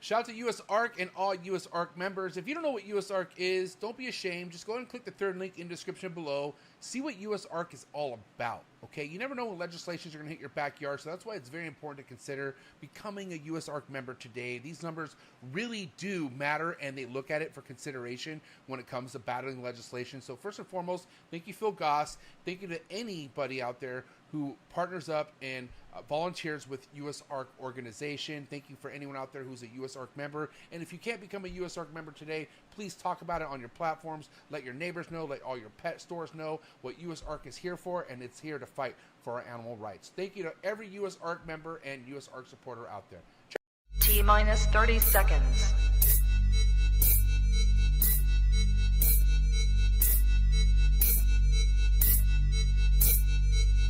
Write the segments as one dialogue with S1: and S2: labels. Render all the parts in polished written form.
S1: Shout out to US ARC and all US ARC members. If you don't know what US ARC is, don't be ashamed. Just go ahead and click the third link in the description below. See what US ARC is all about, okay? You never know when legislations are going to hit your backyard, so that's why it's very important to consider becoming a US ARC member today. These numbers really do matter, and they look at it for consideration when it comes to battling legislation. So first and foremost, thank you, Phil Goss. Thank you to anybody out there who partners up and volunteers with US ARC organization. Thank you for anyone out there who's a US ARC member. And if you can't become a US ARC member today, please talk about it on your platforms. Let your neighbors know, let all your pet stores know what US ARC is here for, and it's here to fight for our animal rights. Thank you to every US ARC member and US ARC supporter out there.
S2: T-minus 30 seconds.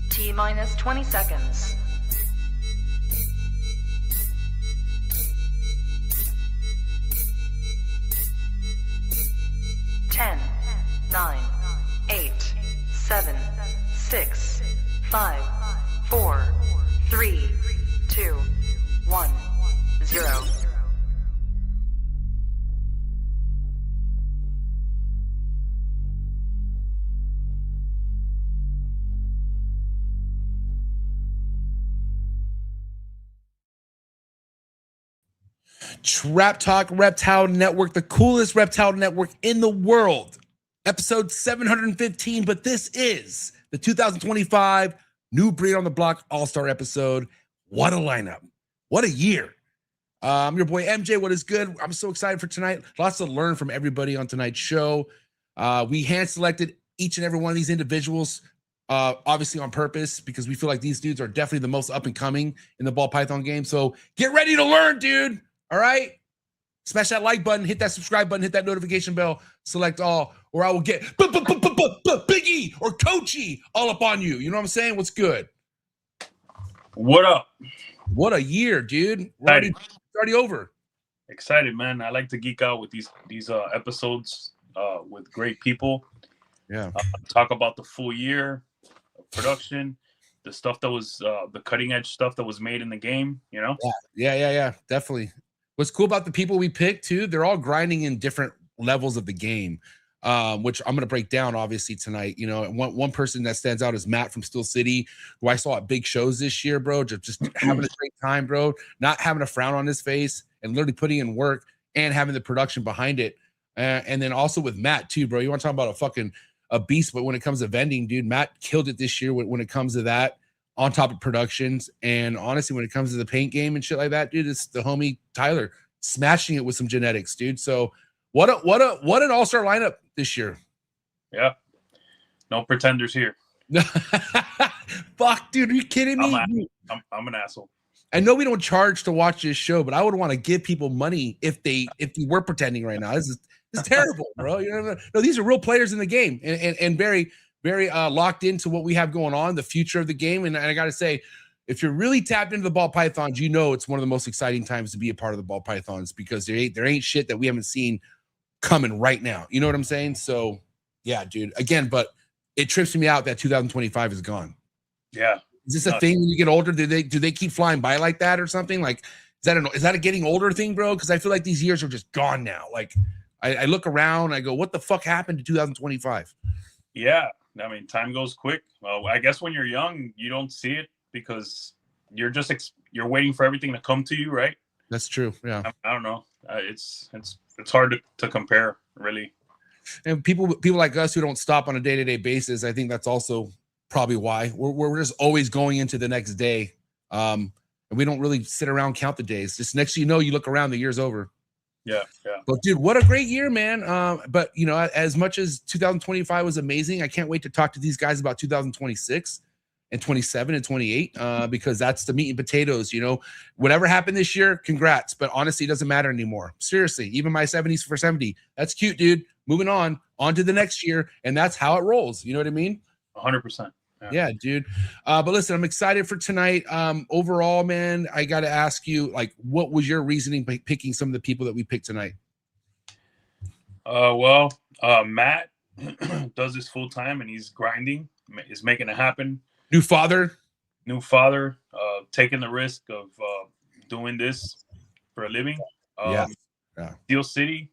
S2: T-minus 20 seconds. 10, 9, 8, 7, 6, 5, 4, 3, 2, 1, 0.
S1: Trap Talk Reptile Network, the coolest reptile network in the world. Episode 715, but this is the 2025 New Breed on the Block All-Star episode. What a lineup. What a year. I'm your boy MJ. What is good? I'm so excited for tonight. Lots to learn from everybody on tonight's show. We hand-selected each and every one of these individuals, obviously on purpose, because we feel like these dudes are definitely the most up-and-coming in the ball python game. So get ready to learn, dude. All right, smash that like button, hit that subscribe button, hit that notification bell, select all, or I will get Biggie or Coachy all up on you. You know what I'm saying? What's good?
S3: What up?
S1: What a year, dude. We're already over.
S3: Excited, man. I like to geek out with these episodes with great people.
S1: Yeah.
S3: Talk about the full year of production, the stuff that was the cutting edge stuff that was made in the game, you know?
S1: Yeah, definitely. What's cool about the people we picked too, they're all grinding in different levels of the game, which I'm going to break down obviously tonight. You know, one person that stands out is Matt from Steel City, who I saw at big shows this year, bro. Just having a great time, bro. Not having a frown on his face and literally putting in work and having the production behind it. And then also with Matt too, bro. You want to talk about a beast, but when it comes to vending, dude, Matt killed it this year when it comes to that. On top of productions, and honestly, when it comes to the paint game and shit like that, dude, it's the homie Tyler smashing it with some genetics, dude. So what an all-star lineup this year.
S3: Yeah, no pretenders here.
S1: Fuck, dude, are you kidding me?
S3: I'm an asshole.
S1: I know we don't charge to watch this show, but I would want to give people money if we were pretending right now. This is terrible, bro. You know, no, these are real players in the game, and very locked into what we have going on, the future of the game. And I got to say, if you're really tapped into the ball pythons, you know it's one of the most exciting times to be a part of the ball pythons, because there ain't shit that we haven't seen coming right now. You know what I'm saying? So, yeah, dude. Again, but it trips me out that 2025 is gone.
S3: Yeah.
S1: Is this a thing when you get older? Do they keep flying by like that or something? Like, is that a getting older thing, bro? Because I feel like these years are just gone now. Like, I look around, and I go, what the fuck happened to 2025?
S3: Yeah. I mean, time goes quick. Well, I guess when you're young, you don't see it because you're just you're waiting for everything to come to you, right?
S1: That's true. Yeah.
S3: I don't know. It's hard to compare, really.
S1: And people like us who don't stop on a day-to-day basis, I think that's also probably why we're just always going into the next day, and we don't really sit around count the days. Just next, you look around, the year's over.
S3: Yeah.
S1: But dude, what a great year, man. But you know, as much as 2025 was amazing, I can't wait to talk to these guys about 2026 and 27 and 28, because that's the meat and potatoes. You know, whatever happened this year, congrats. But honestly, it doesn't matter anymore. Seriously, even my 70s for 70, that's cute, dude. Moving on to the next year, and that's how it rolls. You know what I mean?
S3: 100%.
S1: Yeah, dude. But listen, I'm excited for tonight. Overall, man, I got to ask you, like, what was your reasoning by picking some of the people that we picked tonight?
S3: Matt does this full time, and he's grinding. He's making it happen.
S1: New father,
S3: taking the risk of doing this for a living.
S1: Yeah.
S3: Steel City.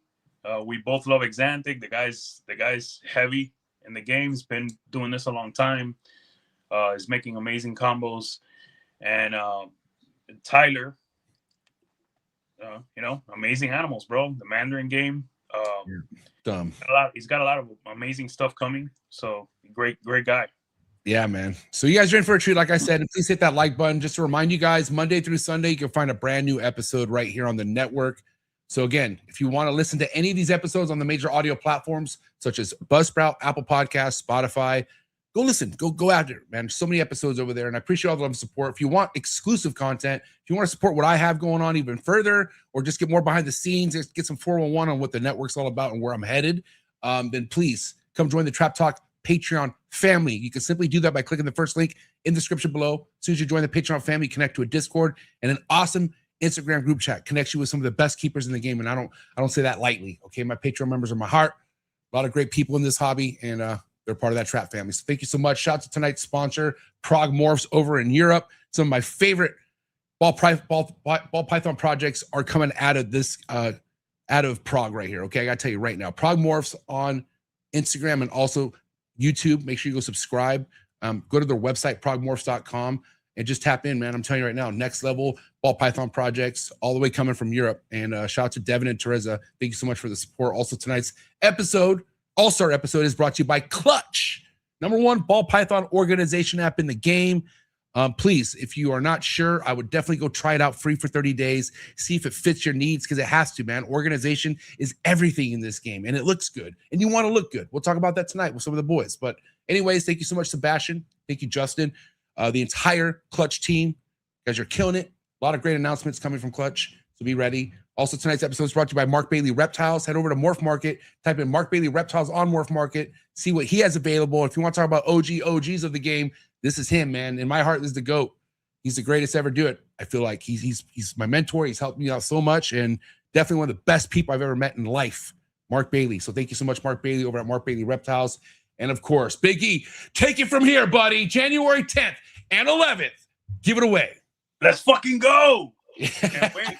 S3: We both love Exantic. The guy's heavy in the game. He's been doing this a long time. Is making amazing combos. And Tyler, amazing animals, bro. The Mandarin game. He's got a lot of amazing stuff coming. So great guy.
S1: Yeah, man. So you guys are in for a treat, like I said. And please hit that like button. Just to remind you guys, Monday through Sunday, you can find a brand new episode right here on the network. So again, if you want to listen to any of these episodes on the major audio platforms, such as Buzzsprout, Apple Podcasts, Spotify, go listen. Go after it, man. There's so many episodes over there, and I appreciate all the love and support. If you want exclusive content, if you want to support what I have going on even further, or just get more behind the scenes, get some 411 on what the network's all about and where I'm headed, then please come join the Trap Talk Patreon family. You can simply do that by clicking the first link in the description below. As soon as you join the Patreon family, connect to a Discord and an awesome Instagram group chat. Connects you with some of the best keepers in the game, and I don't say that lightly. Okay, my Patreon members are my heart. A lot of great people in this hobby, and they're part of that trap family. So thank you so much. Shout out to tonight's sponsor, Prague MORPHs over in Europe. Some of my favorite ball python projects are coming out of this out of Prague right here. Okay, I gotta tell you right now, Prague MORPHs on Instagram and also YouTube. Make sure you go subscribe. Go to their website, pragmorphs.com, and just tap in, man. I'm telling you right now, next level ball python projects all the way coming from Europe. And shout out to Devin and Teresa. Thank you so much for the support. Also, tonight's episode, all-star episode, is brought to you by Clutch, #1 ball python organization app in the game. Please, if you are not sure, I would definitely go try it out free for 30 days. See if it fits your needs, because it has to, man. Organization is everything in this game, and it looks good. And you want to look good. We'll talk about that tonight with some of the boys. But anyways, thank you so much, Sebastian. Thank you, Justin. The entire Clutch team. You guys are killing it. A lot of great announcements coming from Clutch, so be ready. Also, tonight's episode is brought to you by Mark Bailey Reptiles. Head over to Morph Market, type in Mark Bailey Reptiles on Morph Market, see what he has available. If you want to talk about OGs of the game, this is him, man. In my heart, this is the GOAT. He's the greatest to ever do it. I feel like he's my mentor. He's helped me out so much, and definitely one of the best people I've ever met in life, Mark Bailey. So thank you so much, Mark Bailey, over at Mark Bailey Reptiles. And of course, Big E, take it from here, buddy. January 10th and 11th. Give it away.
S3: Let's fucking go. Can't wait.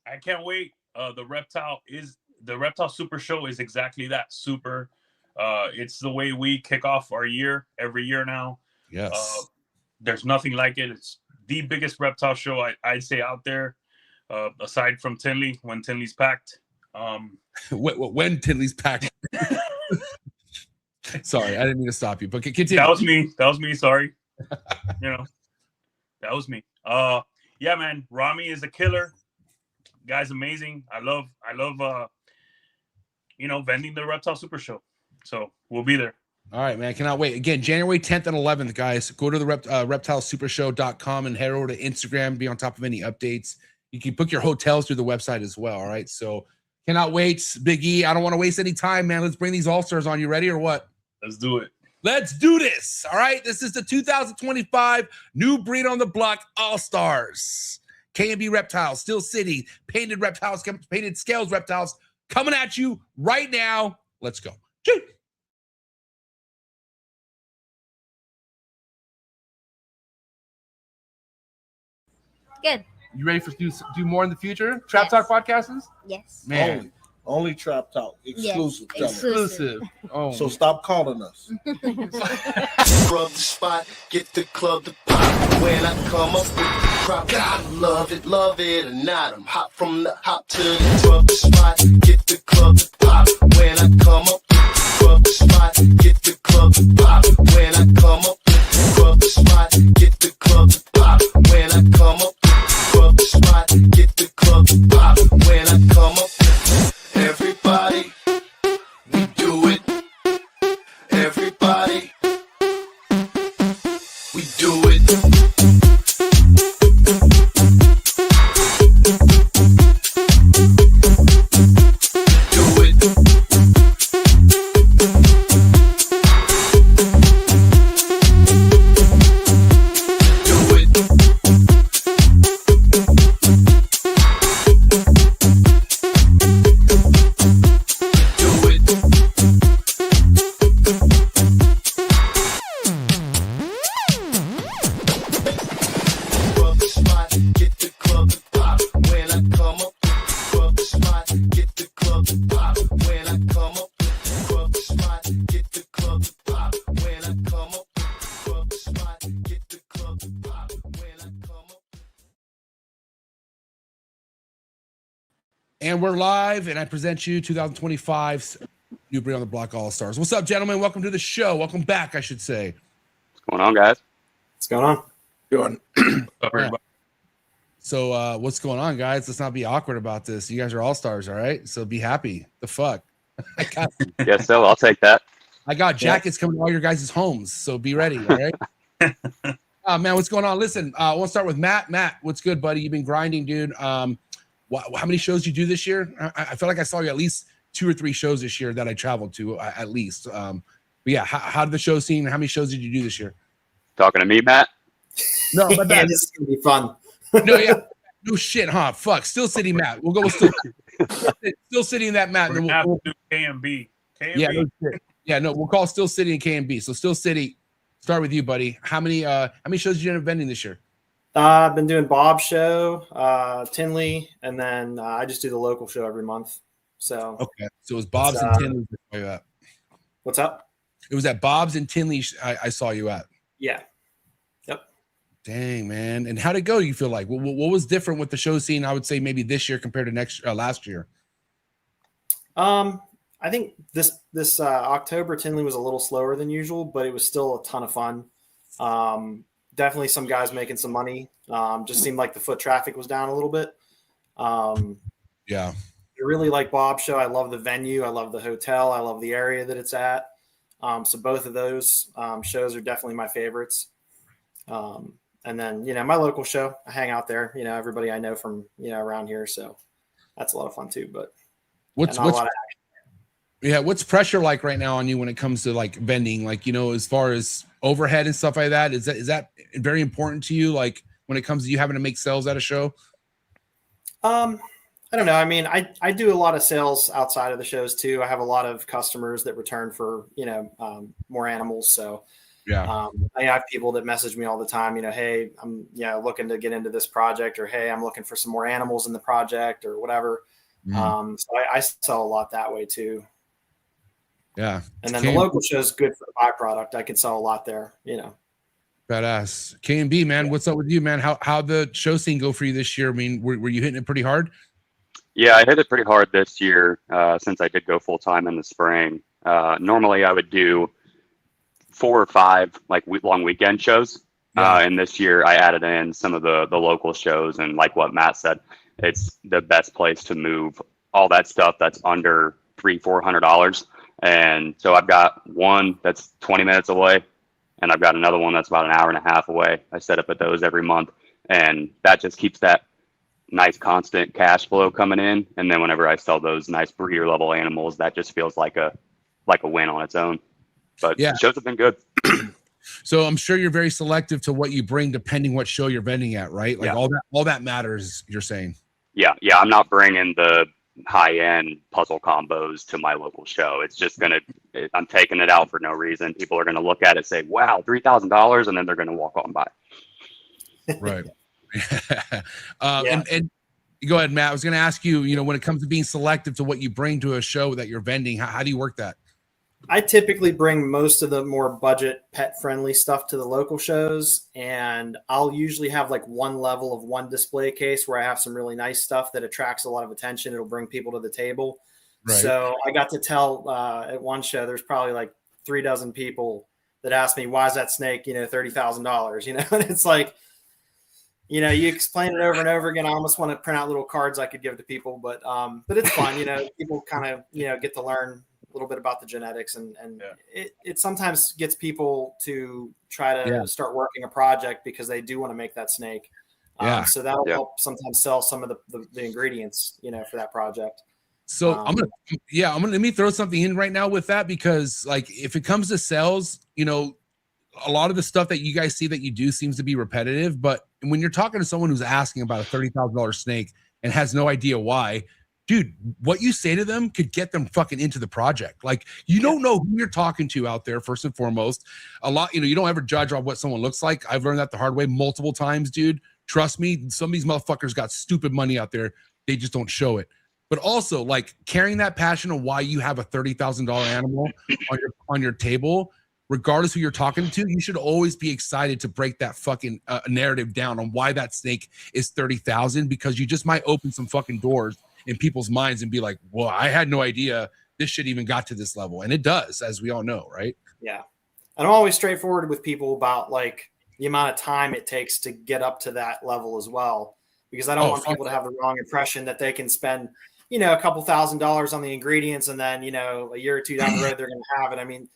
S3: I can't wait. The Reptile Super Show is exactly that. Super. It's the way we kick off our year every year now.
S1: Yes.
S3: There's nothing like it. It's the biggest reptile show I'd say out there, aside from Tinley, when Tinley's packed.
S1: When Tinley's packed. Sorry, I didn't mean to stop you, but continue.
S3: That was me. Sorry. That was me. Yeah, man. Rami is a killer. Guy's amazing. I love vending the Reptile Super Show. So we'll be there.
S1: All right, man. Cannot wait. Again, January 10th and 11th, guys. Go to the reptilesupershow.com and head over to Instagram. Be on top of any updates. You can book your hotels through the website as well. All right. So cannot wait. Big E, I don't want to waste any time, man. Let's bring these all-stars on. You ready or what?
S3: Let's do it.
S1: Let's do this. All right. This is the 2025 New Breed on the Block All-Stars. K&B Reptiles, Steel City, Painted Reptiles, Painted Scales Reptiles coming at you right now. Let's go. Choo.
S4: Good.
S1: You ready for do more in the future? Trap Talk podcasts?
S4: Yes.
S1: Man.
S5: Only Trap Talk. Exclusive.
S4: Yes.
S1: Exclusive. Oh.
S5: So stop calling us.
S6: Rub the spot, get the club to pop. When I come up with the crowd, God love it or not. I'm hot from the hop to the rub the spot, get the club to pop. When I come up with the rub the spot, get the club to pop. When I come up with the rub the spot, get the club to pop. When I come up with the rub the spot, get the club to pop. When I come up with everybody, we do it. Everybody, we do it. Do it.
S1: And we're live, and I present you 2025's New Breed on the Block All-Stars. What's up, gentlemen? Welcome to the show. Welcome back, I should say.
S7: What's going on, guys?
S8: What's going on?
S5: Good.
S3: What's up, everybody?
S1: So what's going on, guys? Let's not be awkward about this. You guys are all-stars, all right? So be happy. The fuck?
S7: Yes, so I'll take that.
S1: I got jackets coming to all your guys' homes, so be ready, all right? Man, what's going on? Listen, I want to start with Matt. Matt, what's good, buddy? You've been grinding, dude. How many shows you do this year? I feel like I saw you at least 2 or 3 shows this year that I traveled to, at least. But yeah, how did the show scene? How many shows did you do this year?
S7: Talking to me, Matt?
S1: No, my bad.
S8: This is gonna be fun.
S1: No, yeah, no shit, huh? Fuck, Still City Matt. We'll go with Still City in that Matt.
S3: We're
S1: And
S3: gonna
S1: then
S3: have
S1: we'll,
S3: to do KMB.
S1: yeah, no shit. Yeah, no, we'll call Still City and KMB. So Still City, start with you, buddy. How many shows did you end up vending this year?
S8: I've been doing Bob's show, Tinley, and then I just do the local show every month. So
S1: Okay, so it was Bob's and Tinley.
S8: what's up?
S1: It was at Bob's and Tinley I saw you at.
S8: Yeah. Yep.
S1: Dang, man. And how'd it go, you feel like? What was different with the show scene, I would say, maybe this year compared to last year?
S8: I think this October Tinley was a little slower than usual, but it was still a ton of fun. Definitely some guys making some money. Just seemed like the foot traffic was down a little bit.
S1: Yeah.
S8: I really like Bob's show. I love the venue. I love the hotel. I love the area that it's at. So both of those shows are definitely my favorites. And then, my local show, I hang out there, everybody I know from, around here. So that's a lot of fun too, but
S1: what's pressure like right now on you when it comes to like vending, like, as far as overhead and stuff like that? Is that very important to you? Like when it comes to you having to make sales at a show?
S8: I don't know. I mean, I do a lot of sales outside of the shows too. I have a lot of customers that return for, more animals. So
S1: yeah,
S8: I have people that message me all the time, hey, I'm, looking to get into this project, or, hey, I'm looking for some more animals in the project or whatever. So I sell a lot that way too.
S1: Yeah.
S8: And then the local show is good for the byproduct. I can sell a lot there,
S1: Badass. K&B, man, what's up with you, man? How the show scene go for you this year? I mean, were you hitting it pretty hard?
S7: Yeah, I hit it pretty hard this year since I did go full-time in the spring. Normally, I would do 4 or 5 long weekend shows.
S1: Yeah.
S7: And this year, I added in some of the local shows. And like what Matt said, it's the best place to move all that stuff that's under $300-400. And so I've got one that's 20 minutes away, and I've got another one that's about an hour and a half away. I set up at those every month, and that just keeps that nice constant cash flow coming in. And then whenever I sell those nice breeder level animals, that just feels like a win on its own. But
S1: yeah,
S7: shows have been good.
S1: So I'm sure you're very selective to what you bring, depending what show you're vending at, right? Like
S7: yeah.
S1: all that matters, you're saying.
S7: Yeah. I'm not bringing the high-end puzzle combos to my local show. It's just I'm taking it out for no reason. People are going to look at it, say, wow, $3,000, and then they're going to walk on by.
S1: Right. And go ahead, Matt. I was going to ask you, when it comes to being selective to what you bring to a show that you're vending, how do you work that?
S8: I typically bring most of the more budget pet friendly stuff to the local shows, and I'll usually have one level of one display case where I have some really nice stuff that attracts a lot of attention. It'll bring people to the table. Right. So I got to tell at one show, there's probably 3 dozen people that asked me, why is that snake, $30,000, and it's like, you explain it over and over again. I almost want to print out little cards I could give to people, but it's fun. People kind of, get to learn a little bit about the genetics, and it sometimes gets people to try to start working a project because they do want to make that snake. So that'll help sometimes sell some of the ingredients, for that project.
S1: So let me throw something in right now with that, because if it comes to sales, a lot of the stuff that you guys see that you do seems to be repetitive, but when you're talking to someone who's asking about a $30,000 snake and has no idea why, dude, what you say to them could get them fucking into the project. You don't know who you're talking to out there, first and foremost. A lot, you don't ever judge on what someone looks like. I've learned that the hard way multiple times, dude. Trust me, some of these motherfuckers got stupid money out there. They just don't show it. But also, carrying that passion of why you have a $30,000 animal on your table, regardless who you're talking to, you should always be excited to break that fucking narrative down on why that snake is $30,000, because you just might open some fucking doors in people's minds and be like, well, I had no idea this shit even got to this level. And it does, as we all know, right?
S8: Yeah. And I'm always straightforward with people about like the amount of time it takes to get up to that level as well, because I don't want people to have the wrong impression that they can spend, you know, a couple $1,000s on the ingredients and then, you know, a year or two down the road, they're going to have it. I mean,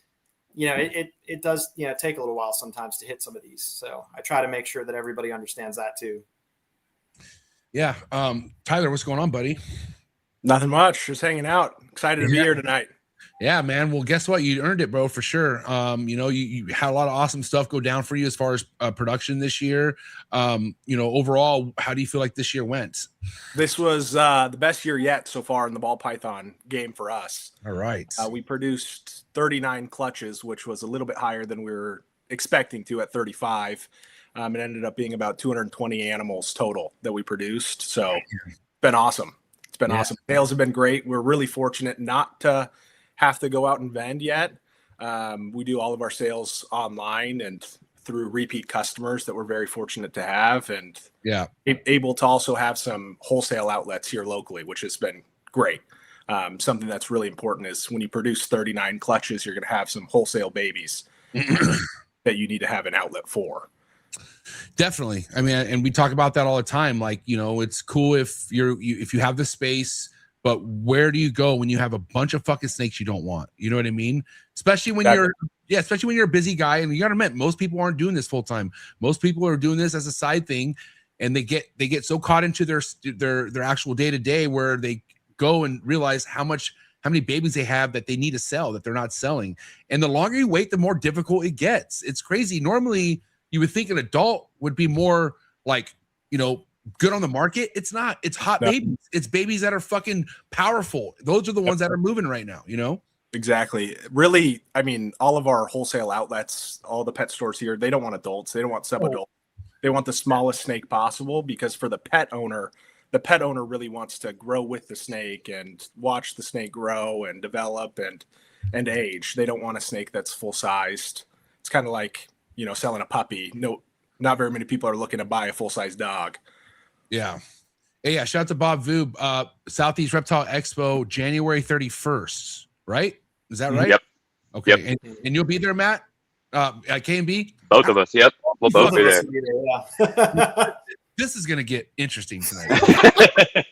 S8: you know, it does, you know, take a little while sometimes to hit some of these. So I try to make sure that everybody understands that too.
S1: Yeah. Tyler, what's going on, buddy?
S9: Nothing much. Just hanging out. Excited to be here tonight.
S1: Yeah, man. Well, guess what? You earned it, bro, for sure. You know, you had a lot of awesome stuff go down for you as far as production this year. You know, overall, how do you feel like this year went?
S9: This was the best year yet so far in the ball python game for us.
S1: All right.
S9: We produced 39 clutches, which was a little bit higher than we were expecting to at 35. It ended up being about 220 animals total that we produced. So it's been awesome. It's been awesome. Sales have been great. We're really fortunate not to have to go out and vend yet. We do all of our sales online and through repeat customers that we're very fortunate to have, and able to also have some wholesale outlets here locally, which has been great. Something that's really important is when you produce 39 clutches, you're going to have some wholesale babies that you need to have an outlet for.
S1: Definitely. I mean, and we talk about that all the time. Like, you know, it's cool if if you have the space, but where do you go when you have a bunch of fucking snakes you don't want? You know what I mean? Especially when especially when you're a busy guy, and you gotta admit, most people aren't doing this full time. Most people are doing this as a side thing, and they get so caught into their actual day to day where they go and realize how many babies they have that they need to sell that they're not selling. And the longer you wait, the more difficult it gets. It's crazy. Normally, you would think an adult would be more like, you know, good on the market. It's not. It's hot babies. It's babies that are fucking powerful. Those are the ones that are moving right now, you know?
S9: Exactly. Really, I mean, all of our wholesale outlets, all the pet stores here, they don't want adults. They don't want sub-adult. They want the smallest snake possible, because for the pet owner really wants to grow with the snake and watch the snake grow and develop and age. They don't want a snake that's full-sized. It's kind of like, you know, selling a puppy. No, not very many people are looking to buy a full-size dog.
S1: Yeah. Hey, yeah. Shout out to Bob Voob. Southeast Reptile Expo, January 31st, right? Is that right?
S7: Yep.
S1: Okay.
S7: Yep.
S1: And you'll be there, Matt? At K&B?
S7: Both of us. Yep. We'll both be there.
S8: Yeah.
S1: This is going to get interesting tonight.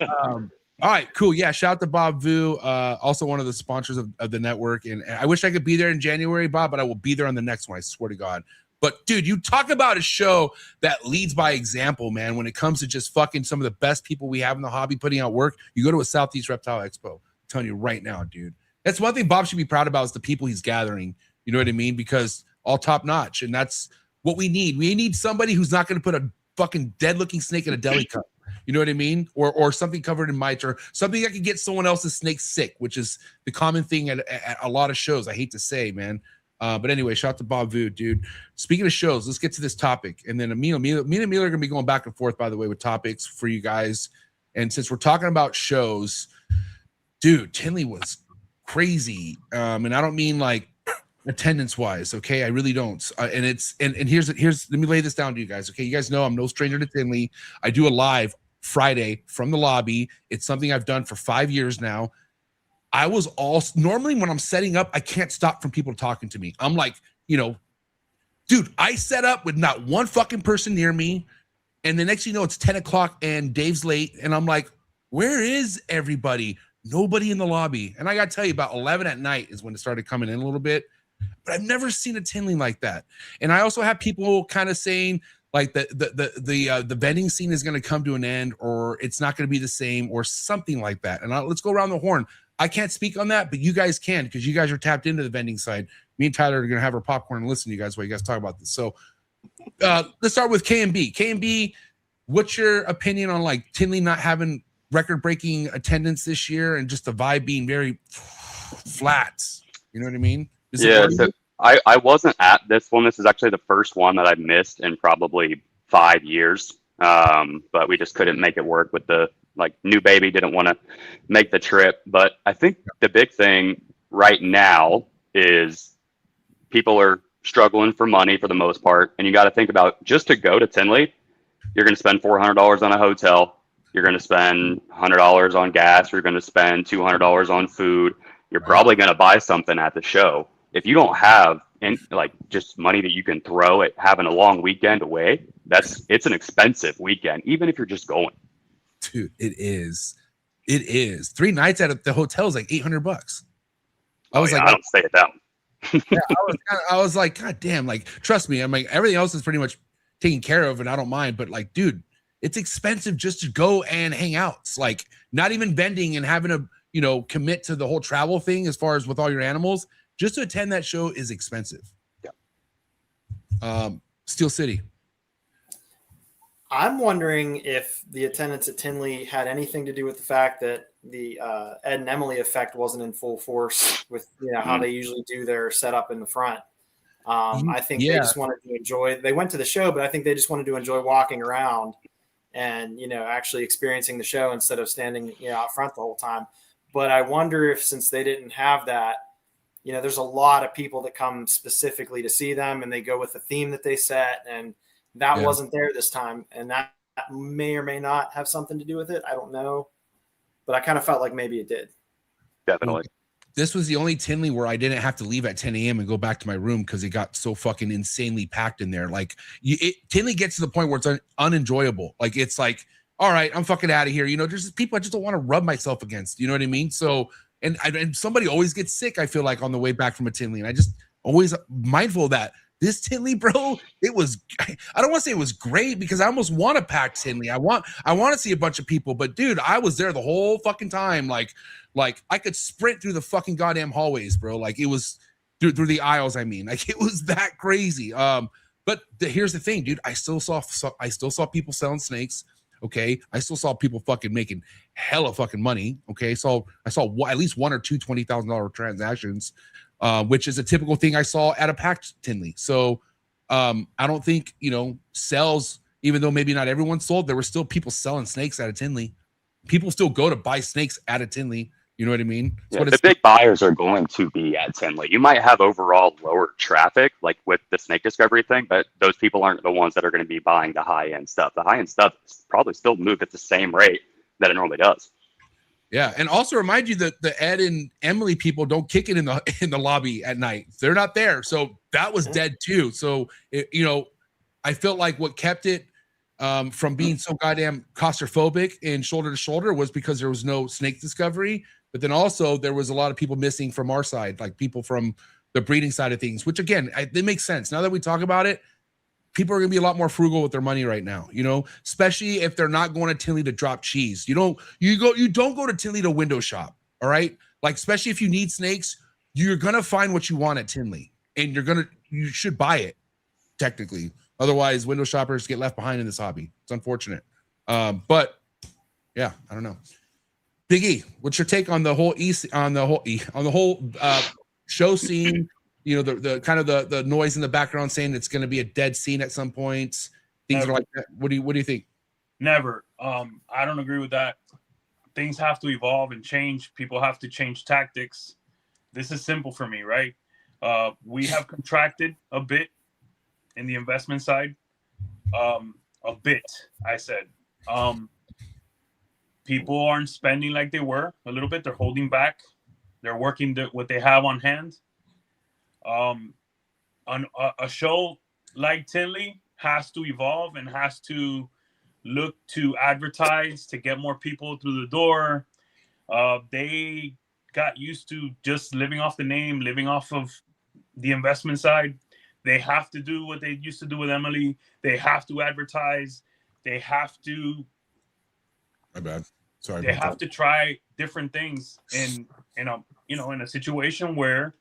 S1: All right, cool. Yeah. Shout out to Bob Vu, also one of the sponsors of the network. And I wish I could be there in January, Bob, but I will be there on the next one. I swear to God. But dude, you talk about a show that leads by example, man. When it comes to just fucking some of the best people we have in the hobby putting out work, you go to a Southeast Reptile Expo. I'm telling you right now, dude. That's one thing Bob should be proud about, is the people he's gathering. You know what I mean? Because all top notch, and that's what we need. We need somebody who's not going to put a fucking dead looking snake in a deli cup. You know what I mean? Or something covered in mites, or something that can get someone else's snake sick, which is the common thing at a lot of shows. I hate to say, man. But anyway, shout out to Bob Vu, dude. Speaking of shows, let's get to this topic. And then me and Emilio are going to be going back and forth, by the way, with topics for you guys. And since we're talking about shows, dude, Tinley was crazy. And I don't mean like attendance wise. Okay. I really don't. And here's, let me lay this down to you guys. Okay. You guys know I'm no stranger to Tinley. I do a live Friday from the lobby. It's something I've done for 5 years now. I was normally when I'm setting up, I can't stop from people talking to me. I'm like, you know, dude, I set up with not one fucking person near me. And the next thing you know, it's 10 o'clock and Dave's late. And I'm like, where is everybody? Nobody in the lobby. And I got to tell you, about 11 at night is when it started coming in a little bit. But I've never seen a Tinley like that. And I also have people kind of saying like the vending scene is going to come to an end, or it's not going to be the same, or something like that. And let's go around the horn. I can't speak on that, but you guys can, because you guys are tapped into the vending side. Me and Tyler are going to have our popcorn and listen to you guys while you guys talk about this. So let's start with K&B. K&B, what's your opinion on like Tinley not having record-breaking attendance this year and just the vibe being very flat? You know what I mean?
S7: Yeah, so I wasn't at this one. This is actually the first one that I missed in probably 5 years. But we just couldn't make it work with the new baby, didn't want to make the trip. But I think the big thing right now is people are struggling for money for the most part. And you got to think about, just to go to Tinley, you're going to spend $400 on a hotel. You're going to spend $100 on gas. You're going to spend $200 on food. You're probably going to buy something at the show. If you don't have like just money that you can throw at having a long weekend away, it's an expensive weekend, even if you're just going.
S1: Dude, it is. 3 nights at the hotel is like $800. I was like,
S7: I don't stay at that one.
S1: Yeah, I was like, God damn, like, trust me. I'm like, everything else is pretty much taken care of and I don't mind, but like, dude, it's expensive just to go and hang out. It's like not even vending and having to, you know, commit to the whole travel thing as far as with all your animals. Just to attend that show is expensive. Yeah. Steel City.
S8: I'm wondering if the attendance at Tinley had anything to do with the fact that the Ed and Emily effect wasn't in full force with, you know, how they usually do their setup in the front. I think they just wanted to enjoy. They went to the show, but I think they just wanted to enjoy walking around and, you know, actually experiencing the show instead of standing, you know, out front the whole time. But I wonder if, since they didn't have that, you know, there's a lot of people that come specifically to see them and they go with the theme that they set, and that wasn't there this time. And that may or may not have something to do with it. I don't know, but I kind of felt like maybe it did.
S7: Definitely.
S1: This was the only Tinley where I didn't have to leave at 10 a.m. and go back to my room because it got so fucking insanely packed in there. Like, Tinley gets to the point where it's unenjoyable. Like, it's like, all right, I'm fucking out of here. You know, there's people I just don't want to rub myself against. You know what I mean? So, and somebody always gets sick, I feel like, on the way back from a Tinley. And I just always mindful of that. This Tinley, bro, it was, I don't want to say it was great because I almost want to pack Tinley. I want to see a bunch of people, but dude, I was there the whole fucking time. Like I could sprint through the fucking goddamn hallways, bro. Like it was through the aisles. I mean, like it was that crazy. But here's the thing, dude. I still saw people selling snakes. Okay. I still saw people fucking making hella fucking money. Okay. So I saw at least one or two $20,000 transactions. Which is a typical thing I saw at a packed Tinley. So I don't think, you know, sales, even though maybe not everyone sold, there were still people selling snakes at a Tinley. People still go to buy snakes at a Tinley. You know what I mean?
S7: Yeah, the big buyers are going to be at Tinley. You might have overall lower traffic, like with the snake discovery thing, but those people aren't the ones that are going to be buying the high-end stuff. The high-end stuff probably still moved at the same rate that it normally does.
S1: Yeah, and also remind you that the Ed and Emily people don't kick it in the lobby at night. They're not there, so that was dead too. So you know, I felt like what kept it from being so goddamn claustrophobic and shoulder to shoulder was because there was no snake discovery. But then also there was a lot of people missing from our side, like people from the breeding side of things. Which again, it makes sense now that we talk about it. People are going to be a lot more frugal with their money right now, you know, especially if they're not going to Tinley to drop cheese. You don't go to Tinley to window shop. All right. Like, especially if you need snakes, you're going to find what you want at Tinley and you should buy it technically. Otherwise window shoppers get left behind in this hobby. It's unfortunate. But yeah, I don't know. Big E, what's your take on the whole show scene? You know, the kind of the noise in the background saying it's going to be a dead scene at some point. Things are like that. What do you think?
S3: Never. I don't agree with that. Things have to evolve and change. People have to change tactics. This is simple for me, right? We have contracted a bit in the investment side. A bit, I said. People aren't spending like they were a little bit. They're holding back. They're working what they have on hand. On a show like Tinley has to evolve and has to look to advertise to get more people through the door. They got used to just living off the name, living off of the investment side. They have to do what they used to do with Emily. They have to advertise. They have to.
S1: My bad. Sorry.
S3: They have to try different things in a situation where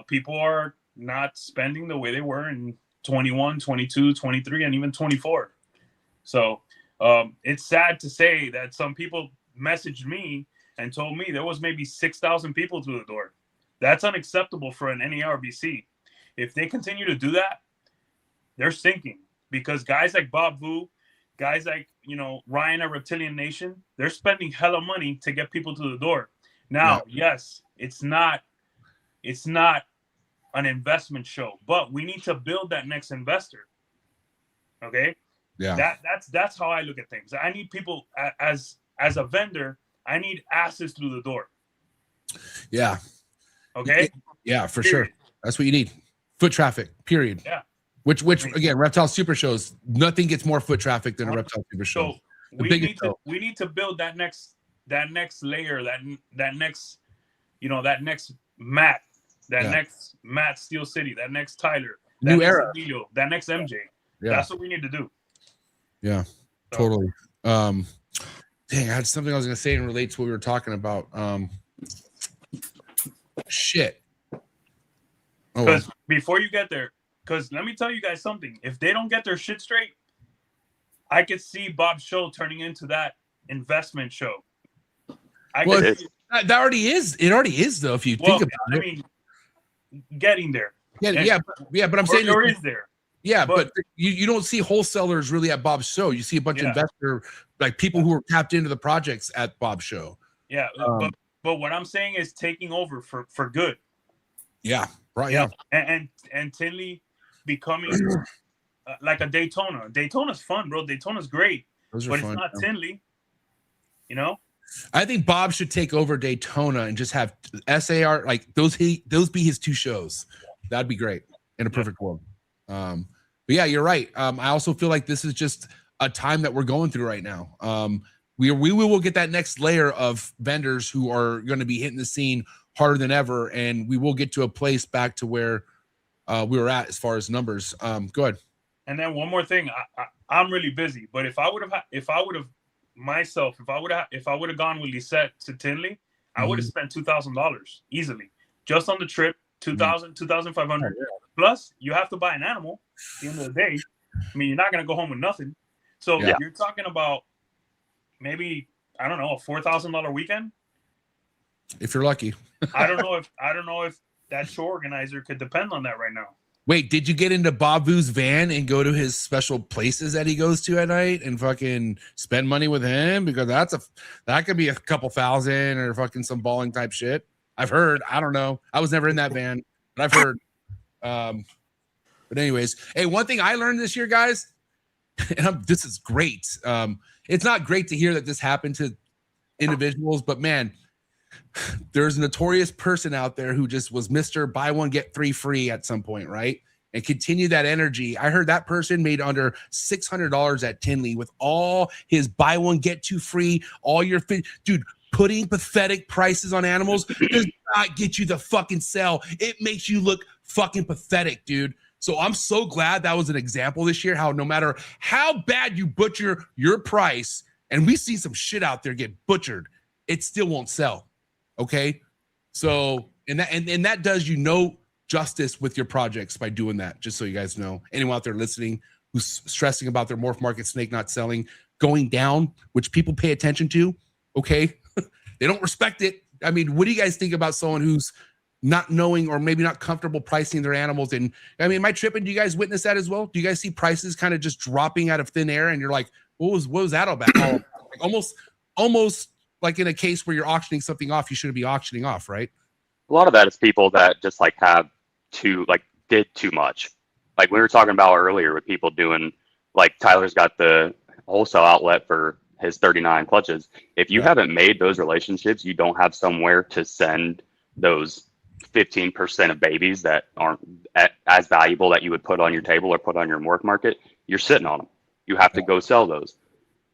S3: people are not spending the way they were in 21, 22, 23, and even 24. So it's sad to say that some people messaged me and told me there was maybe 6,000 people through the door. That's unacceptable for an NARBC. If they continue to do that, they're sinking, because guys like Bob Vu, guys like, Ryan at Reptilian Nation, they're spending hella money to get people to the door. Now, yes, it's not an investment show, but we need to build that next investor. Okay. Yeah. That's how I look at things. I need people as a vendor. I need asses through the door.
S1: Yeah.
S3: Okay.
S1: Yeah, for sure. That's what you need. Foot traffic. Period.
S3: Yeah.
S1: Which again, Reptile Super Shows. Nothing gets more foot traffic than a Reptile Super Show.
S3: So we need to build that next layer, that next, that next Matt, next Matt Steel City, that next Tyler, that
S1: New
S3: next
S1: era,
S3: Emilio, that next MJ.
S1: Yeah.
S3: That's what we need to do.
S1: Yeah, totally. Dang, I had something I was gonna say and relate to what we were talking about. Shit.
S3: Because before you get there, because let me tell you guys something. If they don't get their shit straight, I could see Bob's show turning into that investment show.
S1: That already is. It already is, though. If you think about it.
S3: I mean, getting there.
S1: Yeah, but I'm saying
S3: there is there.
S1: Yeah, but you don't see wholesalers really at Bob's show. You see a bunch of investor, like people who are tapped into the projects at Bob's show.
S3: Yeah, but what I'm saying is taking over for good.
S1: Yeah, right. Yeah,
S3: and Tinley becoming like a Daytona. Daytona's fun, bro. Daytona's great, but it's not Tinley. I
S1: think Bob should take over Daytona and just have SAR like those be his two shows. That'd be great in a perfect world. But yeah, you're right. I also feel like this is just a time that we're going through right now. We will get that next layer of vendors who are going to be hitting the scene harder than ever, and we will get to a place back to where we were at as far as numbers. Go ahead.
S3: And then one more thing, I'm really busy, but if I would have gone with Lisette to Tinley, I would have spent $2,000 easily just on the trip. 2,000, 2,500. Plus, you have to buy an animal at the end of the day. I mean, you're not going to go home with nothing. So you're talking about maybe, I don't know, a $4,000 weekend.
S1: If you're lucky.
S3: I don't know if that show organizer could depend on that right now.
S1: Wait, did you get into Babu's van and go to his special places that he goes to at night and fucking spend money with him? Because that could be a couple thousand or fucking some balling type shit. I've heard. I don't know. I was never in that van, but I've heard. But anyways, hey, one thing I learned this year, guys, and this is great. It's not great to hear that this happened to individuals, but man, there's a notorious person out there who just was Mr. Buy One Get Three Free at some point, right? And continue that energy. I heard that person made under $600 at Tinley with all his buy one get two free. All your dude. Putting pathetic prices on animals does not get you the fucking sell. It makes you look fucking pathetic, dude. So I'm so glad that was an example this year, how no matter how bad you butcher your price, and we see some shit out there get butchered, it still won't sell. Okay? So, and that does you no justice with your projects by doing that, just so you guys know. Anyone out there listening who's stressing about their morph market snake not selling, going down, which people pay attention to, okay? They don't respect it. I mean, what do you guys think about someone who's not knowing or maybe not comfortable pricing their animals? And I mean, am I tripping? Do you guys witness that as well? Do you guys see prices kind of just dropping out of thin air and you're like, what was that about? Like almost like in a case where you're auctioning something off, you shouldn't be auctioning off, right?
S7: A lot of that is people that just like did too much. Like we were talking about earlier with people doing, like Tyler's got the wholesale outlet for his 39 clutches. If you haven't made those relationships, you don't have somewhere to send those 15% of babies that aren't as valuable that you would put on your table or put on your morph market. You're sitting on them. You have to go sell those.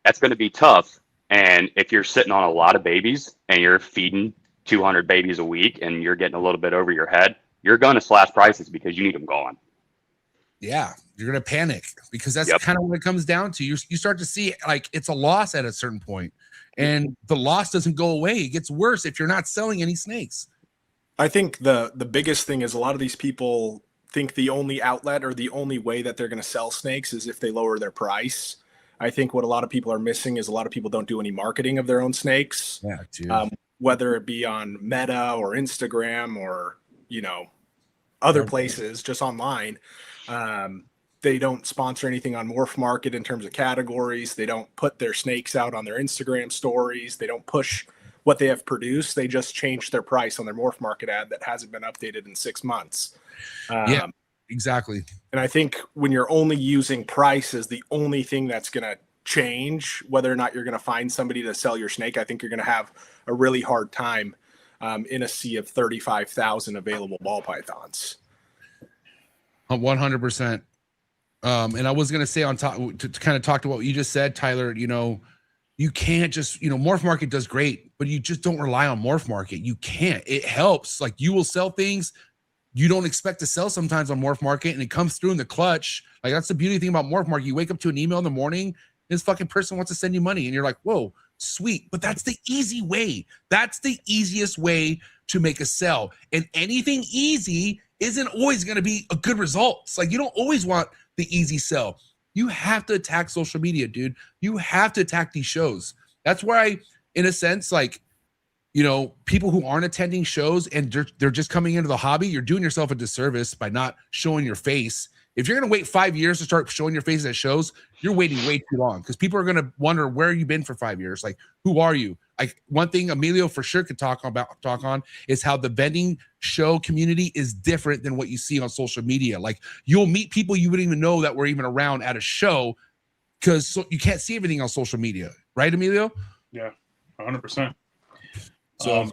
S7: That's going to be tough. And if you're sitting on a lot of babies and you're feeding 200 babies a week and you're getting a little bit over your head, you're going to slash prices because you need them gone.
S1: Yeah, you're going to panic because that's kind of what it comes down to. You start to see like it's a loss at a certain point, and the loss doesn't go away. It gets worse if you're not selling any snakes.
S9: I think the biggest thing is a lot of these people think the only outlet or the only way that they're going to sell snakes is if they lower their price. I think what a lot of people are missing is a lot of people don't do any marketing of their own snakes.
S1: Yeah, dude.
S9: Whether it be on Meta or Instagram or, other places, just online. They don't sponsor anything on Morph Market in terms of categories. They don't put their snakes out on their Instagram stories. They don't push what they have produced. They just change their price on their Morph Market ad that hasn't been updated in 6 months.
S1: Exactly.
S9: And I think when you're only using price as the only thing that's going to change whether or not you're going to find somebody to sell your snake, I think you're going to have a really hard time in a sea of 35,000 available ball pythons.
S1: 100%. And I was going to say on top to kind of talk to what you just said, Tyler, you know, you can't just, you know, Morph Market does great, but you just don't rely on Morph Market. You can't. It helps. Like, you will sell things you don't expect to sell sometimes on Morph Market, and it comes through in the clutch. Like, that's the beauty thing about Morph Market. You wake up to an email in the morning, this fucking person wants to send you money, and you're like, whoa, sweet. But that's the easy way. That's the easiest way to make a sell. And anything easy isn't always going to be a good results. Like, you don't always want the easy sell. You have to attack social media, dude. You have to attack these shows. That's where I, in a sense, like, you know, people who aren't attending shows and they're just coming into the hobby, you're doing yourself a disservice by not showing your face. If you're going to wait 5 years to start showing your face at shows, you're waiting way too long, because people are going to wonder, where you been for 5 years? Like, who are you? Like, one thing Emilio for sure could talk on is how the vending show community is different than what you see on social media. Like, you'll meet people you wouldn't even know that were even around at a show, because you can't see everything on social media. Right, Emilio?
S3: Yeah, 100%.
S1: So,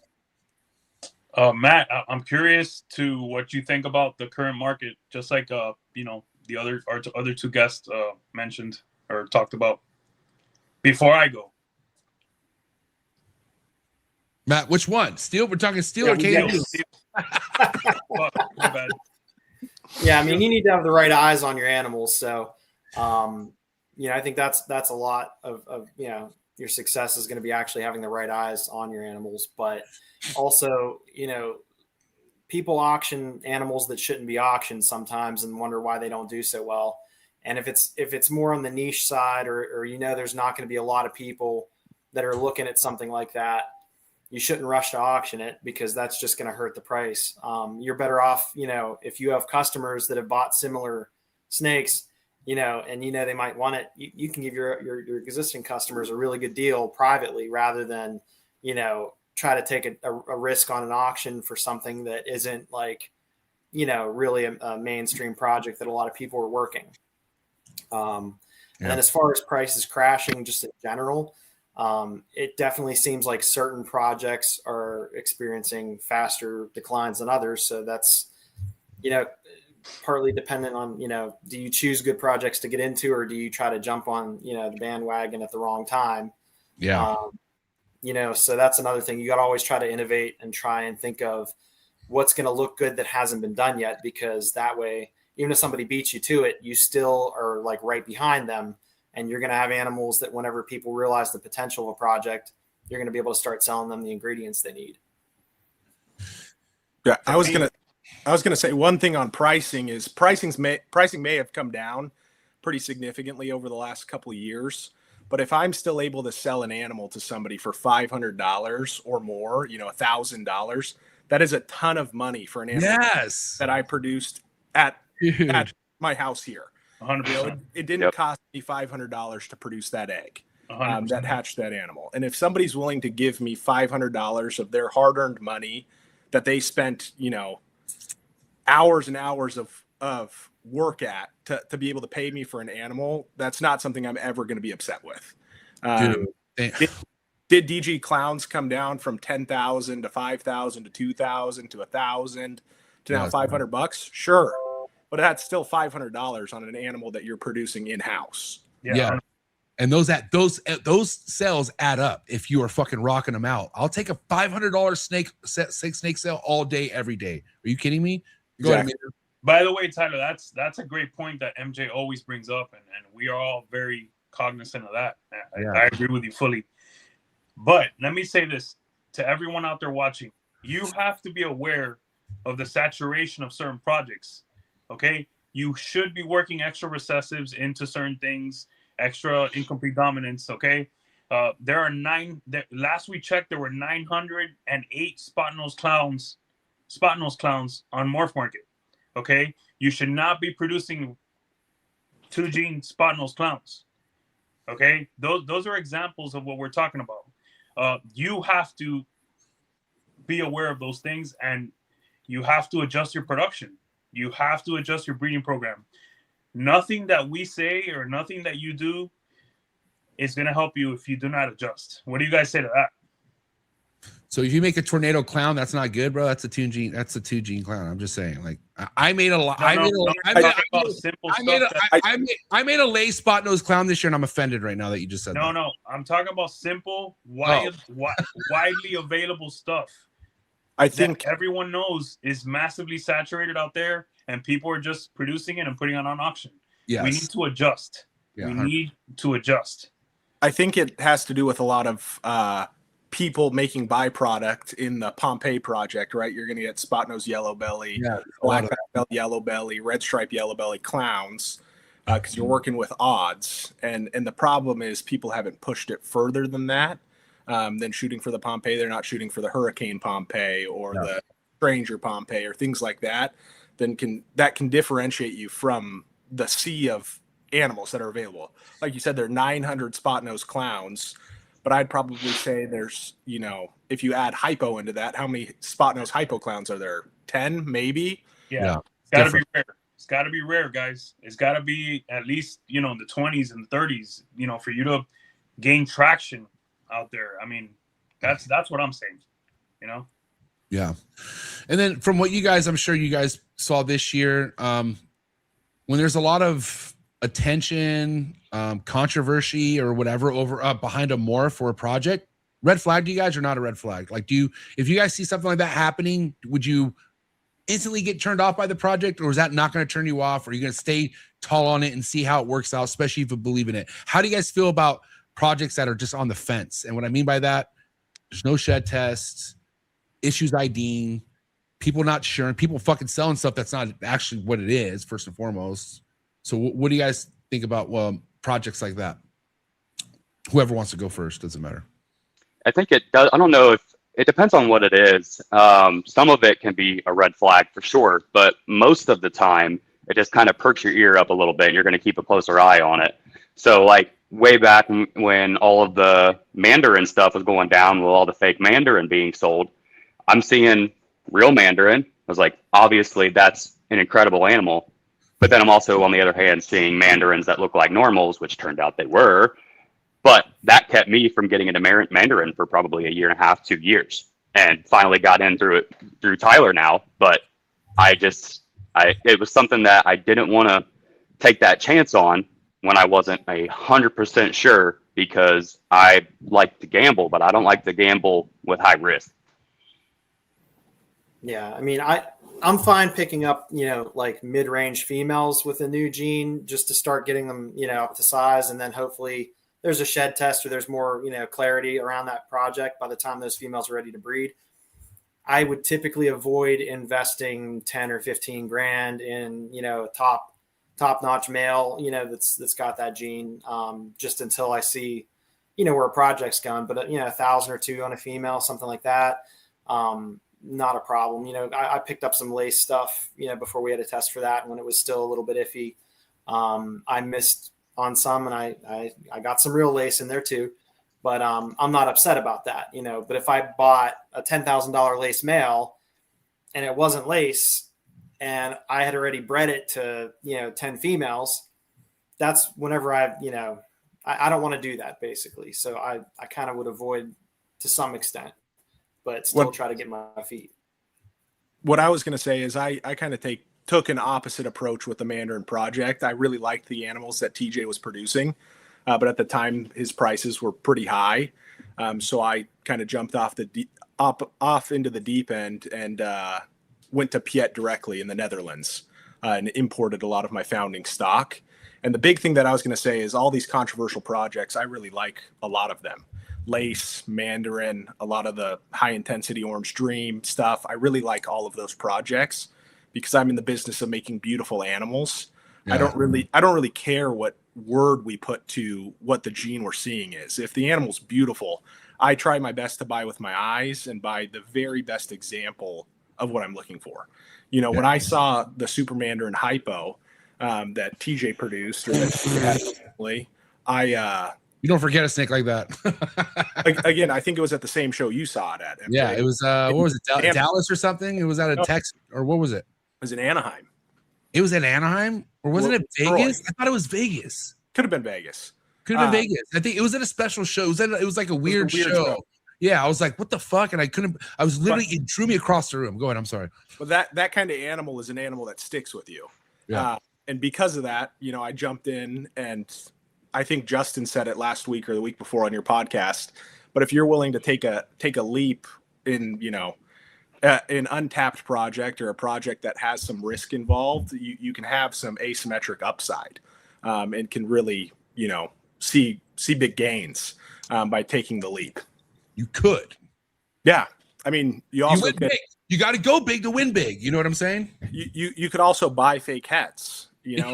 S3: Matt, I'm curious to what you think about the current market, just like you know, the other two guests mentioned or talked about. Before I go,
S1: Matt, which one? Steel? We're talking steel or KD?
S3: My bad.
S8: Yeah, I mean, you need to have the right eyes on your animals. So, you know, I think that's a lot of you know, your success is going to be actually having the right eyes on your animals. But also, you know, people auction animals that shouldn't be auctioned sometimes and wonder why they don't do so well. And if it's more on the niche side, or you know, there's not going to be a lot of people that are looking at something like that, you shouldn't rush to auction it, because that's just going to hurt the price. You're better off, you know, if you have customers that have bought similar snakes, you know, and you know they might want it, you can give your existing customers a really good deal privately, rather than, you know, try to take a risk on an auction for something that isn't, like, you know, really a mainstream project that a lot of people are working. And then as far as prices crashing just in general, it definitely seems like certain projects are experiencing faster declines than others. So that's, you know, partly dependent on, you know, do you choose good projects to get into, or do you try to jump on, you know, the bandwagon at the wrong time?
S1: Yeah.
S8: You know, so that's another thing. You got to always try to innovate and try and think of what's going to look good that hasn't been done yet, because that way, even if somebody beats you to it, you still are like right behind them. And you're going to have animals that whenever people realize the potential of a project, you're going to be able to start selling them the ingredients they need.
S9: Yeah, I was gonna say one thing on pricing is pricing may have come down pretty significantly over the last couple of years. But if I'm still able to sell an animal to somebody for $500 or more, you know, $1,000, that is a ton of money for an animal that I produced at my house here.
S3: 100%.
S9: You know, it didn't cost me $500 to produce that egg that hatched that animal. And if somebody's willing to give me $500 of their hard-earned money that they spent, you know, hours and hours of work at to be able to pay me for an animal, that's not something I'm ever going to be upset with. Did DG clowns come down from 10,000 to 5,000 to 2,000 to 1,000 to now $500? Sure. But that's still $500 on an animal that you're producing in-house.
S1: Yeah. And those sales add up if you are fucking rocking them out. I'll take a $500 snake sale all day, every day. Are you kidding me? Go ahead.
S3: By the way, Tyler, that's a great point that MJ always brings up, and we are all very cognizant of that. I agree with you fully. But let me say this to everyone out there watching: you have to be aware of the saturation of certain projects. Okay, you should be working extra recessives into certain things, extra incomplete dominance. Okay, there are last we checked, there were 908 spot nose clowns on Morph Market. Okay, you should not be producing 2 gene spot nose clowns. Okay, those are examples of what we're talking about. You have to be aware of those things, and you have to adjust your production. You have to adjust your breeding program. Nothing that we say or nothing that you do is going to help you if you do not adjust. What do you guys say to that?
S1: So if you make a tornado clown, that's not good, bro. That's a 2 gene. That's a 2 gene clown. I'm just saying. Like I made a lot. I made a lay spot nose clown this year, and I'm offended right now that you just said that.
S3: No. I'm talking about simple, widely available stuff.
S9: I think
S3: everyone knows is massively saturated out there, and people are just producing it and putting it on auction.
S1: Yes.
S3: We need to adjust.
S1: Yeah,
S3: we need to adjust.
S9: I think it has to do with a lot of people making byproduct in the Pompeii project, right? You're going to get spot nose yellow belly, black belly yellow belly, red stripe yellow belly clowns, because you're working with odds. And the problem is people haven't pushed it further than that. Than shooting for the Pompeii. They're not shooting for the Hurricane Pompeii or the Stranger Pompeii or things like that. Then that can differentiate you from the sea of animals that are available. Like you said, there are 900 spot nose clowns, but I'd probably say there's, if you add hypo into that, how many spot nose hypo clowns are there? 10, maybe?
S3: Yeah. It's got to be rare. It's got to be rare, guys. It's got to be at least, in the 20s and 30s, for you to gain traction out there. I mean, that's what I'm saying,
S1: Yeah. And then from what you guys, I'm sure you guys saw this year, when there's a lot of attention, controversy or whatever behind a morph or a project, red flag to you guys or not a red flag? Like, if you guys see something like that happening, would you instantly get turned off by the project, or is that not going to turn you off? Or are you going to stay tall on it and see how it works out, especially if you believe in it? How do you guys feel about projects that are just on the fence? And what I mean by that, there's no shed tests, issues IDing, people not sure, and people fucking selling stuff that's not actually what it is, first and foremost. So what do you guys think about projects like that? Whoever wants to go first, doesn't matter.
S7: I think it does. I don't know if it depends on what it is. Some of it can be a red flag for sure, but most of the time it just kind of perks your ear up a little bit and you're going to keep a closer eye on it. So like way back when all of the Mandarin stuff was going down with all the fake Mandarin being sold, I'm seeing real Mandarin. I was like, obviously that's an incredible animal. But then I'm also, on the other hand, seeing Mandarins that look like normals, which turned out they were. But that kept me from getting into Mandarin for probably a year and a half, 2 years, and finally got in through Tyler now. But it was something that I didn't want to take that chance on when I wasn't 100% sure, because I like to gamble, but I don't like to gamble with high risk.
S8: Yeah, I mean, I'm fine picking up, like mid-range females with a new gene just to start getting them, up to size. And then hopefully there's a shed test or there's more, clarity around that project by the time those females are ready to breed. I would typically avoid investing 10 or 15 grand in, a top-notch male, that's got that gene, just until I see, where a project's going. But, 1,000 or 2 on a female, something like that. Not a problem. I picked up some lace stuff, before we had a test for that when it was still a little bit iffy. I missed on some, and I got some real lace in there too, but I'm not upset about that, but if I bought a $10,000 lace male and it wasn't lace and I had already bred it to, 10 females, that's whenever I don't want to do that basically. So I kind of would avoid to some extent, but still try to get my feet.
S9: What I was going to say is I kind of took an opposite approach with the Mandarin project. I really liked the animals that TJ was producing, but at the time his prices were pretty high. So I kind of jumped off into the deep end and went to Piet directly in the Netherlands and imported a lot of my founding stock. And the big thing that I was going to say is all these controversial projects, I really like a lot of them. Lace, Mandarin, a lot of the high intensity Orange Dream stuff. I really like all of those projects because I'm in the business of making beautiful animals. Yeah. I don't really care what word we put to what the gene we're seeing is. If the animal's beautiful, I try my best to buy with my eyes and buy the very best example of what I'm looking for. When I saw the Super Mandarin Hypo that TJ produced, or that TJ had recently,
S1: you don't forget a snake like that.
S9: Again, I think it was at the same show you saw it at.
S1: Yeah, it was, what was it, Dallas or something? It was out of Texas, or what was it?
S9: It was in Anaheim.
S1: It was in Anaheim, or wasn't it Vegas? I thought it was Vegas.
S9: Could have been Vegas.
S1: Could have been Vegas. I think it was at a special show. It was like a weird show. Yeah, I was like, what the fuck? And I was literally, it drew me across the room. Go ahead, I'm sorry.
S9: But that kind of animal is an animal that sticks with you.
S1: Yeah.
S9: And because of that, I jumped in, and I think Justin said it last week or the week before on your podcast. But if you're willing to take a leap in, an untapped project or a project that has some risk involved, you can have some asymmetric upside, and can really, see big gains by taking the leap.
S1: You could.
S9: Yeah. I mean, you also
S1: you got to go big to win big. You know what I'm saying?
S9: You could also buy fake hats. It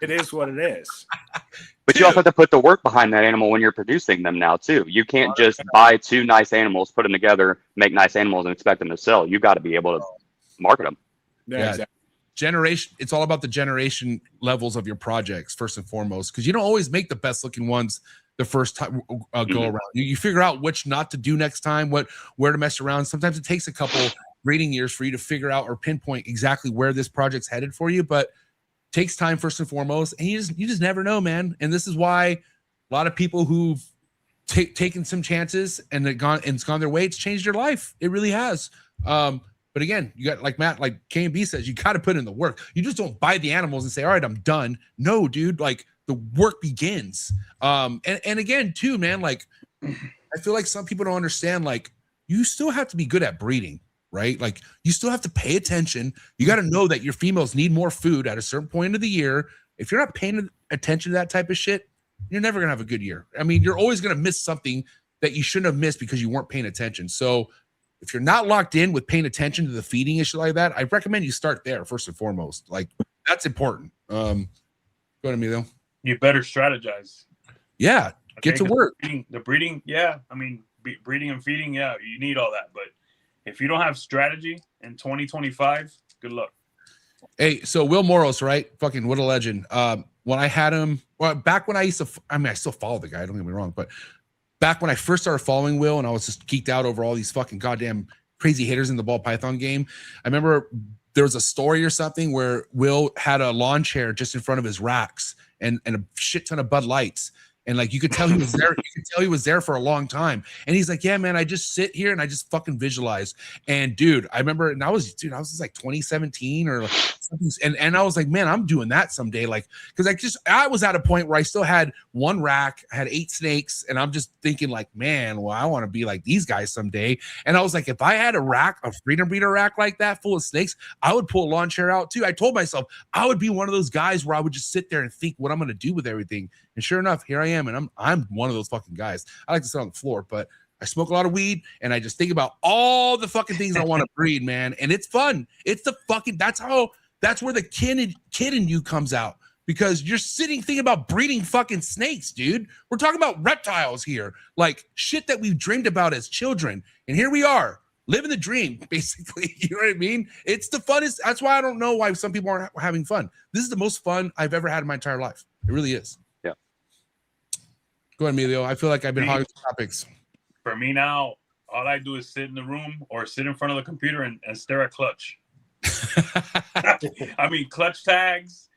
S9: is what it is.
S7: But you also have to put the work behind that animal when you're producing them now too. You can't just buy 2 nice animals, put them together, make nice animals, and expect them to sell. You got to be able to market them.
S9: Yeah, exactly.
S1: Generation. It's all about the generation levels of your projects first and foremost, because you don't always make the best looking ones the first time go around. You figure out which not to do next time, where to mess around. Sometimes it takes a couple breeding years for you to figure out or pinpoint exactly where this project's headed for you, but takes time first and foremost, and you just never know, man. And this is why a lot of people who've taken some chances and it's gone their way, it's changed their life. It really has. But again, you got, like Matt, like K&B says, you got to put in the work. You just don't buy the animals and say, all right, I'm done. No, dude, like the work begins. And again, too, man, like I feel like some people don't understand, like you still have to be good at breeding, right? Like you still have to pay attention. You got to know that your females need more food at a certain point of the year. If you're not paying attention to that type of shit, you're never going to have a good year. I mean, you're always going to miss something that you shouldn't have missed because you weren't paying attention. So if you're not locked in with paying attention to the feeding issue like that, I recommend you start there first and foremost. Like that's important. Go ahead, Emilio.
S3: You better strategize.
S1: Yeah, get to work.
S3: The breeding, yeah. I mean, breeding and feeding, yeah, you need all that. But if you don't have strategy in 2025, good luck.
S1: Hey, so Will Morris, right? Fucking what a legend. When I had him, well, back when I used to, I mean, I still follow the guy, don't get me wrong, but back when I first started following Will and I was just geeked out over all these fucking goddamn crazy hitters in the ball python game, I remember there was a story or something where Will had a lawn chair just in front of his racks and a shit ton of Bud Lights. And like, you could tell he was there. You could tell he was there for a long time. And he's like, yeah, man, I just sit here and I just fucking visualize. And dude, I remember, and I was like 2017 or something. And I was like, man, I'm doing that someday. Like, cause I was at a point where I still had one rack, I had 8 snakes. And I'm just thinking like, man, well, I want to be like these guys someday. And I was like, if I had a freedom breeder rack like that full of snakes, I would pull a lawn chair out too. I told myself I would be one of those guys where I would just sit there and think what I'm going to do with everything. And sure enough, here I am, and I'm one of those fucking guys. I like to sit on the floor, but I smoke a lot of weed, and I just think about all the fucking things I want to breed, man. And it's fun. It's the fucking that's where the kid in you comes out, because you're thinking about breeding fucking snakes, dude. We're talking about reptiles here, like shit that we've dreamed about as children, and here we are living the dream, basically. You know what I mean? It's the funnest. That's why I don't know why some people aren't having fun. This is the most fun I've ever had in my entire life. It really is. Go ahead, Emilio. I feel like I've been hogging topics.
S3: For me now, all I do is sit in the room or sit in front of the computer and stare at clutch. I mean, clutch tags,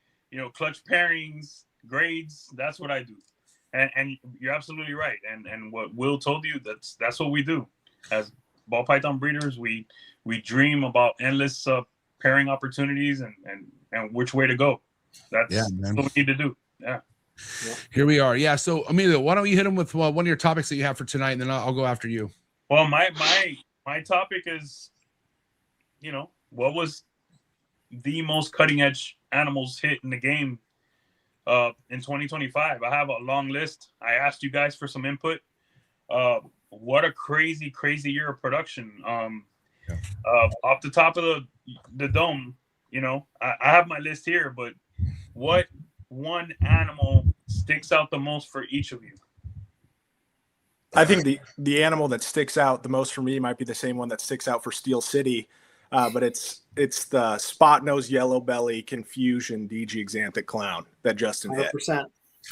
S3: clutch pairings, grades. That's what I do. And you're absolutely right. And what Will told you, that's what we do. As ball python breeders, we dream about endless pairing opportunities and which way to go. That's what we need to do. Yeah.
S1: Here we are. Yeah. So Emilio, why don't you hit him with one of your topics that you have for tonight, and then I'll go after you.
S3: Well, my topic is, what was the most cutting edge animals hit in the game in 2025? I have a long list. I asked you guys for some input. What a crazy year of production. Off the top of the dome, I have my list here, but what one animal sticks out the most for each of you?
S9: I think the animal that sticks out the most for me might be the same one that sticks out for Steel City, but it's the spot nose yellow belly confusion DG Xanthic clown that Justin hit.
S8: 100%.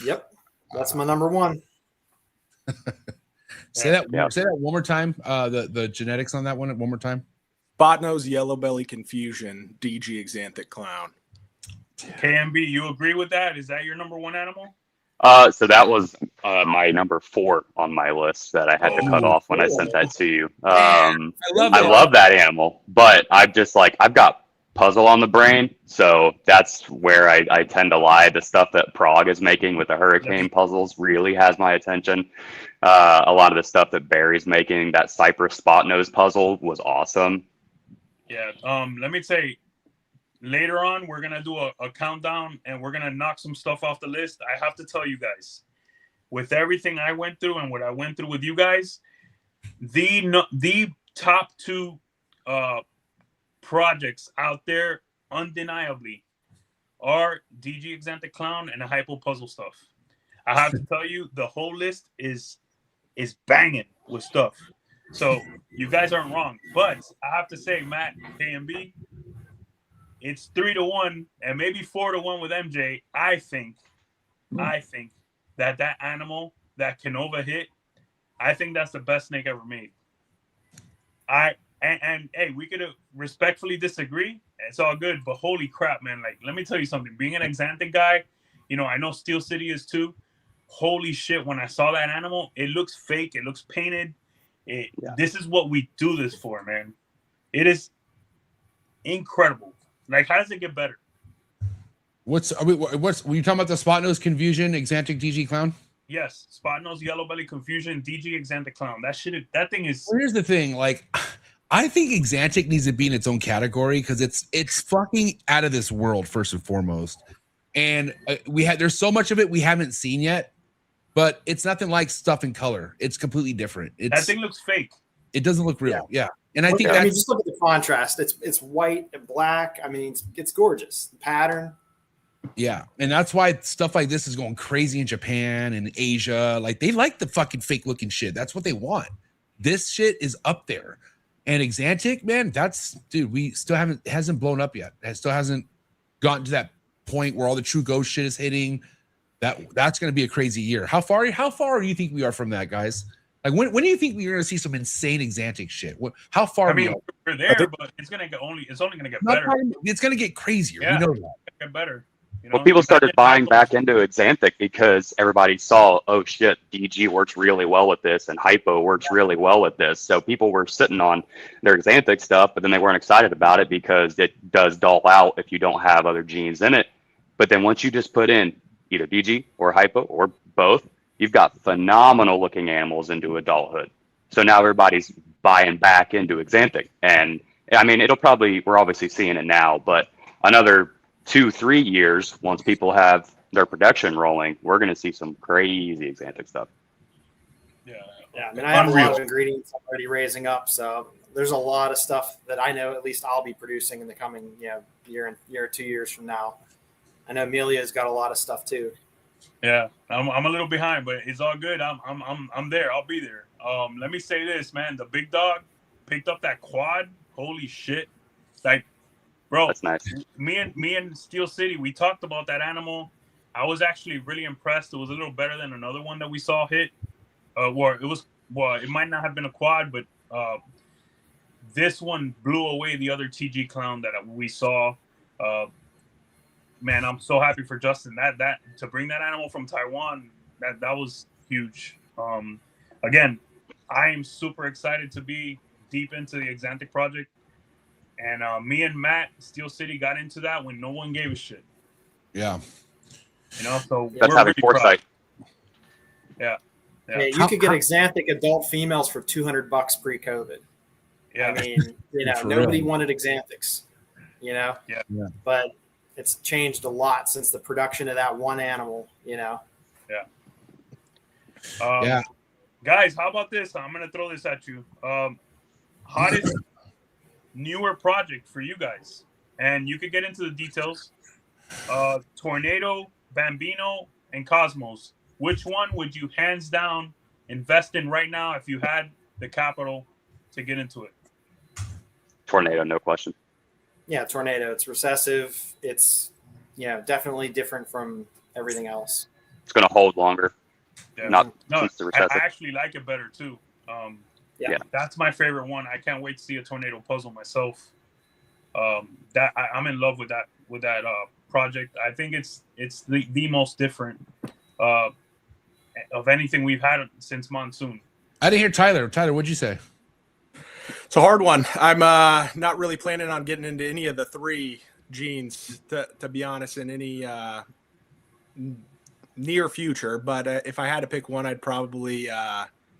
S8: Yep, that's my number one.
S1: Say that one more time. The genetics on that one more time.
S9: Spot-nosed yellow belly confusion, DG Exanthic clown.
S3: KMB, you agree with that? Is that your number one animal?
S7: So that was my number 4 on my list that I had to cut off when I sent that to you. I love that animal, but I've got puzzle on the brain, so that's where I tend to lie. The stuff that Prague is making with the hurricane puzzles really has my attention. A lot of the stuff that Barry's making, that Cypress spot nose puzzle was awesome.
S3: Yeah. Let me say, later on, we're gonna do a countdown and we're gonna knock some stuff off the list. I have to tell you guys, with everything I went through and what I went through with you guys, the top 2 projects out there undeniably are DG Exanthic Clown and the Hypo puzzle stuff. I have to tell you, the whole list is banging with stuff. So you guys aren't wrong, but I have to say, Matt, KMB, it's 3-1 and maybe 4-1 with MJ. I think that animal, that Canova hit, I think that's the best snake ever made. And hey, we could respectfully disagree. It's all good, but holy crap, man! Like, let me tell you something. Being an Exanthic guy, I know Steel City is too. Holy shit! When I saw that animal, it looks fake. It looks painted. This is what we do this for, man. It is incredible. Like, how does it get better?
S1: Were you talking about the spot nose confusion Exanthic DG Clown?
S3: Yes, spot nose yellow belly confusion DG Exanthic Clown. That thing is.
S1: Well, here's the thing, like, I think Exanthic needs to be in its own category because it's fucking out of this world first and foremost, and there's so much of it we haven't seen yet, but it's nothing like stuff in color. It's completely different.
S3: That thing looks fake.
S1: It doesn't look real. Yeah. And I think
S8: just look at the contrast. It's white and black. I mean, it's gorgeous. The pattern.
S1: Yeah, and that's why stuff like this is going crazy in Japan and Asia. Like, they like the fucking fake looking shit. That's what they want. This shit is up there. And Exanthic, man, we still hasn't blown up yet. It still hasn't gotten to that point where all the true ghost shit is hitting. That's going to be a crazy year. How far do you think we are from that, guys? Like, when do you think we're going to see some insane Exanthic shit? How far?
S3: We're there, but it's only going to get better.
S1: It's going to get crazier.
S3: Yeah,
S1: we know that.
S3: Get better.
S7: Well, people started buying back into Exanthic because everybody saw, oh shit, DG works really well with this and Hypo works really well with this. So people were sitting on their Exanthic stuff, but then they weren't excited about it because it does dull out if you don't have other genes in it. But then once you just put in either DG or Hypo or both, you've got phenomenal looking animals into adulthood. So now everybody's buying back into Exanthic. And I mean, we're obviously seeing it now, but another 2-3 years, once people have their production rolling, we're going to see some crazy Exanthic stuff.
S8: Yeah. I mean, I have a lot of ingredients already raising up, so there's a lot of stuff that I know at least I'll be producing in the coming year or 2 years from now. I know Amelia's got a lot of stuff too.
S3: Yeah, I'm a little behind, but it's all good. I'm there. I'll be there. Let me say this, man. The big dog picked up that quad. Holy shit! Like, bro,
S7: that's nice.
S3: Me and Steel City, we talked about that animal. I was actually really impressed. It was a little better than another one that we saw hit. It might not have been a quad, but this one blew away the other TG clown that we saw. Man, I'm so happy for Justin. That to bring that animal from Taiwan, that was huge. Again, I am super excited to be deep into the Exanthic project. And me and Matt, Steel City, got into that when no one gave a shit.
S1: Yeah.
S3: So
S7: that's having really foresight.
S3: Yeah.
S8: You could get Exanthic adult females for $200 pre-COVID.
S3: Yeah.
S8: I mean, nobody wanted Exanthics, Yeah. But it's changed a lot since the production of that one animal,
S3: Yeah. Guys, how about this? I'm going to throw this at you. Hottest newer project for you guys, and you could get into the details. Tornado, Bambino, and Cosmos. Which one would you hands down invest in right now if you had the capital to get into it?
S7: Tornado, no question.
S8: Yeah, Tornado. It's recessive. It's definitely different from everything else.
S7: It's going to hold longer.
S3: Yeah.
S7: Not since the recessive.
S3: I actually like it better too.
S8: Yeah.
S3: That's my favorite one. I can't wait to see a tornado puzzle myself. I'm in love with that project. I think it's the most different of anything we've had since Monsoon.
S1: I didn't hear Tyler. Tyler, what'd you say?
S9: It's a hard one. I'm not really planning on getting into any of the 3 genes, to be honest, in any near future. But if I had to pick one, I'd probably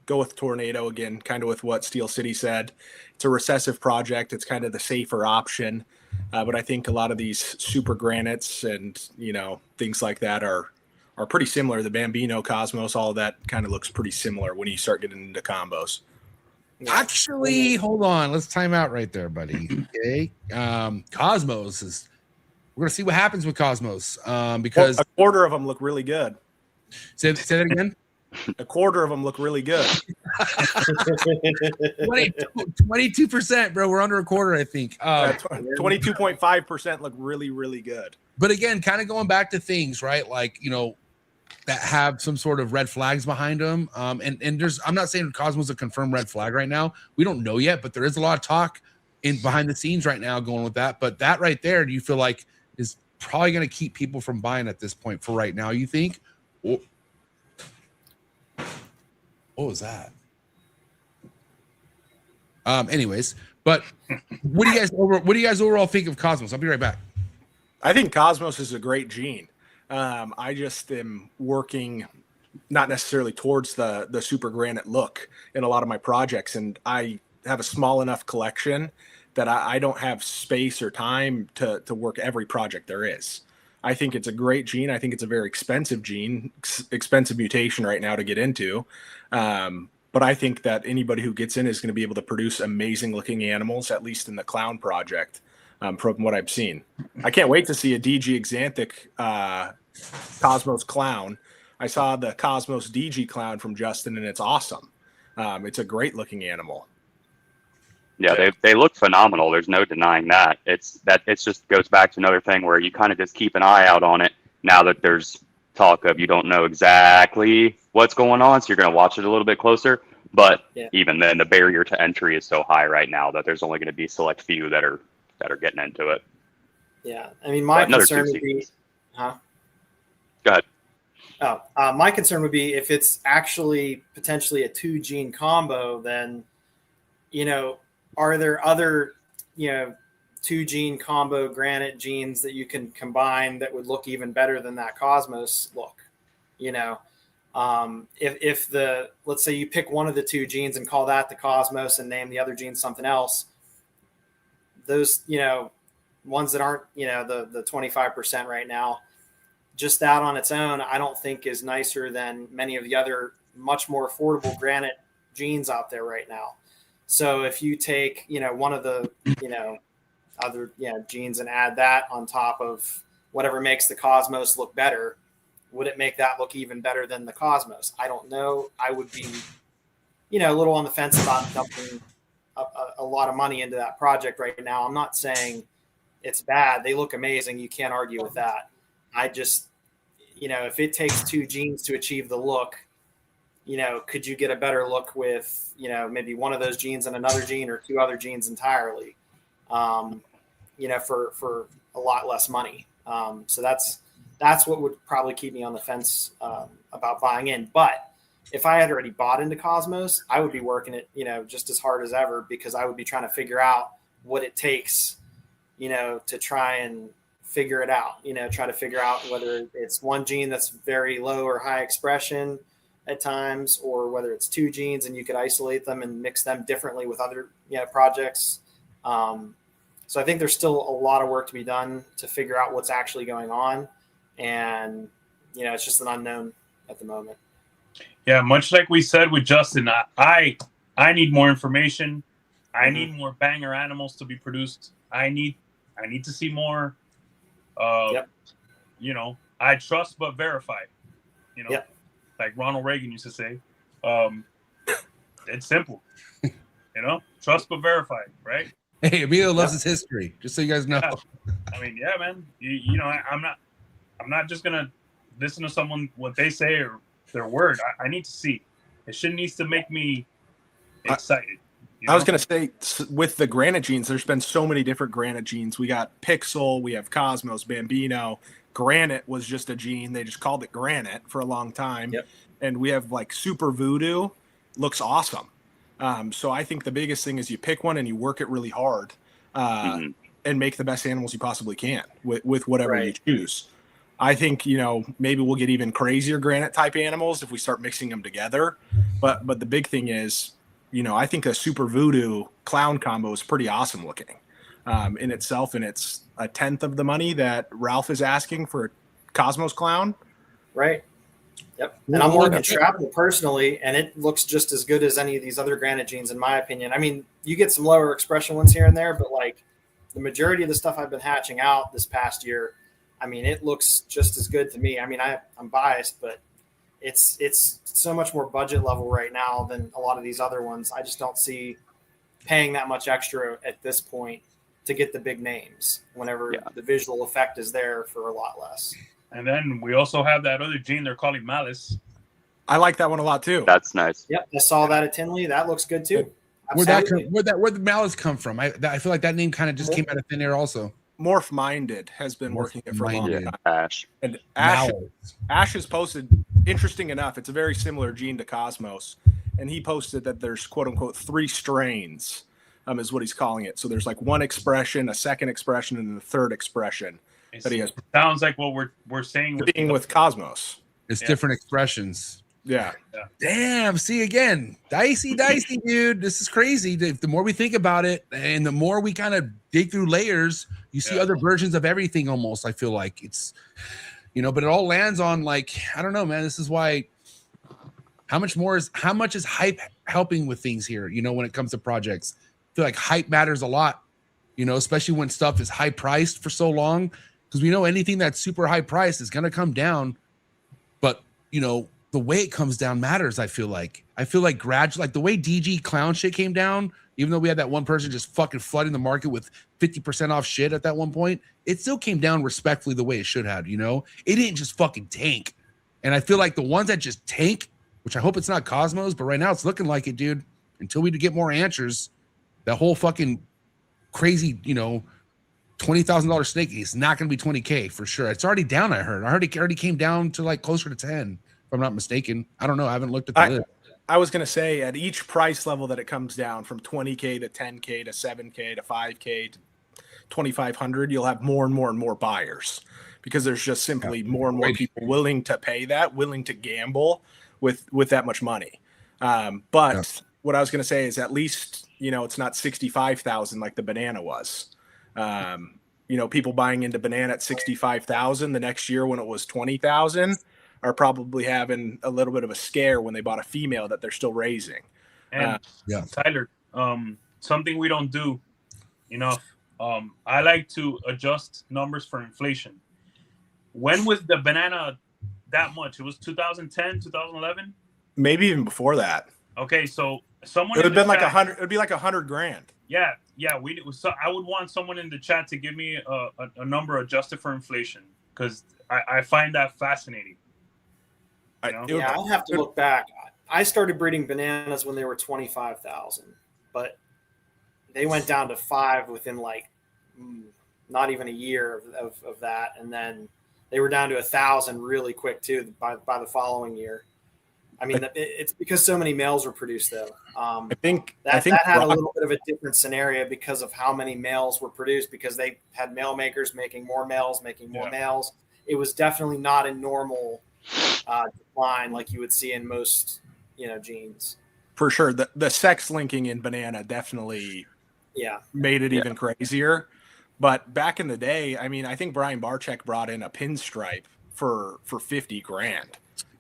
S9: go with Tornado again, kind of with what Steel City said. It's a recessive project. It's kind of the safer option. But I think a lot of these super granites and, things like that are pretty similar. The Bambino, Cosmos, all of that kind of looks pretty similar when you start getting into combos.
S1: Actually, hold on. Let's time out right there, buddy. Okay. Cosmos is, we're going to see what happens with Cosmos because
S9: a quarter of them look really good.
S1: Say that again.
S9: A quarter of them look really good.
S1: 22%, bro. We're under a quarter, I think.
S9: 22.5% look really, really good.
S1: But again, kind of going back to things, right? Like, that have some sort of red flags behind them. And there's, I'm not saying Cosmos is a confirmed red flag right now. We don't know yet, but there is a lot of talk in behind the scenes right now going with that. But that right there, do you feel like is probably going to keep people from buying at this point for right now, you think? What was that? Anyways, but what do you guys overall think of Cosmos? I'll be right back.
S9: I think Cosmos is a great gene. I just am working not necessarily towards the super granite look in a lot of my projects, and I have a small enough collection that I don't have space or time to work every project there is. I think it's a great gene. I think it's a very expensive gene, expensive mutation right now to get into. But I think that anybody who gets in is going to be able to produce amazing looking animals, at least in the clown project, from what I've seen. I can't wait to see a DG Exanthic Cosmos clown. I saw the Cosmos DG clown from Justin, and it's awesome. It's a great looking animal.
S7: Yeah, they look phenomenal. There's no denying that. It's just goes back to another thing where you kind of just keep an eye out on it now that there's talk of you don't know exactly what's going on, so you're going to watch it a little bit closer. But even then, the barrier to entry is so high right now that there's only going to be select few that are getting into it.
S8: Yeah, I mean, my concern would be,
S7: Go ahead.
S8: My concern would be if it's actually potentially a 2-gene combo, then, are there other, 2-gene combo granite genes that you can combine that would look even better than that Cosmos look? If let's say you pick one of the 2 genes and call that the Cosmos and name the other gene something else, those, ones that aren't, the 25% right now, just that on its own, I don't think is nicer than many of the other much more affordable granite genes out there right now. So if you take, one of the, other genes and add that on top of whatever makes the Cosmos look better, would it make that look even better than the Cosmos? I don't know. I would be, a little on the fence about dumping a lot of money into that project right now. I'm not saying it's bad. They look amazing. You can't argue with that. I just, if it takes 2 genes to achieve the look, could you get a better look with, maybe one of those genes and another gene or 2 other genes entirely, for a lot less money. So that's what would probably keep me on the fence about buying in. But if I had already bought into Cosmos, I would be working it, just as hard as ever, because I would be trying to figure out what it takes, to try and figure it out, try to figure out whether it's one gene that's very low or high expression at times, or whether it's 2 genes and you could isolate them and mix them differently with other projects. So I think there's still a lot of work to be done to figure out what's actually going on. And, it's just an unknown at the moment.
S3: Yeah, much like we said with Justin, I need more information. I need more banger animals to be produced. I need to see more. I trust but verify. Like Ronald Reagan used to say. It's simple. Trust but verify, right?
S1: Hey, Emilio loves his history, just so you guys know.
S3: I mean, yeah, man. I'm not just gonna listen to someone what they say or their word. I need to see. It shouldn't need to make me excited.
S9: I was going to say, with the granite genes, there's been so many different granite genes. We got Pixel, we have Cosmos, Bambino. Granite was just a gene. They just called it granite for a long time.
S8: Yep.
S9: And we have like Super Voodoo. Looks awesome. So I think the biggest thing is you pick one and you work it really hard and make the best animals you possibly can with whatever you choose. I think, maybe we'll get even crazier granite type animals if we start mixing them together. But the big thing is, I think a Super Voodoo clown combo is pretty awesome looking in itself. And it's a tenth of the money that Ralph is asking for a Cosmos clown.
S8: Right. Yep. And I'm working Shrapnel personally, and it looks just as good as any of these other granite genes, in my opinion. I mean, you get some lower expression ones here and there, but like the majority of the stuff I've been hatching out this past year, I mean, it looks just as good to me. I mean, I'm biased, but it's so much more budget level right now than a lot of these other ones. I just don't see paying that much extra at this point to get the big names whenever the visual effect is there for a lot less.
S3: And then we also have that other gene they're calling Malice.
S9: I like that one a lot too.
S7: That's nice.
S8: Yep, I saw that at Tinley. That looks good too.
S1: Where'd the Malice come from? I feel like that name kind of just came out of thin air also.
S9: Morph Minded has been working it for a long time.
S7: Ash.
S9: And Ash has posted, interesting enough, it's a very similar gene to Cosmos. And he posted that there's quote unquote 3 strains, is what he's calling it. So there's like one expression, a second expression, and a third expression that he has.
S3: Sounds like what we're saying
S9: with Cosmos.
S1: It's different expressions.
S9: Yeah.
S1: Damn. See again, dicey, dude. This is crazy. The more we think about it, and the more we kind of dig through layers, you see other versions of everything. Almost, I feel like it's, but it all lands on like, I don't know, man. This is why. How much is hype helping with things here? When it comes to projects, I feel like hype matters a lot. Especially when stuff is high priced for so long, because we know anything that's super high priced is gonna come down. But the way it comes down matters. I feel like gradually, like the way DG clown shit came down, even though we had that one person just fucking flooding the market with 50% off shit at that one point, it still came down respectfully the way it should have, it didn't just fucking tank. And I feel like the ones that just tank, which I hope it's not Cosmos, but right now it's looking like it, dude, until we get more answers, that whole fucking crazy, $20,000 snake is not going to be 20K for sure. It's already down. I heard it already came down to like closer to 10. I'm not mistaken. I don't know. I haven't looked at the list.
S9: I was going to say at each price level that it comes down from 20K to 10K to 7K to 5K to 2,500, you'll have more and more and more buyers because there's just simply more and more people willing to pay that, willing to gamble with that much money. But what I was going to say is at least, it's not 65,000 like the banana was. People buying into banana at 65,000 the next year when it was 20,000. Are probably having a little bit of a scare when they bought a female that they're still raising.
S3: And Tyler, something we don't do enough. I like to adjust numbers for inflation. When was the banana that much? It was 2010, 2011?
S9: Maybe even before that.
S3: Okay, so someone
S9: it would have been like 100. It would be like $100,000.
S3: Yeah. So I would want someone in the chat to give me a number adjusted for inflation because I find that fascinating.
S8: I'll have to look back. I started breeding bananas when they were 25,000, but they went down to 5 within like not even a year of that, and then they were down to 1,000 really quick too by the following year. I mean, it's because so many males were produced though. I think that had a little bit of a different scenario because of how many males were produced because they had male makers making more males, It was definitely not a normal decline like you would see in most genes.
S9: For sure, the sex linking in banana definitely made it even crazier. But back in the day, I mean, I think Brian Barczyk brought in a pinstripe for $50,000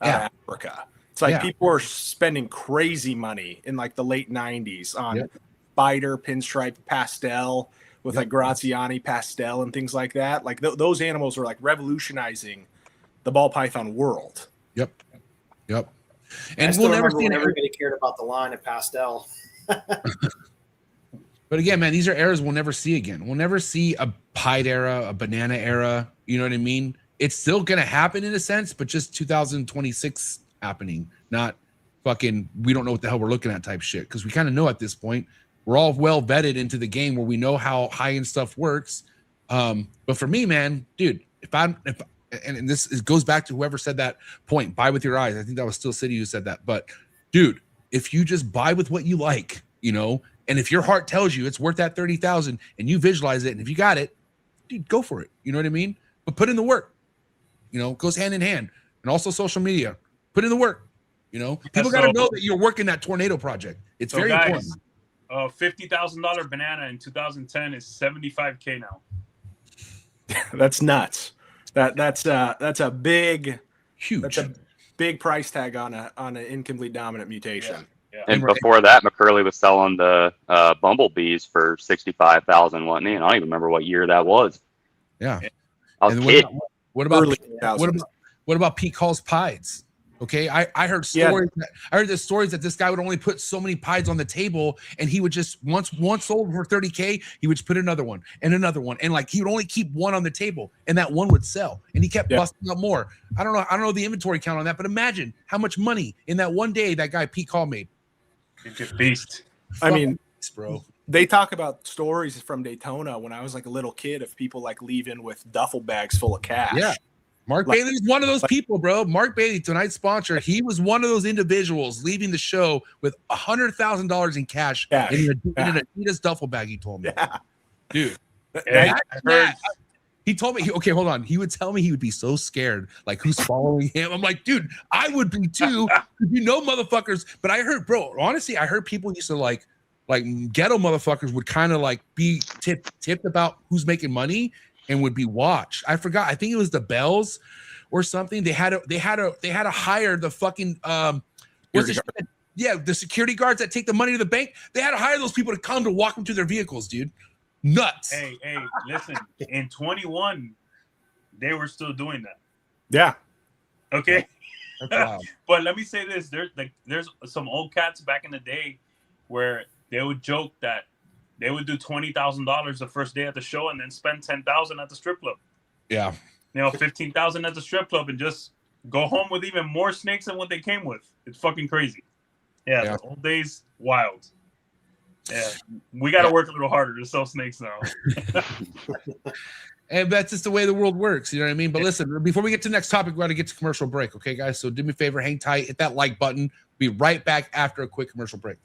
S9: out of Africa. It's like people were spending crazy money in like the late 90s on spider, pinstripe, pastel with like Graziani pastel and things like that. Like those animals were like revolutionizing the ball python world.
S1: Yep.
S8: And we'll never see everybody cared about the line of pastel.
S1: But again, man, these are eras we'll never see again. We'll never see a pied era, a banana era. You know what I mean? It's still going to happen in a sense, but just 2026 happening, not fucking we don't know what the hell we're looking at type shit, because we kind of know at this point. We're all well vetted into the game where we know how high-end stuff works. But for me, man, dude, and this goes back to whoever said that point, buy with your eyes. I think that was Steel City who said that. But dude, if you just buy with what you like, you know, and if your heart tells you it's worth that 30,000 and you visualize it, and if you got it, dude, go for it. You know what I mean? But put in the work. You know, it goes hand in hand. And also social media. Put in the work. You know, people got to know that you're working that tornado project. It's very important.
S3: $50,000 banana in 2010 is $75K now.
S9: That's nuts. That's a big,
S1: huge.
S9: That's a big price tag on an incomplete dominant mutation.
S3: Yeah.
S7: And before that, McCurley was selling the bumblebees for 65,000, wasn't he? And I don't even remember what year that was.
S1: Yeah.
S7: I was a kid.
S1: What about Pete Hall's pies? Okay, I heard stories. Yeah. I heard the stories that this guy would only put so many pies on the table, and he would just once sold for 30K, he would just put another one, and like he would only keep one on the table, and that one would sell, and he kept busting up more. I don't know the inventory count on that, but imagine how much money in that one day that guy Pete Hall made.
S3: It's a beast.
S9: I mean,
S1: bro.
S9: They talk about stories from Daytona when I was like a little kid of people like leaving with duffel bags full of cash.
S1: Yeah. Mark Bailey is one of those people, bro. Mark Bailey, tonight's sponsor, he was one of those individuals leaving the show with $100,000 in cash in an Adidas duffel bag, he told me. Yeah. Dude. He told me, okay, hold on. He would tell me he would be so scared, like who's following him. I'm like, dude, I would be too. You know, motherfuckers. But I heard, bro, honestly, I heard people used to like ghetto motherfuckers would kind of like be tipped about who's making money and would be watched. I forgot. I think it was the Bells or something. They had to hire the fucking the security guards that take the money to the bank. They had to hire those people to come to walk them to their vehicles, dude. Nuts.
S3: Hey, listen. In 21, they were still doing that.
S9: Yeah.
S3: Okay. But let me say this: there's some old cats back in the day where they would joke that they would do $20,000 the first day at the show and then spend $10,000 at the strip club.
S1: Yeah.
S3: You know, $15,000 at the strip club and just go home with even more snakes than what they came with. It's fucking crazy. Yeah. The old days, wild. Yeah. We got to work a little harder to sell snakes now.
S1: And that's just the way the world works. You know what I mean? But listen, before we get to the next topic, we got to get to commercial break. Okay, guys? So do me a favor, hang tight, hit that like button. Be right back after a quick commercial break.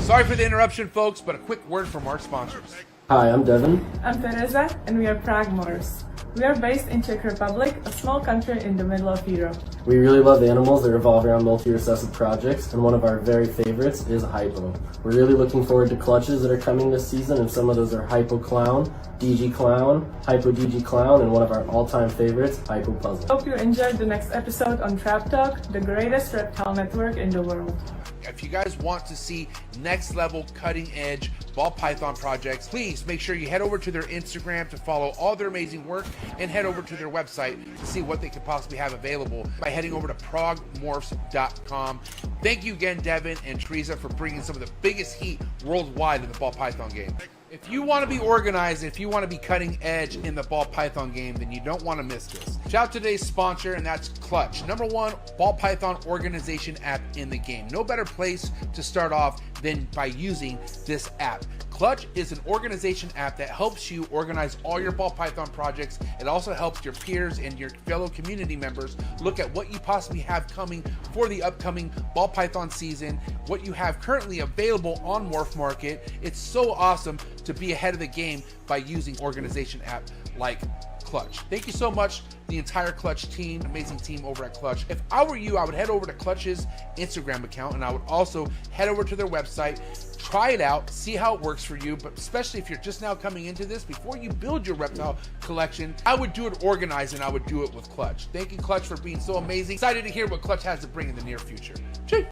S1: Sorry for the interruption, folks, but a quick word from our sponsors.
S10: Hi, I'm Devin.
S11: I'm Teresa, and we are PRAGUE MORPHs. We are based in Czech Republic, a small country in the middle of Europe.
S10: We really love animals that revolve around multi-recessive projects, and one of our very favorites is Hypo. We're really looking forward to clutches that are coming this season, and some of those are Hypo Clown, DG Clown, Hypo DG Clown, and one of our all-time favorites, Hypo Puzzle.
S11: Hope you enjoyed the next episode on Trap Talk, the greatest reptile network in the world.
S1: If you guys want to see next level cutting edge ball python projects, please make sure you head over to their Instagram to follow all their amazing work, and head over to their website to see what they could possibly have available by heading over to PRAGUEMORPHS.com. Thank you again, Devin and Teresa, for bringing some of the biggest heat worldwide in the ball python game. If you want to be organized, if you want to be cutting edge in the ball python game, then you don't want to miss this. Shout out to today's sponsor, and that's Clutch, #1 ball python organization app in the game. No better place to start off than by using this app. Clutch is an organization app that helps you organize all your ball python projects. It also helps your peers and your fellow community members look at what you possibly have coming for the upcoming ball python season, what you have currently available on Morph Market. It's so awesome to be ahead of the game by using organization app like Clutch. Thank you so much, the entire Clutch team, amazing team over at Clutch. If I were you, I would head over to Clutch's Instagram account, and I would also head over to their website, try it out, see how it works for you. But especially if you're just now coming into this, before you build your reptile collection, I would do it organized, and I would do it with Clutch. Thank you, Clutch, for being so amazing. Excited to hear what Clutch has to bring in the near future. Cheers.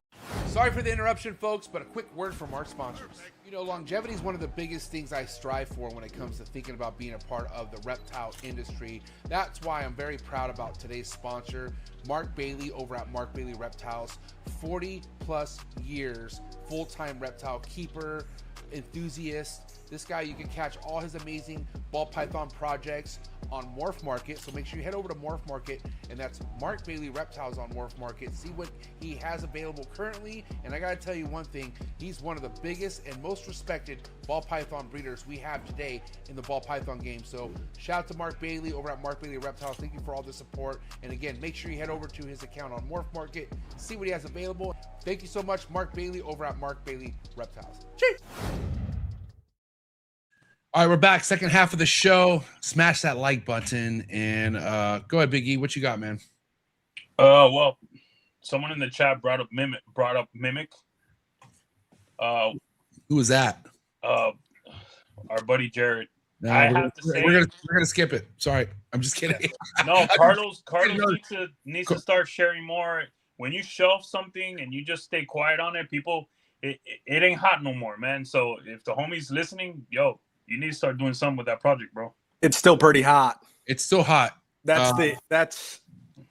S1: Sorry for the interruption, folks, but a quick word from our sponsors. You know, longevity is one of the biggest things I strive for when it comes to thinking about being a part of the reptile industry. That's why I'm very proud about today's sponsor, Mark Bailey over at Mark Bailey Reptiles. 40 plus years, full-time reptile keeper, enthusiast, This guy, you can catch all his amazing ball python projects on Morph Market. So make sure you head over to Morph Market, and that's Mark Bailey Reptiles on Morph Market. See what he has available currently. And I gotta tell you one thing, he's one of the biggest and most respected ball python breeders we have today in the ball python game. So shout out to Mark Bailey over at Mark Bailey Reptiles. Thank you for all the support. And again, make sure you head over to his account on Morph Market, see what he has available. Thank you so much, Mark Bailey over at Mark Bailey Reptiles. Cheers. All right, we're back. Second half of the show. Smash that like button and go ahead, Big E. What you got, man?
S3: Well, someone in the chat brought up Mimic.
S1: Who was that?
S3: Our buddy Jared.
S1: No,
S3: I have to say
S1: we're gonna skip it. Sorry, I'm just kidding.
S3: No, Carlos needs to start sharing more. When you shelf something and you just stay quiet on it, people, it ain't hot no more, man. So if the homie's listening, yo, you need to start doing something with that project, bro.
S9: It's still pretty hot.
S1: It's still hot.
S9: That's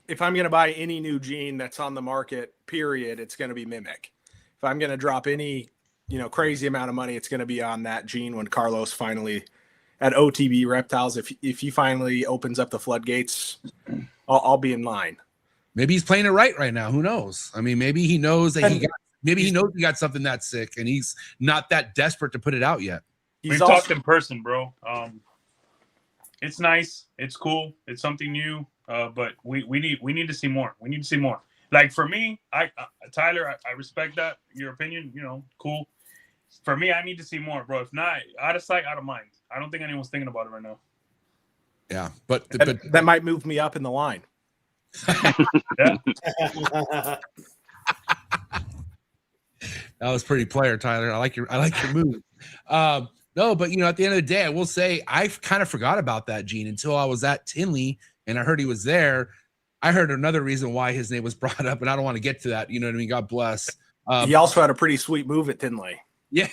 S9: if I'm gonna buy any new gene that's on the market, period, it's gonna be Mimic. If I'm gonna drop any, crazy amount of money, it's gonna be on that gene when Carlos finally at OTB Reptiles. If he finally opens up the floodgates, I'll be in line.
S1: Maybe he's playing it right now. Who knows? I mean, maybe he knows that he knows he got something that sick, and he's not that desperate to put it out yet.
S3: We've talked in person, bro. It's nice. It's cool. It's something new. But we need to see more. We need to see more. Like for me, Tyler, I respect that your opinion. Cool. For me, I need to see more, bro. If not, out of sight, out of mind. I don't think anyone's thinking about it right now.
S1: Yeah, but
S9: that might move me up in the line.
S1: Yeah. That was pretty player, Tyler. I like your move. No, but at the end of the day, I will say I kind of forgot about that gene until I was at Tinley and I heard he was there. I heard another reason why his name was brought up, and I don't want to get to that. You know what I mean? God bless.
S9: He also had a pretty sweet move at Tinley.
S1: Yeah,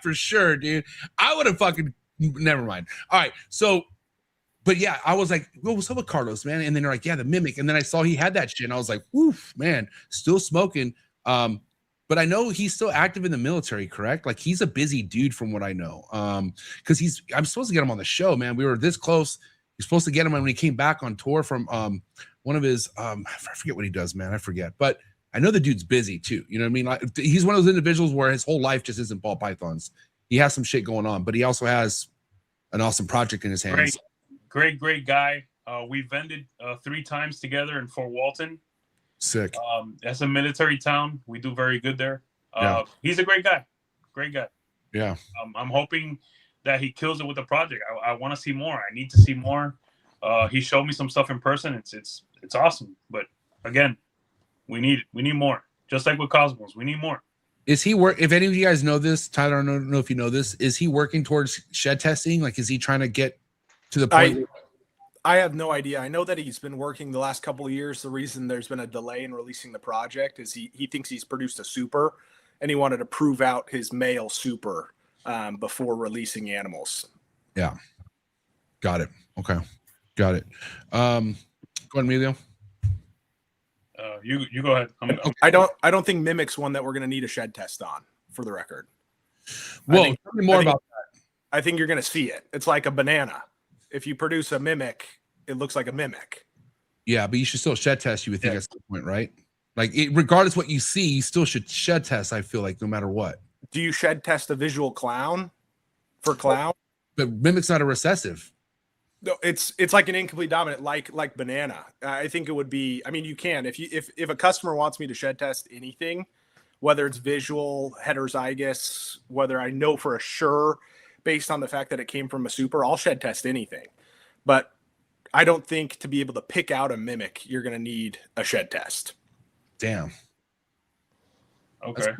S1: for sure, dude. I would have fucking never mind. All right, so, but yeah, I was like, well, what's up with Carlos, man? And then they're like, yeah, the Mimic. And then I saw he had that shit, and I was like, oof, man, still smoking. But I know he's still active in the military, correct? Like he's a busy dude from what I know. Because I'm supposed to get him on the show, man. We were this close. You're supposed to get him when he came back on tour from one of his I forget what he does, man. I forget. But I know the dude's busy too. You know what I mean? Like he's one of those individuals where his whole life just isn't ball pythons. He has some shit going on, but he also has an awesome project in his hands.
S3: Great guy. We vended 3 times together in Fort Walton.
S1: Sick.
S3: That's a military town. We do very good there.
S1: Yeah.
S3: He's a great guy. Great guy.
S1: Yeah.
S3: I'm hoping that he kills it with the project. I want to see more. I need to see more. He showed me some stuff in person. It's awesome. But again, we need more. Just like with Cosmos, we need more.
S1: Is he if any of you guys know this, Tyler, I don't know if you know this, is he working towards shed testing? Like, is he trying to get to the point?
S9: I have no idea. I know that he's been working the last couple of years. The reason there's been a delay in releasing the project is he thinks he's produced a super, and he wanted to prove out his male super before releasing animals.
S1: Yeah. Got it. Okay. Got it. Go ahead, Emilio.
S3: You go ahead.
S9: I don't think Mimic's one that we're going to need a shed test on, for the record.
S1: Well, tell me more about that.
S9: I think you're going to see it. It's like a banana. If you produce a Mimic, it looks like a Mimic.
S1: Yeah, but you should still shed test, you would think, at some point, right? Like, regardless what you see, you still should shed test, I feel like, no matter what.
S9: Do you shed test a visual clown for clown?
S1: But Mimic's not a recessive.
S9: No, it's like an incomplete dominant, like banana. I think it would be. I mean, you can if a customer wants me to shed test anything, whether it's visual, heterozygous, whether I know for a sure based on the fact that it came from a super, I'll shed test anything. But I don't think to be able to pick out a Mimic, you're going to need a shed test.
S1: Damn.
S3: Okay.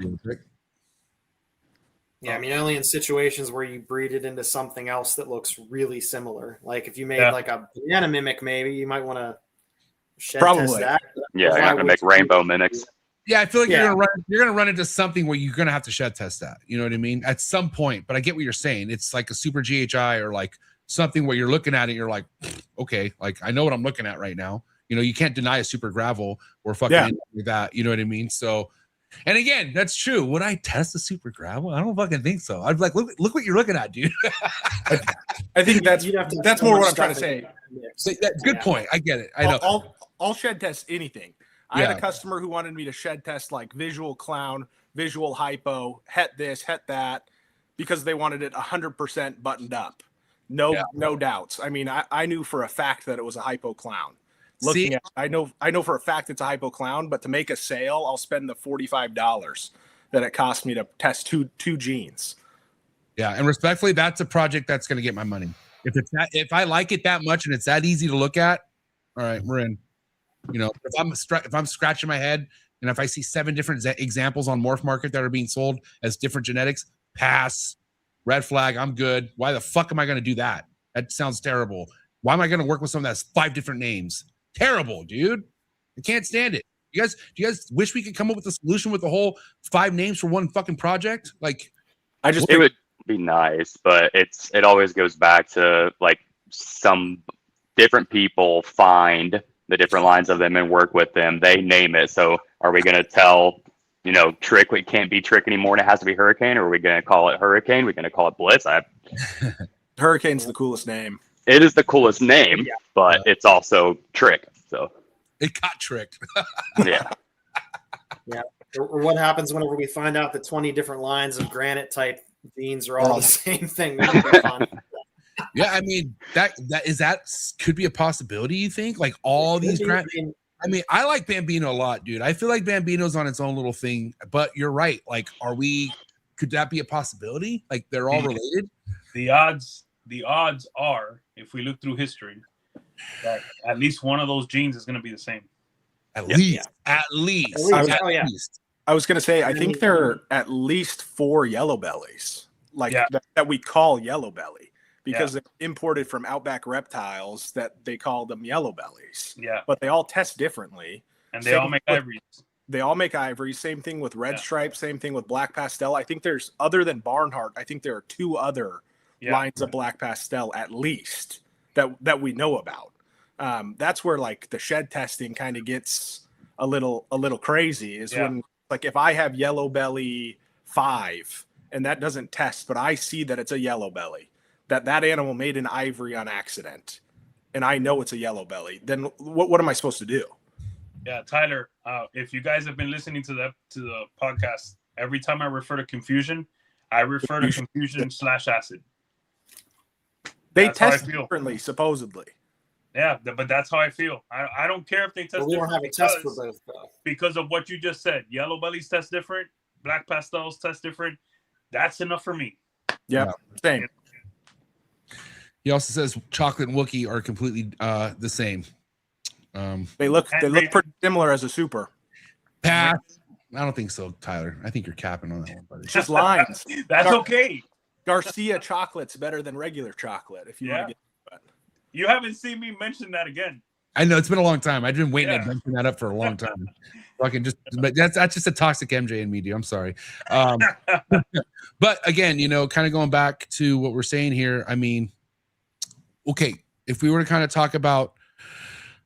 S8: Yeah, I mean, only in situations where you breed it into something else that looks really similar. Like if you made like a banana Mimic, maybe you might want to shed test that.
S7: Yeah, you're not going to make rainbow Mimics.
S1: Yeah, I feel like you're gonna run into something where you're gonna have to shed test that. You know what I mean? At some point, but I get what you're saying. It's like a super GHI or like something where you're looking at it, you're like, okay, like I know what I'm looking at right now. You know, you can't deny a super gravel or fucking anything like that. You know what I mean? So And again, that's true. Would I test a super gravel? I don't fucking think so. I'd be like, look what you're looking at, dude.
S9: I think that's more what I'm trying to say.
S1: Good point. I get it. I know.
S9: I'll shed test anything. I had a customer who wanted me to shed test like visual clown, visual hypo, het this, het that, because they wanted it 100% buttoned up. No doubts. I mean, I knew for a fact that it was a hypo clown. I know for a fact it's a hypo clown, but to make a sale, I'll spend the $45 that it cost me to test two genes.
S1: Yeah, and respectfully, that's a project that's going to get my money. If I like it that much and it's that easy to look at, all right, we're in. You know, if I'm scratching my head and if I see 7 different examples on Morph Market that are being sold as different genetics, pass, red flag, I'm good. Why the fuck am I going to do that? That sounds terrible. Why am I going to work with someone that's 5 different names? Terrible, dude. I can't stand it. Do you guys wish we could come up with a solution with the whole 5 names for one fucking project? Like,
S7: it would be nice, but it always goes back to like some different people find the different lines of them and work with them. They name it. So are we going to tell, Trick, it can't be Trick anymore and it has to be Hurricane, or are we going to call it Hurricane? We're going to call it Blitz.
S9: Hurricane's the coolest name.
S7: It is the coolest name, but it's also Trick. So
S1: it got tricked.
S7: Yeah.
S8: Yeah. Or what happens whenever we find out that 20 different lines of granite type beans are all the same thing?
S1: Yeah, I mean that could be a possibility. You think like all these I mean, I like Bambino a lot, dude. I feel like Bambino's on its own little thing, but you're right. Like, could that be a possibility? Like they're all related?
S3: The odds are, if we look through history, that at least one of those genes is going to be the same.
S1: At least. I
S9: was going to say, I think there are at least 4 yellow bellies, that we call yellow belly, because they're imported from Outback Reptiles that they call them yellow bellies.
S3: Yeah.
S9: But they all test differently.
S3: And they all make ivories.
S9: They all make ivories. Same thing with red stripe. Same thing with black pastel. I think there's, other than Barnhart, I think there are 2 other lines of black pastel at least that we know about. That's where like the shed testing kind of gets a little crazy is when, like, if I have yellow belly 5 and that doesn't test, but I see that it's a yellow belly, that animal made an ivory on accident, and I know it's a yellow belly, then what am I supposed to do?
S3: Yeah, Tyler, if you guys have been listening to the podcast, every time I refer to confusion, I refer to confusion/acid.
S9: They test differently, supposedly.
S3: Yeah, but that's how I feel. I don't care if they test.
S8: But we don't have a test for both, though.
S3: Because of what you just said. Yellow bellies test different. Black pastels test different. That's enough for me.
S9: Yeah, same.
S1: He also says chocolate and Wookiee are completely the same.
S9: They look pretty similar as a super.
S1: Pass. I don't think so, Tyler. I think you're capping on that one, buddy.
S9: It's just lines.
S3: That's okay.
S9: Garcia chocolate's better than regular chocolate. If you want to get that.
S3: You haven't seen me mention that again.
S1: I know it's been a long time. I've been waiting to mention that up for a long time. But that's just a toxic MJ in me, dude. I'm sorry. But again, kind of going back to what we're saying here. I mean, okay, if we were to kind of talk about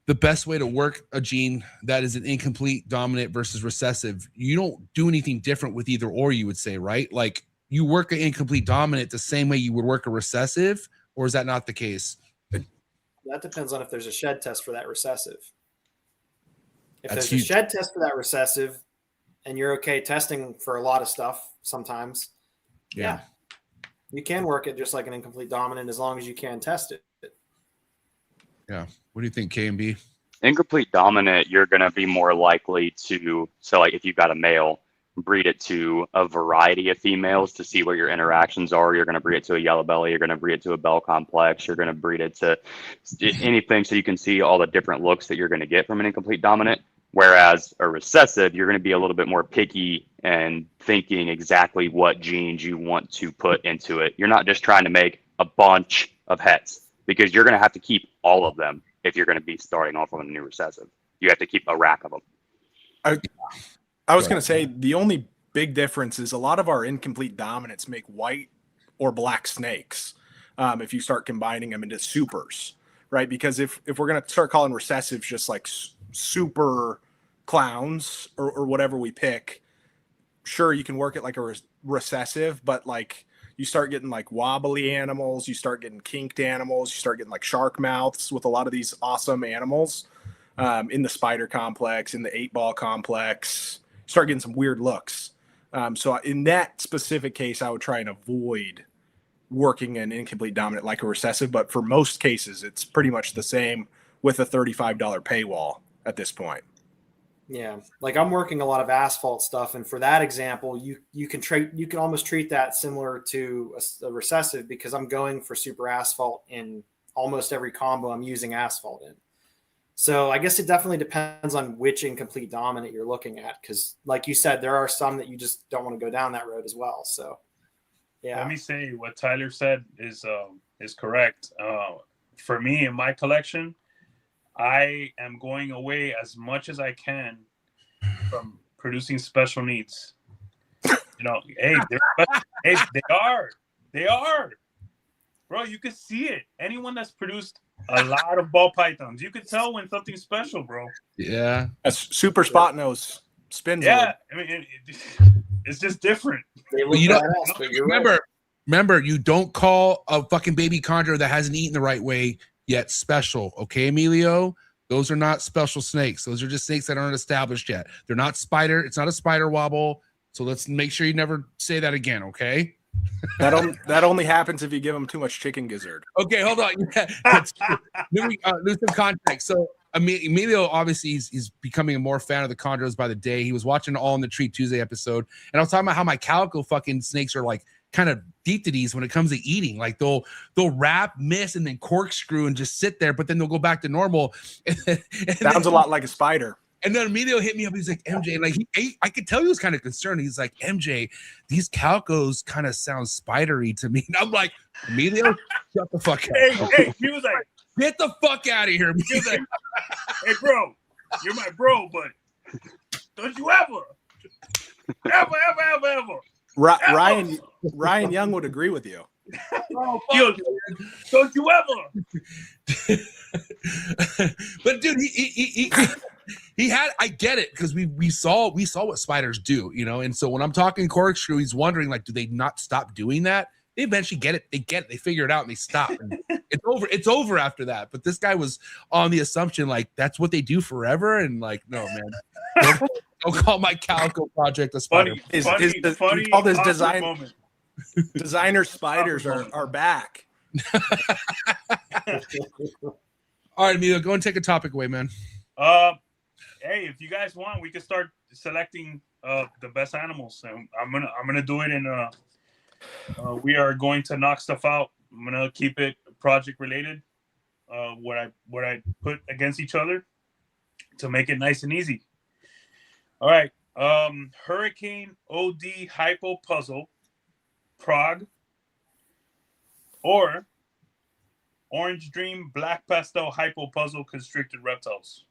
S1: the best way to work a gene that is an incomplete dominant versus recessive, you don't do anything different with either or, you would say, right? Like you work an incomplete dominant the same way you would work a recessive, or is that not the case?
S8: That depends on if there's a shed test for that recessive. If
S1: That's
S8: there's a shed test for that recessive and you're okay testing for a lot of stuff sometimes, you can work it just like an incomplete dominant as long as you can test it.
S1: Yeah. What do you think, K&B?
S7: Incomplete dominant, you're going to be more likely to, so like if you've got a male, breed it to a variety of females to see what your interactions are. You're going to breed it to a yellow belly. You're going to breed it to a bell complex. You're going to breed it to anything so you can see all the different looks that you're going to get from an incomplete dominant. Whereas a recessive, you're going to be a little bit more picky and thinking exactly what genes you want to put into it. You're not just trying to make a bunch of hets, because you're going to have to keep all of them if you're going to be starting off on a new recessive. You have to keep a rack of them.
S9: I was going to say the only big difference is a lot of our incomplete dominants make white or black snakes if you start combining them into supers, right? Because if we're going to start calling recessives just like super clowns or whatever we pick, sure, you can work it like a recessive, but like you start getting like wobbly animals, you start getting kinked animals, you start getting like shark mouths with a lot of these awesome animals in the spider complex, in the 8-ball complex. You start getting some weird looks. So in that specific case, I would try and avoid working an incomplete dominant like a recessive, but for most cases, it's pretty much the same with a $35 paywall at this point.
S8: Yeah, like I'm working a lot of asphalt stuff, and for that example, you can almost treat that similar to a recessive, because I'm going for super asphalt in almost every combo I'm using asphalt in. So I guess it definitely depends on which incomplete dominant you're looking at, because like you said, there are some that you just don't want to go down that road as well. So yeah,
S3: let me say what Tyler said is correct. For me in my collection, I am going away as much as I can from producing special needs. You know, hey, they are, bro. You can see it. Anyone that's produced a lot of ball pythons, you can tell when something's special, bro.
S1: Yeah,
S9: that's super spot nose spins.
S3: Yeah, I mean, it's just different.
S1: Well, you don't remember, you don't call a fucking baby chondro that hasn't eaten the right way yet special, okay, Emilio? Those are not special snakes. Those are just snakes that aren't established yet. They're not spider. It's not a spider wobble. So let's make sure you never say that again, okay?
S9: That only happens if you give them too much chicken gizzard.
S1: Okay, hold on. There's some context. So Emilio, obviously, he's becoming a more fan of the chondros by the day. He was watching All in the Tree Tuesday episode, and I was talking about how my calico fucking snakes are like kind of deep to these when it comes to eating. Like they'll wrap, miss, and then corkscrew and just sit there, but then they'll go back to normal.
S9: Sounds a lot like a spider.
S1: And then Emilio hit me up. He's like, MJ, and like I could tell he was kind of concerned. He's like, MJ, these calicos kind of sound spidery to me. And I'm like, Emilio, shut the fuck up.
S3: Hey, he was like,
S1: get the fuck out of here.
S3: He was like, hey, bro, you're my bro, but don't you ever.
S9: Ryan Young would agree with you.
S3: Oh, don't you ever.
S1: But dude, he had, I get it, because we saw what spiders do, you know. And so when I'm talking corkscrew, he's wondering, like, do they not stop doing that? They eventually get it. They figure it out and they stop. And it's over after that. But this guy was on the assumption like that's what they do forever. And like, no, man. Don't call my calico project a spider.
S9: Funny, all this designer spiders are back.
S1: All right, Emilio, go and take a topic away, man.
S3: Hey, if you guys want, we can start selecting the best animals. And I'm gonna do it in we are going to knock stuff out. I'm gonna keep it project related. What I put against each other to make it nice and easy. All right. Hurricane OD Hypo Puzzle, Prague, or Orange Dream Black Pastel Hypo Puzzle Constricted Reptiles.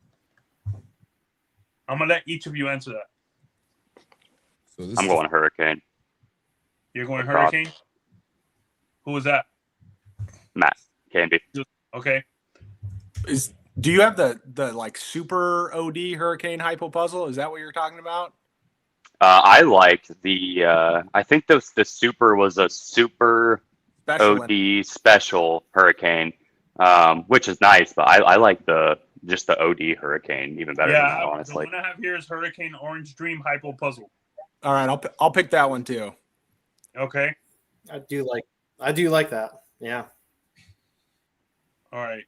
S3: I'm gonna let each of you answer that.
S7: So I'm going Hurricane.
S3: You're going Hurricane? Who was that?
S7: Matt Canby.
S3: Okay.
S9: Do you have the like super OD Hurricane Hypo Puzzle? Is that what you're talking about?
S7: I liked the I think the super was a super
S9: special
S7: OD special Hurricane, which is nice, but I like just the OD Hurricane even better than that, honestly.
S3: The one I have here is Hurricane Orange Dream Hypo Puzzle.
S9: All right, I'll pick that one too.
S3: Okay.
S8: I do like that. Yeah.
S3: All right.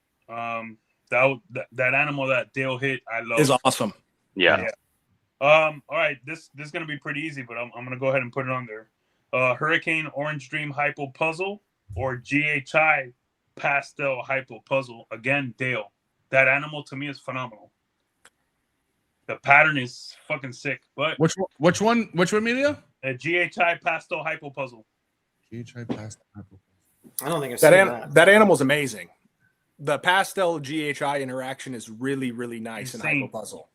S3: That animal that Dale hit, I love.
S9: Is awesome.
S7: Yeah.
S3: All right. This is gonna be pretty easy, but I'm gonna go ahead and put it on there. Hurricane Orange Dream Hypo Puzzle or GHI Pastel Hypo Puzzle. Again, Dale. That animal to me is phenomenal. The pattern is fucking sick. But
S1: which one, Emilio?
S3: A GHI Pastel Hypo Puzzle.
S1: GHI Pastel Hypo.
S8: I don't think I've seen that.
S9: That animal's amazing. The pastel GHI interaction is really, really nice in Hypo Puzzle.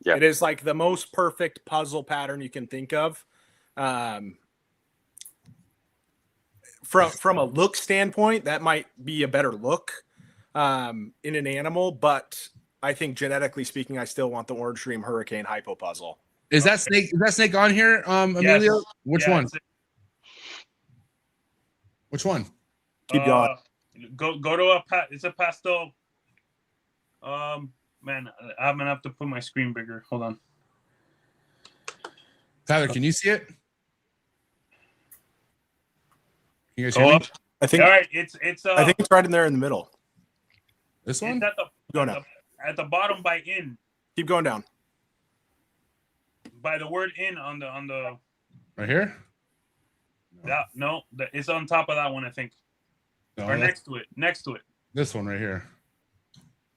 S3: Yeah.
S9: It is like the most perfect puzzle pattern you can think of. From a look standpoint, that might be a better look in an animal, but I think genetically speaking, I still want the Orange Dream Hurricane Hypo Puzzle.
S1: Is that snake? Is that snake on here, Emilio?
S3: Yes.
S1: Which
S3: Yeah,
S1: one?
S3: it's-
S1: Which one?
S9: Keep going.
S3: Go to it's a pastel. Man, I'm gonna have to put my screen bigger. Hold on.
S1: Tyler, can you see it? Can you guys
S3: Go
S1: hear me?
S3: up.
S9: I think.
S3: All right, it's
S9: I think it's right in there in the middle.
S1: This one?
S3: it's
S9: Go now.
S3: at the bottom by in,
S9: Keep going down.
S3: by the word in on the
S1: Right here?
S3: it's on top of that one, I think.
S1: No,
S3: Or
S1: that's
S3: next to it.
S1: this one right here.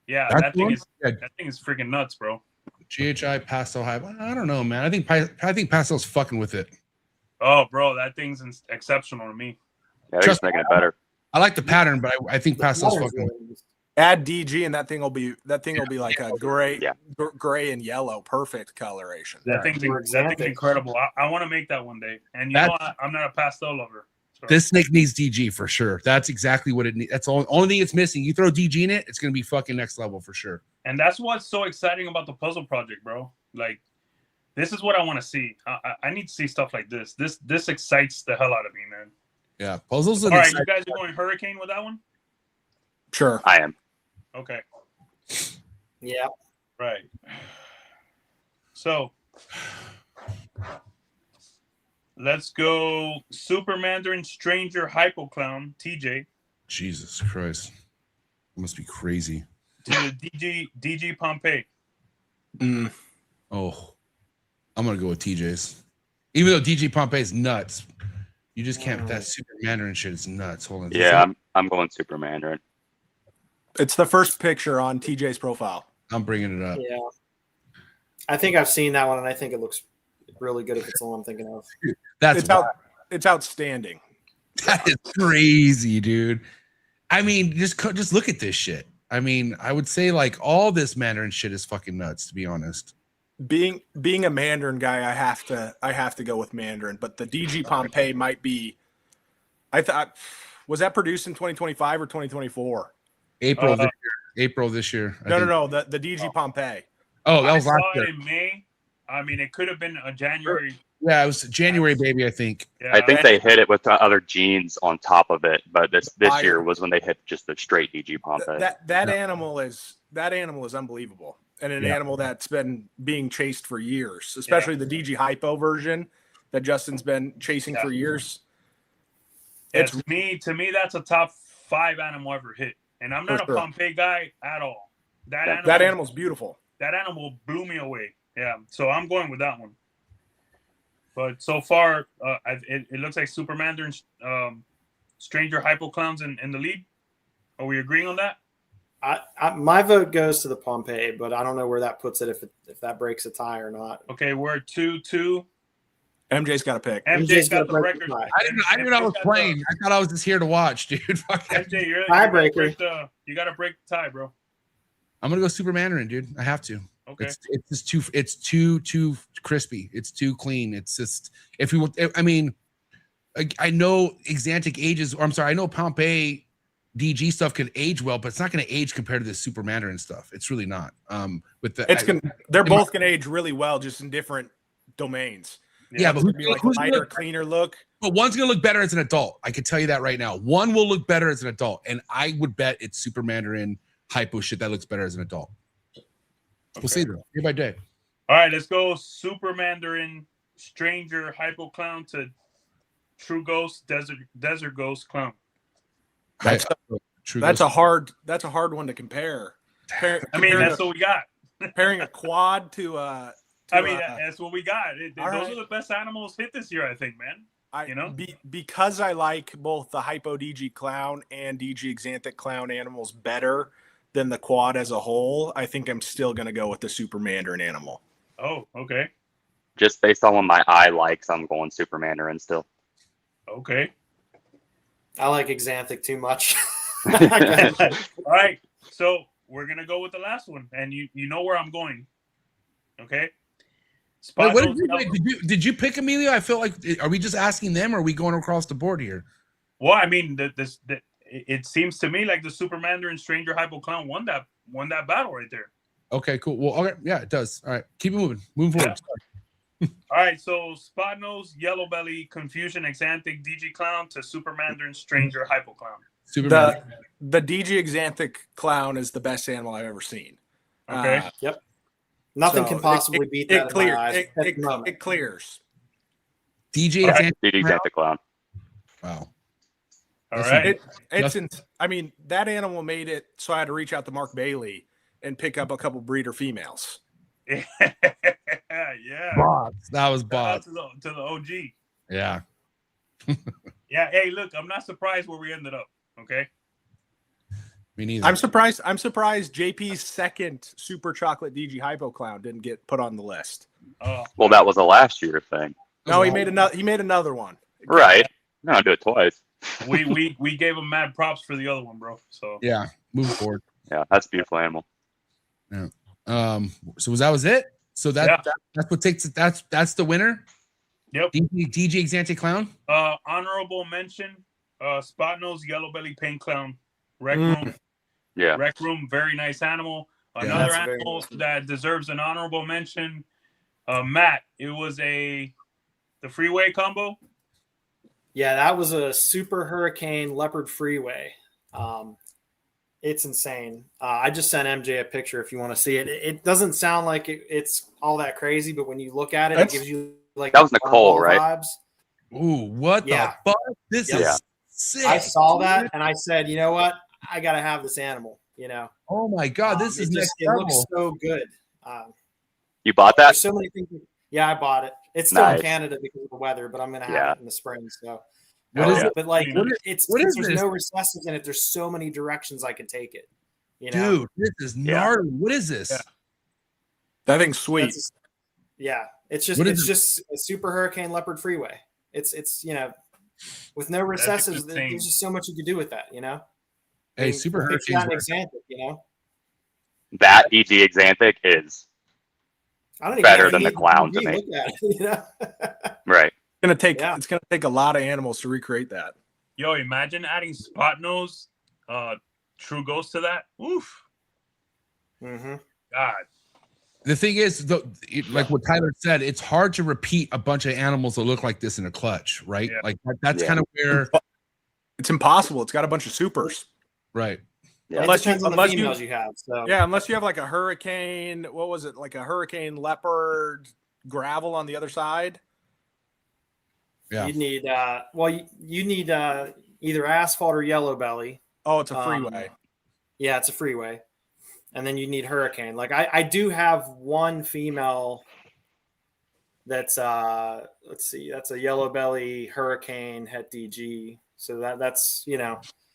S3: Yeah,
S1: That's
S3: that
S1: the
S3: thing
S1: one?
S3: is
S1: Yeah.
S3: that thing is freaking nuts, bro.
S1: GHI pastel high. I don't know, man. I think pastel's fucking with it.
S3: Oh, bro, that thing's exceptional to me.
S7: Yeah, they're
S1: Trust
S7: just making it better.
S1: I like the pattern, but I think pastel's
S8: Pattern's
S1: fucking.
S8: really nice.
S9: Add DG, and that thing will be like a gray,
S7: Yeah.
S9: gray and yellow, perfect coloration.
S3: That thing's incredible. I want to make that one day. And you know, I'm not a pastel lover. So.
S1: This snake needs DG for sure. That's exactly what it needs. That's the only thing it's missing. You throw DG in it, it's gonna be fucking next level for sure.
S3: And that's what's so exciting about the puzzle project, bro. Like, this is what I want to see. I need to see stuff like this. This excites the hell out of me, man.
S1: Yeah, puzzles.
S3: All right, you guys are going hurricane with that one?
S9: Sure,
S7: I am.
S3: Okay.
S8: Yeah.
S3: Right. So let's go Super Mandarin Stranger Hypo Clown TJ
S1: Jesus Christ, it must be crazy.
S3: to the DG Pompeii.
S1: Oh, I'm gonna go with TJ's. Even though DG Pompey's nuts, you just can't. That Super Mandarin shit is nuts. Hold on.
S7: Yeah, I'm going Super Mandarin.
S9: it's the first picture on TJ's profile.
S1: I'm bringing it up.
S8: Yeah. I think I've seen that one, and I think it looks really good if it's the one I'm thinking of.
S9: It's outstanding.
S1: That is crazy, dude. I mean, just look at this shit. I mean, I would say like all this Mandarin shit is fucking nuts, to be honest.
S9: Being a Mandarin guy, I have to go with Mandarin, but the DG Pompeii might be. I thought, was that produced in 2025 or 2024?
S1: April this year.
S9: No. The DG Pompeii.
S1: Oh, that was
S3: I
S1: last
S3: saw
S1: year.
S3: it in May. I mean, it could have been a January.
S1: Yeah, it was January, baby. I think.
S3: Yeah,
S7: I think they hit it with the other genes on top of it, but this
S9: Fire.
S7: year was when they hit just the straight DG Pompeii.
S9: That animal is unbelievable, and an animal that's been being chased for years, especially the DG Hypo version that Justin's been chasing for years.
S3: Yeah, to me, that's a top 5 animal ever hit, and I'm not a Pompeii guy at all.
S9: That animal's beautiful.
S3: That animal blew me away. Yeah, so I'm going with that one. But so far, it looks like Super Mandarin Stranger Hypo Clowns in the lead. Are we agreeing on that?
S8: My vote goes to the Pompeii, but I don't know where that puts it if that breaks a tie or not.
S3: Okay, we're 2-2.
S9: MJ's got a pick.
S3: MJ's got the record.
S1: I knew I was playing. I thought I was just here to watch, dude. Fuck it.
S3: MJ,
S8: Tiebreaker.
S3: You got to break the tie, bro.
S1: I'm gonna go Super Mandarin, dude. I have to.
S3: Okay.
S1: It's just too crispy. It's too clean. It's just I mean, I know Exantic ages, or I'm sorry, I know Pompeii DG stuff can age well, but it's not going to age compared to the Super Mandarin stuff. It's really not.
S9: They're both going to age really well, just in different domains.
S1: Yeah, but
S9: who's be like a lighter, cleaner look.
S1: But one's going to look better as an adult. I can tell you that right now. One will look better as an adult, and I would bet it's Super Mandarin hypo shit that looks better as an adult. We'll see though, day by day.
S3: All right, let's go Super Mandarin Stranger Hypo Clown to True Ghost Desert Ghost Clown.
S9: That's a hard one to compare.
S3: That's what we got.
S9: Pairing a quad to
S3: that's what we got. Those are the best animals hit this year, I think, man.
S9: Because I like both the Hypo DG Clown and DG Exanthic Clown animals better than the quad as a whole, I think I'm still going to go with the Super Mandarin animal.
S3: Oh, okay.
S7: Just based on what my eye likes, I'm going Super Mandarin still.
S3: Okay.
S8: I like Exanthic too much.
S3: All right, so we're gonna go with the last one, and you know where I'm going. Okay.
S1: Did you pick Emilio? I feel like, are we just asking them, or are we going across the board here?
S3: Well, I mean, it seems to me like the Super Mandarin Stranger Hypo Clown won that battle right there.
S1: Okay, cool. Well, okay, yeah, it does. All right, keep it moving. Moving forward.
S3: All right, so spot nose, yellow belly, confusion, exanthic, DG clown to super mandarin, stranger, hypo clown.
S9: The DG exanthic clown is the best animal I've ever seen.
S3: Okay.
S8: Yep. Nothing
S9: So
S8: can possibly beat that.
S9: It clears.
S1: DJ
S7: exanthic clown.
S1: Wow.
S3: All right.
S9: I mean, that animal made it so I had to reach out to Mark Bailey and pick up a couple breeder females.
S3: Yeah.
S1: Bots. That was bots.
S3: To the OG.
S1: Yeah.
S3: Yeah. Hey, look, I'm not surprised where we ended up. Okay.
S1: Me neither.
S9: I'm surprised JP's second super chocolate DG hypo clown didn't get put on the list.
S7: Well, that was a last year thing.
S9: No, he made another one.
S7: Right. No, do it twice.
S3: we gave him mad props for the other one, bro. So
S1: yeah, moving forward.
S7: Yeah, that's a beautiful animal.
S1: Yeah. So that was it. So that's what takes it. That's the winner.
S3: Yep.
S1: DJ Exante Clown.
S3: Honorable mention. Spot nose, yellow belly, paint clown. Rec room.
S7: Yeah.
S3: Rec room. Very nice animal. Another animal that deserves an honorable mention. Matt. It was the freeway combo.
S8: Yeah, that was a super hurricane leopard freeway. It's insane. I just sent MJ a picture if you want to see it. It doesn't sound like it's all that crazy, but when you look at it, it gives you like
S7: that was Nicole, right?
S8: Vibes.
S1: Ooh, what the fuck? This is sick.
S8: I saw that and I said, you know what? I gotta have this animal. You know.
S1: Oh my god, this is next
S8: level. It looks so good.
S7: You bought that?
S8: There's so many things. Yeah, I bought it. It's still in Canada because of the weather, but I'm gonna have it in the spring. So.
S1: What is it?
S8: But like, there's
S1: this?
S8: no recesses in it. There's so many directions I could take it. You know?
S1: Dude, this is gnarly. What is this?
S9: Yeah. That thing's sweet.
S8: It's just a super hurricane leopard freeway. It's with no recesses. There's just so much you could do with that. You know.
S1: Hey, super hurricane.
S8: You know.
S7: That DG exanthic is better than the clown to me.
S8: You know?
S7: Right.
S9: It's gonna take a lot of animals to recreate that.
S3: Yo, imagine adding spot nose, true ghost to that. Oof.
S8: Mm-hmm.
S3: God.
S1: The thing is, like what Tyler said, it's hard to repeat a bunch of animals that look like this in a clutch, right? Yeah. Like that's kind of where
S9: it's impossible. It's got a bunch of supers,
S1: right?
S8: Yeah. Unless you have. So.
S9: Yeah, unless you have like a hurricane. What was it? Like a hurricane leopard gravel on the other side.
S8: Yeah. You need you need either asphalt or yellow belly.
S9: Oh, it's a freeway.
S8: Yeah, it's a freeway. And then you need hurricane. Like I do have one female that's let's see, that's a yellow belly hurricane het DG. So that's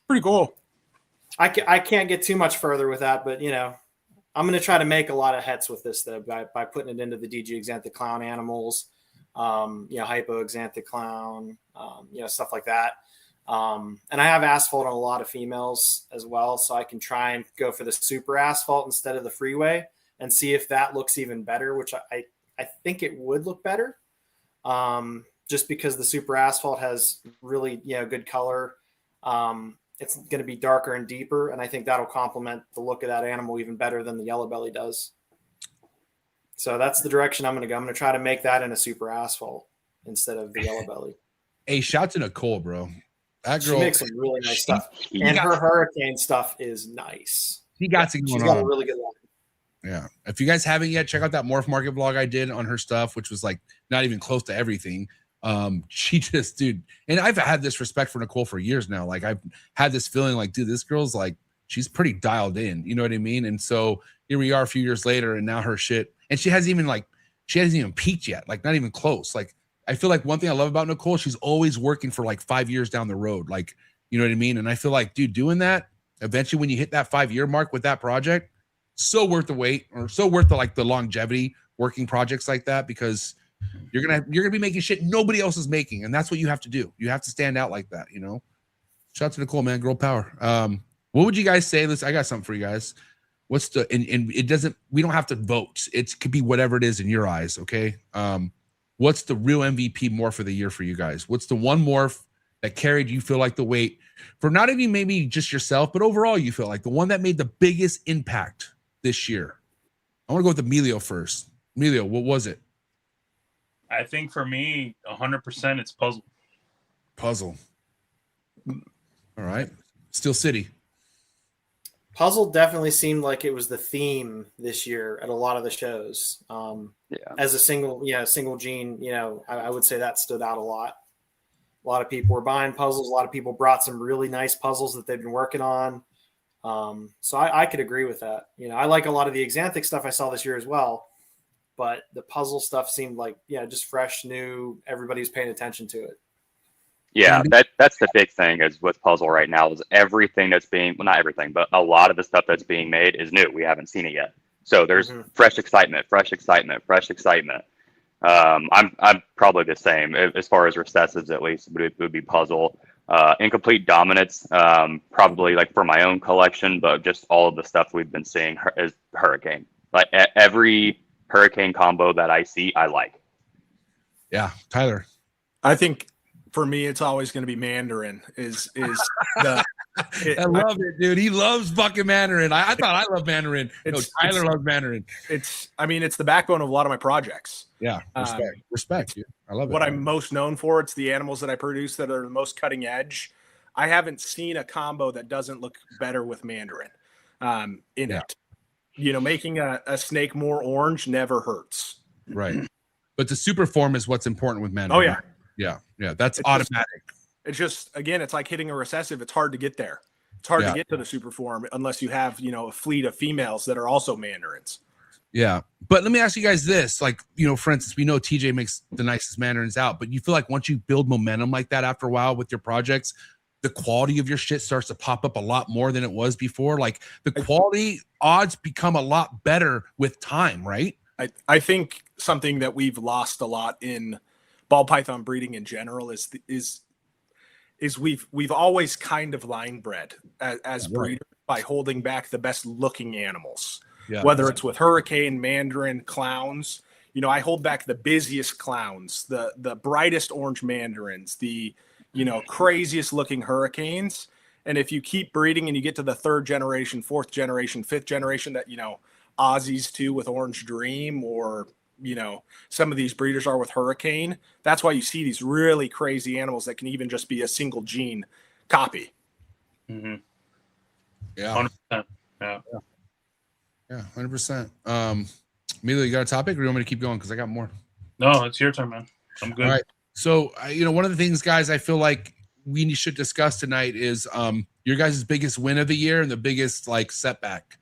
S9: pretty cool.
S8: I can't get too much further with that, but I'm gonna try to make a lot of hets with this though by putting it into the DG Exanthic Clown animals. Hypo Exanthic Clown, stuff like that. And I have asphalt on a lot of females as well, so I can try and go for the super asphalt instead of the freeway and see if that looks even better, which I think it would look better. Just because the super asphalt has really, good color. It's going to be darker and deeper, and I think that'll complement the look of that animal even better than the yellow belly does. So that's the direction I'm going to go. I'm going to try to make that in a super asphalt instead of the yellow belly.
S1: Hey, shout to Nicole, bro. That girl,
S8: she makes some really nice stuff. And her hurricane stuff is nice.
S1: She got some going on.
S8: She's got a really good line.
S1: Yeah. If you guys haven't yet, check out that Morph Market vlog I did on her stuff, which was like not even close to everything. She just, dude, and I've had this respect for Nicole for years now. Like I've had this feeling like, dude, this girl's like, she's pretty dialed in. You know what I mean? And so here we are a few years later, and now her shit. And she hasn't even peaked yet, like not even close. Like I feel like one thing I love about Nicole, she's always working for like 5 years down the road. Like, you know what I mean? And I feel like, dude, doing that eventually when you hit that 5-year mark with that project, so worth the wait or so worth the longevity working projects like that, because you're gonna be making shit nobody else is making, and that's what you have to do. You have to stand out like that, Shout out to Nicole, man, girl power. What would you guys say? Listen, I got something for you guys. What's the and it doesn't, we don't have to vote. It could be whatever it is in your eyes, okay? What's the real MVP morph of the year for you guys? What's the one morph that carried you feel like the weight for not even maybe just yourself, but overall you feel like the one that made the biggest impact this year? I want to go with Emilio first. Emilio, what was it?
S3: I think for me, 100%, it's puzzle.
S1: Puzzle. All right. Steel City.
S8: Puzzle definitely seemed like it was the theme this year at a lot of the shows. As a single gene, I would say that stood out a lot. A lot of people were buying puzzles. A lot of people brought some really nice puzzles that they've been working on. So I could agree with that. I like a lot of the Exanthic stuff I saw this year as well, but the puzzle stuff seemed like, just fresh, new. Everybody's paying attention to it.
S7: Yeah, that's the big thing is with puzzle right now is everything that's being, well, not everything, but a lot of the stuff that's being made is new. We haven't seen it yet. So there's fresh excitement. I'm probably the same as far as recessives, at least it would be puzzle. Incomplete dominance, probably like for my own collection, but just all of the stuff we've been seeing is hurricane. Like every hurricane combo that I see, I like.
S1: Yeah, Tyler.
S9: I think for me, it's always going to be Mandarin. I
S1: love it, dude. He loves fucking Mandarin. I thought I loved Mandarin. Tyler loves Mandarin.
S9: It's the backbone of a lot of my projects.
S1: Yeah, respect, dude. I love it.
S9: What I'm most known for, it's the animals that I produce that are the most cutting edge. I haven't seen a combo that doesn't look better with Mandarin in it. Making a snake more orange never hurts.
S1: Right. But the super form is what's important with Mandarin.
S9: Oh, yeah.
S1: Yeah, that's automatic.
S9: It's just, again, it's like hitting a recessive. It's hard to get there. It's hard to get to the super form unless you have, a fleet of females that are also Mandarins.
S1: Yeah. But let me ask you guys this. Like, for instance, we know TJ makes the nicest Mandarins out, but you feel like once you build momentum like that after a while with your projects, the quality of your shit starts to pop up a lot more than it was before. Like the quality odds become a lot better with time, right?
S9: I think something that we've lost a lot in ball python breeding in general is we've always kind of line bred as breeders by holding back the best looking animals, whether it's with hurricane, Mandarin, clowns. I hold back the busiest clowns, the brightest orange Mandarins, the craziest looking hurricanes. And if you keep breeding and you get to the 3rd generation, 4th generation, 5th generation that Aussies too with Orange Dream, or some of these breeders are with hurricane. That's why you see these really crazy animals that can even just be a single gene copy.
S3: Mm-hmm.
S1: Yeah.
S3: 100%.
S1: Yeah, 100%. Emilio, you got a topic, or you want me to keep going? Because I got more.
S3: No, it's your turn, man. I'm good.
S1: All right. So, one of the things, guys, I feel like we should discuss tonight is your guys' biggest win of the year and the biggest setback.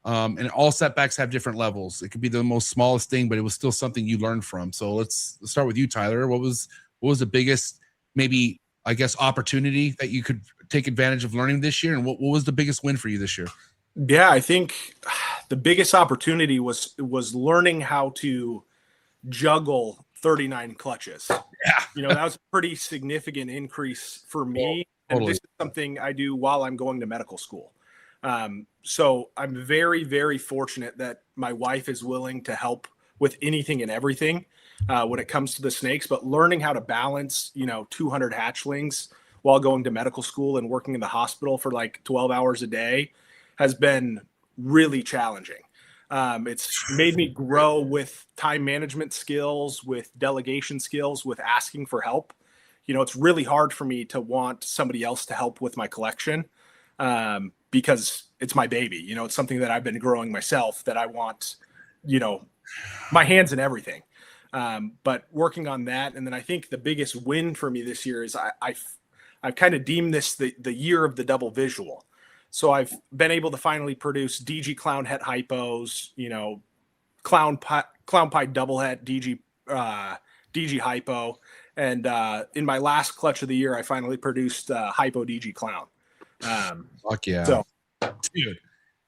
S1: And all setbacks have different levels. It could be the most smallest thing, but it was still something you learned from. So let's start with you, Tyler. What was the biggest, maybe, I guess, opportunity that you could take advantage of learning this year? And what was the biggest win for you this year?
S9: Yeah, I think the biggest opportunity was learning how to juggle 39 clutches.
S1: Yeah.
S9: That was a pretty significant increase for me. Totally. And this is something I do while I'm going to medical school. So I'm very, very fortunate that my wife is willing to help with anything and everything when it comes to the snakes, but learning how to balance, 200 hatchlings while going to medical school and working in the hospital for like 12 hours a day has been really challenging. It's made me grow with time management skills, with delegation skills, with asking for help. It's really hard for me to want somebody else to help with my collection. Because it's my baby, it's something that I've been growing myself that I want, my hands in everything. But working on that. And then I think the biggest win for me this year is I've kind of deemed this the year of the double visual. So I've been able to finally produce DG clown het hypos, clown pie double het DG hypo. And in my last clutch of the year, I finally produced hypo DG clown.
S1: Fuck yeah.
S9: So,
S1: dude,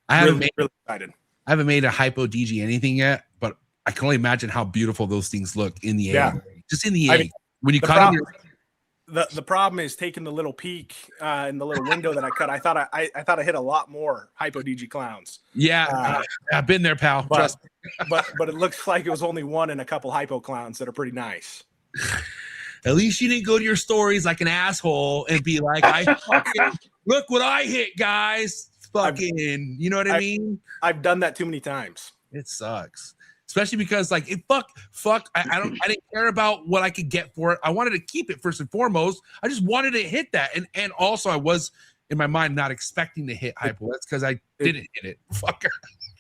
S1: I haven't
S9: really excited.
S1: I haven't made a hypo DG anything yet, but I can only imagine how beautiful those things look in the egg. Just in the egg. When you cut them,
S9: the problem is taking the little peek in the little window that I cut. I thought I hit a lot more hypo DG clowns.
S1: Yeah, I've been there, pal. Trust me.
S9: but it looks like it was only one and a couple hypo clowns that are pretty nice.
S1: At least you didn't go to your stories like an asshole and be like, I fucking look what I hit, guys. Fucking, you know what I mean?
S9: I've done that too many times.
S1: It sucks. especially because like I didn't care about what I could get for it. I wanted to keep it first and foremost. I just wanted to hit that, and also I was in my mind not expecting to hit hypo. That's because I didn't hit it. Fucker.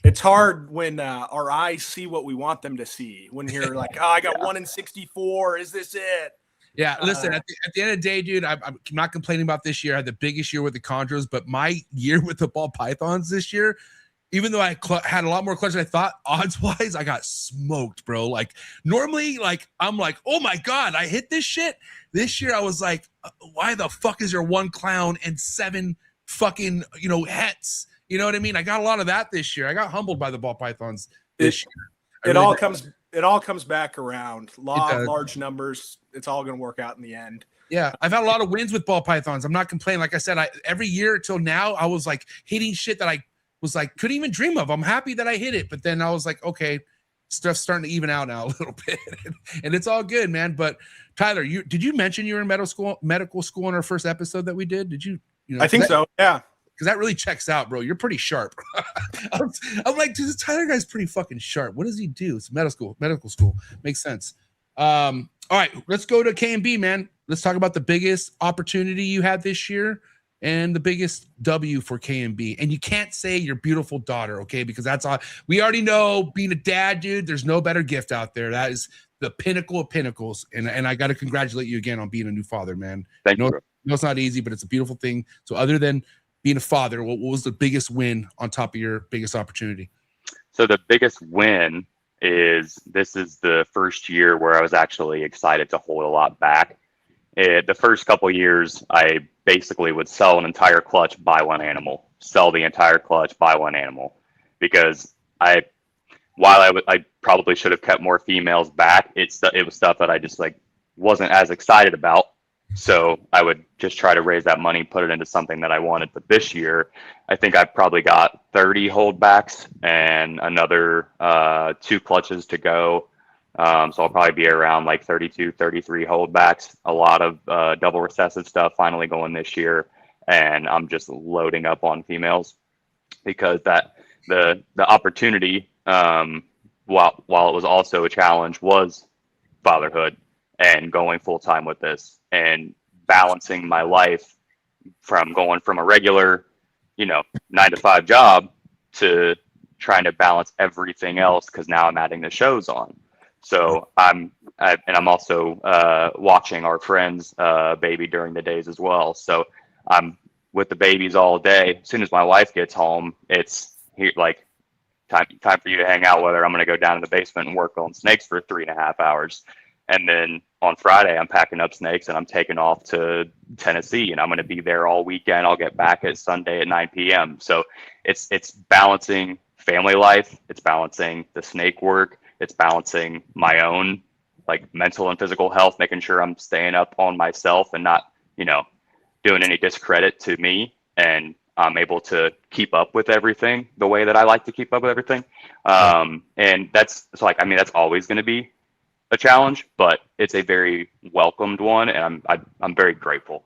S9: It's hard when our eyes see what we want them to see. When you're like, oh, I got 1 in 64. Is this it?
S1: Yeah, listen, at the end of the day, dude, I'm not complaining about this year. I had the biggest year with the chondros, but my year with the ball pythons this year, even though I had a lot more clutches than I thought, odds-wise, I got smoked, bro. Like, normally, like, I'm like, oh, my God, I hit this shit. This year, I was like, why the fuck is there 1 clown and 7 fucking, hets? You know what I mean? I got a lot of that this year. I got humbled by the ball pythons this year.
S9: It all comes back around. Law of large numbers. It's all going to work out in the end.
S1: Yeah, I've had a lot of wins with ball pythons. I'm not complaining. Like I said, every year till now, I was like hitting shit that I was like couldn't even dream of. I'm happy that I hit it, but then I was like, okay, stuff's starting to even out now a little bit, and it's all good, man. But Tyler, did you mention you were in medical school in our first episode that we did? Did you?
S9: I think so. Yeah.
S1: Because that really checks out, bro. You're pretty sharp. I'm like, dude, this Tyler guy's pretty fucking sharp. What does he do? It's medical school. Makes sense. All right, let's go to K&B, man. Let's talk about the biggest opportunity you had this year and the biggest W for K&B. And you can't say your beautiful daughter, okay? Because that's all. We already know being a dad, dude, there's no better gift out there. That is the pinnacle of pinnacles. And I got to congratulate you again on being a new father, man.
S7: Thank you.
S1: No, it's not easy, but it's a beautiful thing. So other than being a father, what was the biggest win on top of your biggest opportunity?
S7: So the biggest win is this is the first year where I was actually excited to hold a lot back. The first couple of years, I basically would sell an entire clutch, buy 1 animal, sell the entire clutch, buy 1 animal, because I probably should have kept more females back. It was stuff that I just like wasn't as excited about. So I would just try to raise that money, put it into something that I wanted. But this year, I think I've probably got 30 holdbacks and another 2 clutches to go. So I'll probably be around like 32, 33 holdbacks. A lot of double recessive stuff finally going this year. And I'm just loading up on females because the opportunity, while it was also a challenge, was fatherhood and going full time with this. And balancing my life from going from a regular, 9-to-5 job to trying to balance everything else because now I'm adding the shows on. So I'm also watching our friends' baby during the days as well. So I'm with the babies all day. As soon as my wife gets home, it's here like time for you to hang out. Whether I'm going to go down in the basement and work on snakes for 3.5 hours. And then on Friday, I'm packing up snakes and I'm taking off to Tennessee, and I'm going to be there all weekend. I'll get back at Sunday at 9 p.m. So it's balancing family life. It's balancing the snake work. It's balancing my own like mental and physical health, making sure I'm staying up on myself and not, doing any discredit to me. And I'm able to keep up with everything the way that I like to keep up with everything. And that's always going to be a challenge, but it's a very welcomed one, and I'm very grateful.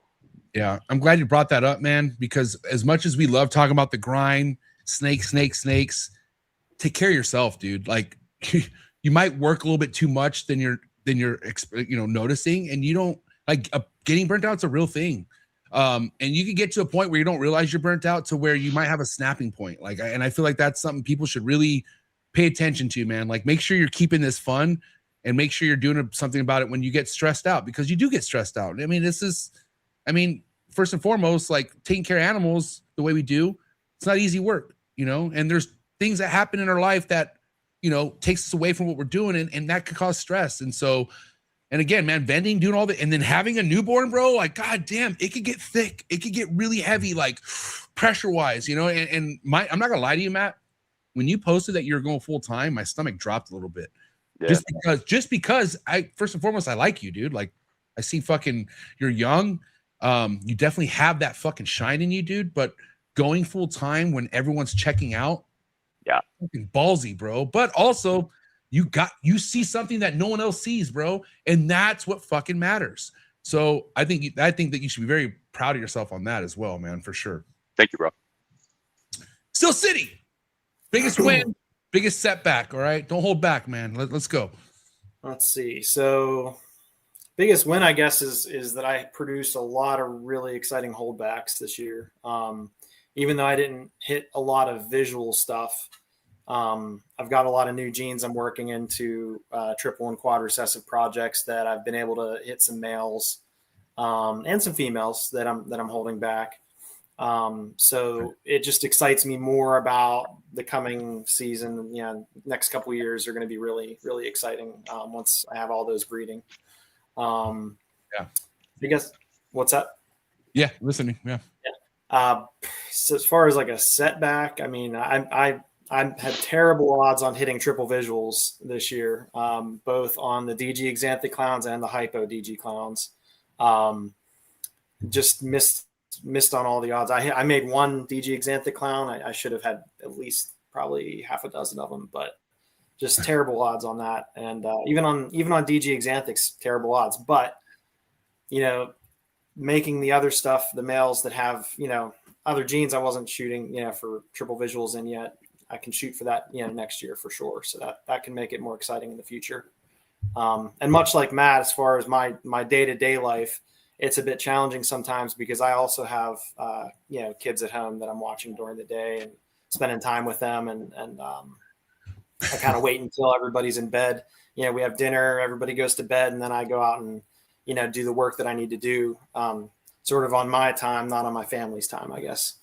S1: Yeah, I'm glad you brought that up, man, because as much as we love talking about the grind, snakes, take care of yourself, dude. Like you might work a little bit too much than you're noticing, and you don't like getting burnt out is a real thing. And you can get to a point where you don't realize you're burnt out to where you might have a snapping point. And I feel like that's something people should really pay attention to, man. Like make sure you're keeping this fun. And make sure you're doing something about it when you get stressed out, because you do get stressed out. I mean, first and foremost, like taking care of animals the way we do, it's not easy work, and there's things that happen in our life that, takes us away from what we're doing, and that could cause stress. And so, and again, man, vending, doing all that, and then having a newborn, bro, like, God damn, it could get thick. It could get really heavy, like pressure wise, and I'm not gonna lie to you, Matt, when you posted that you're going full time, my stomach dropped a little bit. Yeah. Just because I first and foremost I like you, dude. Like I see you're young. You definitely have that fucking shine in you, dude. But going full time when everyone's checking out,
S7: yeah,
S1: fucking ballsy, bro. But also you see something that no one else sees, bro, and that's what fucking matters. So I think that you should be very proud of yourself on that as well, man, for sure.
S7: Thank you, bro.
S1: Steel City, biggest win. Biggest setback. All right. Don't hold back, man. Let's go.
S8: Let's see. So biggest win, I guess, is that I produced a lot of really exciting holdbacks this year. Even though I didn't hit a lot of visual stuff, I've got a lot of new genes I'm working into triple and quad recessive projects that I've been able to hit some males and some females that I'm holding back. So it just excites me more about the coming season. You know, next couple of years are going to be really, really exciting once I have all those breeding. I guess what's that?
S1: Yeah, listening. Yeah.
S8: So as far as like a setback, I mean, I had terrible odds on hitting triple visuals this year, both on the DG Xanthic clowns and the hypo DG clowns. Just missed on all the odds. I made one DG Xanthic clown. I should have had at least probably half a dozen of them, but just terrible odds on that. And even on DG Xanthics, terrible odds. But you know, making the other stuff, the males that have, you know, other genes I wasn't shooting, you know, for triple visuals in yet, I can shoot for that, you know, next year for sure. So that can make it more exciting in the future. And much like Matt, as far as my day-to-day life, it's a bit challenging sometimes because I also have, you know, kids at home that I'm watching during the day and spending time with them. And I kind of wait until everybody's in bed. You know, we have dinner, everybody goes to bed, and then I go out and, you know, do the work that I need to do, sort of on my time, not on my family's time, I guess.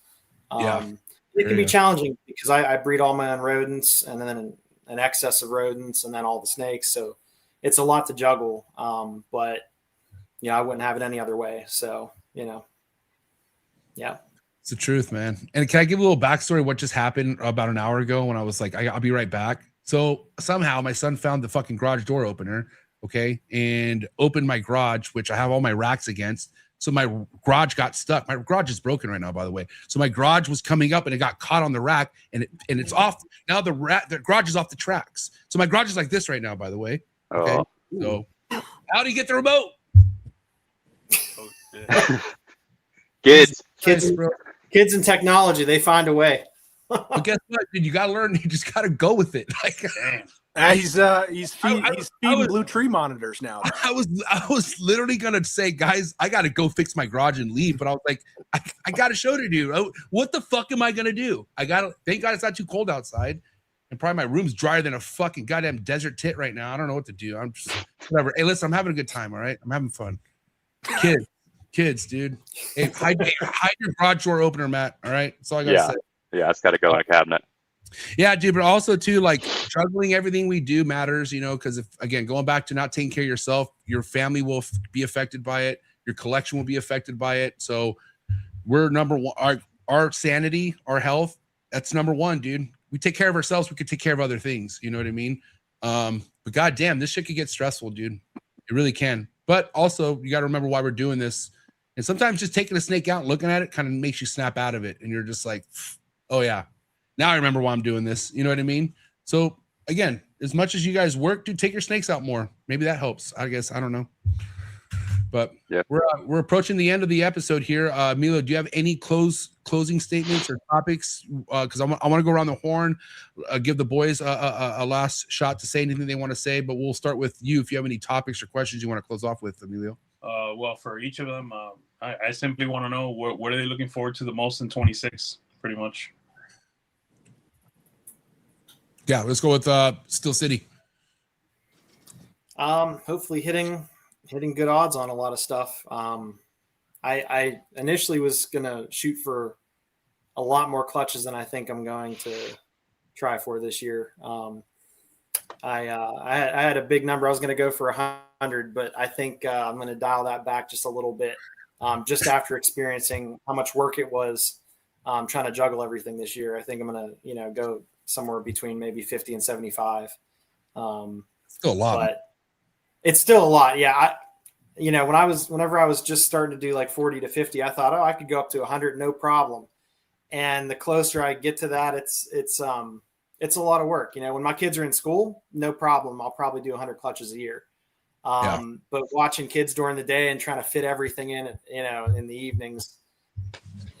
S8: It can be challenging because I breed all my own rodents and then an excess of rodents and then all the snakes. So it's a lot to juggle. But, you know, I wouldn't have it any other way. So, you know, yeah.
S1: It's the truth, man. And can I give a little backstory of what just happened about an hour ago when I was like, I'll be right back. So somehow my son found the fucking garage door opener, okay, and opened my garage, which I have all my racks against. So my garage got stuck. My garage is broken right now, by the way. So my garage was coming up and it got caught on the rack and it's off. Now the garage is off the tracks. So my garage is like this right now, by the way. Okay. So how do you get the remote?
S8: Kids and technology, they find a way.
S1: But guess what, dude? You gotta learn. You just gotta go with it. Like,
S9: he's feeding blue tree monitors now.
S1: I was literally gonna say, guys, I gotta go fix my garage and leave, but I was like, I got a show to do. What the fuck am I gonna do? Thank God it's not too cold outside, and probably my room's drier than a fucking goddamn desert tit right now. I don't know what to do. I'm just whatever. Hey, listen, I'm having a good time. All right, I'm having fun. Kids, dude. Hey, hide your garage door opener, Matt. All right, that's all I gotta say.
S7: Yeah, it's got to go in a cabinet.
S1: Yeah, dude, but also too, like, juggling everything we do matters, you know, because if, again, going back to not taking care of yourself, your family will be affected by it, your collection will be affected by it. So we're number one. Our sanity, our health, that's number one, dude. We take care of ourselves, we could take care of other things, you know what I mean? But goddamn, this shit could get stressful, dude. It really can. But also, you got to remember why we're doing this. And sometimes just taking a snake out and looking at it kind of makes you snap out of it, and you're just like, oh yeah, now I remember why I'm doing this. You know what I mean? So again, as much as you guys work, dude, take your snakes out more. Maybe that helps. I guess, I don't know. But yeah, we're approaching the end of the episode here. Milo, do you have any closing statements or topics? Because I want to go around the horn, give the boys a last shot to say anything they want to say. But we'll start with you if you have any topics or questions you want to close off with, Emilio.
S3: Well, for each of them, I simply want to know what are they looking forward to the most in 26, pretty much.
S1: Yeah, let's go with Steel City.
S8: Hopefully hitting good odds on a lot of stuff. I initially was gonna shoot for a lot more clutches than I think I'm going to try for this year. I had a big number. I was gonna go for 100, but I think I'm gonna dial that back just a little bit. Just after experiencing how much work it was trying to juggle everything this year, I think I'm gonna, you know, go somewhere between maybe 50 and 75.
S1: Still a lot.
S8: But it's still a lot. Yeah. Whenever I was just starting to do like 40 to 50, I thought, I could go up to 100, no problem. And the closer I get to that, it's a lot of work. You know, when my kids are in school, no problem. I'll probably do 100 clutches a year. But watching kids during the day and trying to fit everything in, you know, in the evenings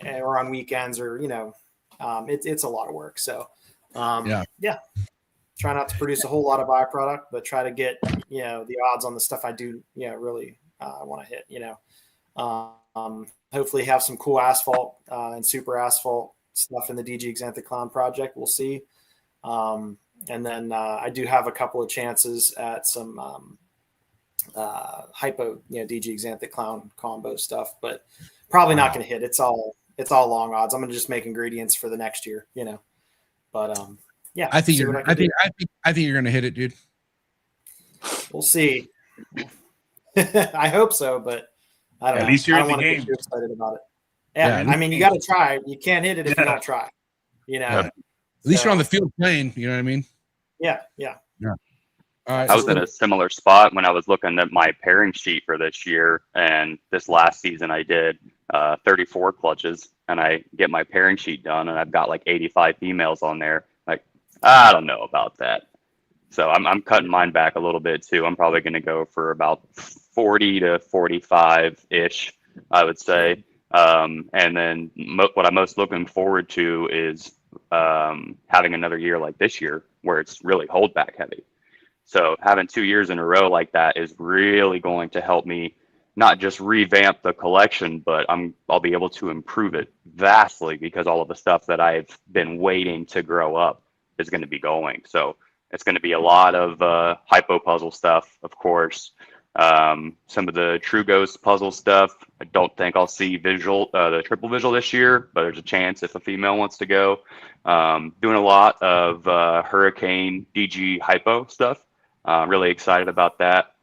S8: or on weekends or, you know, it's a lot of work. So, yeah. Try not to produce a whole lot of byproduct, but try to get, the odds on the stuff I do, really want to hit, hopefully have some cool asphalt and super asphalt stuff in the DG Xanthic Clown project. We'll see. And then I do have a couple of chances at some hypo, DG Xanthic Clown combo stuff, but probably not going to hit. It's all long odds. I'm going to just make ingredients for the next year, but yeah,
S1: I think you're going to hit it, dude.
S8: We'll see. I hope so, but I don't know.
S3: At least you're
S8: I
S3: in
S8: don't
S3: the
S8: want to
S3: game.
S8: get too excited about it. Yeah, I mean, you got to try. You can't hit it if you don't try.
S1: At least you're on the field playing. You know what I mean?
S8: Yeah.
S1: All right,
S7: I was in a similar spot when I was looking at my pairing sheet for this year, and this last season I did 34 clutches, and I get my pairing sheet done, and I've got like 85 females on there. Like, I don't know about that. So I'm cutting mine back a little bit too. I'm probably going to go for about 40 to 45-ish, I would say. And then what I'm most looking forward to is having another year like this year where it's really holdback heavy. So having 2 years in a row like that is really going to help me not just revamp the collection, but I'll be able to improve it vastly because all of the stuff that I've been waiting to grow up is going to be going. So it's going to be a lot of hypo puzzle stuff, of course. Some of the True Ghost puzzle stuff. I don't think I'll see the triple visual this year, but there's a chance if a female wants to go. Doing a lot of Hurricane DG hypo stuff. Really excited about that.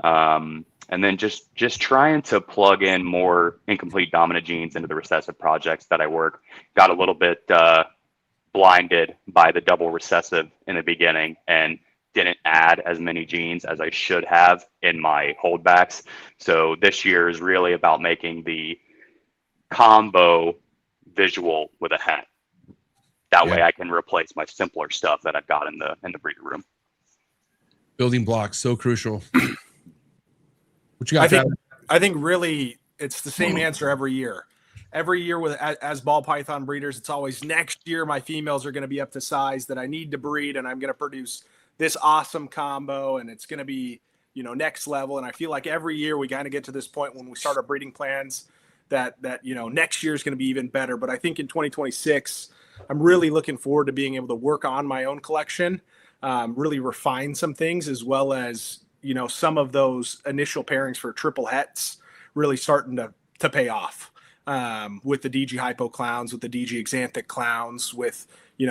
S7: And then just trying to plug in more incomplete dominant genes into the recessive projects that I work. Got a little bit blinded by the double recessive in the beginning and didn't add as many genes as I should have in my holdbacks. So this year is really about making the combo visual with a hen. That way I can replace my simpler stuff that I've got in the breeder room.
S1: Building blocks, so crucial. What you got?
S9: I think really it's the same answer every year. Every year as ball python breeders, it's always next year my females are going to be up to size that I need to breed, and I'm going to produce this awesome combo, and it's going to be, next level. And I feel like every year we kind of get to this point when we start our breeding plans that next year is going to be even better. But I think in 2026, I'm really looking forward to being able to work on my own collection, really refine some things, as well as, some of those initial pairings for triple hets really starting to pay off. With the DG hypo clowns, with the DG Xanthic clowns, with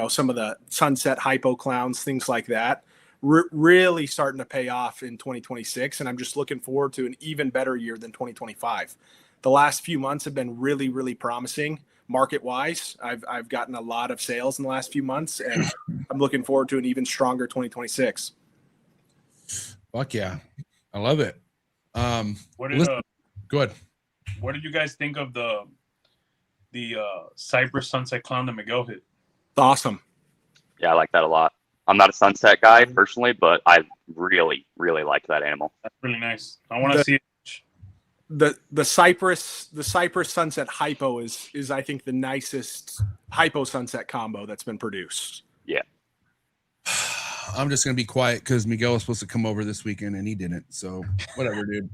S9: some of the sunset hypo clowns, things like that, really starting to pay off in 2026. And I'm just looking forward to an even better year than 2025. The last few months have been really, really promising market wise. I've gotten a lot of sales in the last few months, and I'm looking forward to an even stronger 2026.
S1: Fuck yeah, I love it. Go ahead.
S3: What did you guys think of the Cypress Sunset Clown that Miguel hit?
S9: Awesome.
S7: Yeah, I like that a lot. I'm not a sunset guy personally, but I really, really liked that animal.
S3: That's really nice. I want to see it.
S9: The Cypress Sunset hypo is I think the nicest hypo sunset combo that's been produced.
S7: Yeah.
S1: I'm just gonna be quiet because Miguel was supposed to come over this weekend and he didn't. So whatever, dude.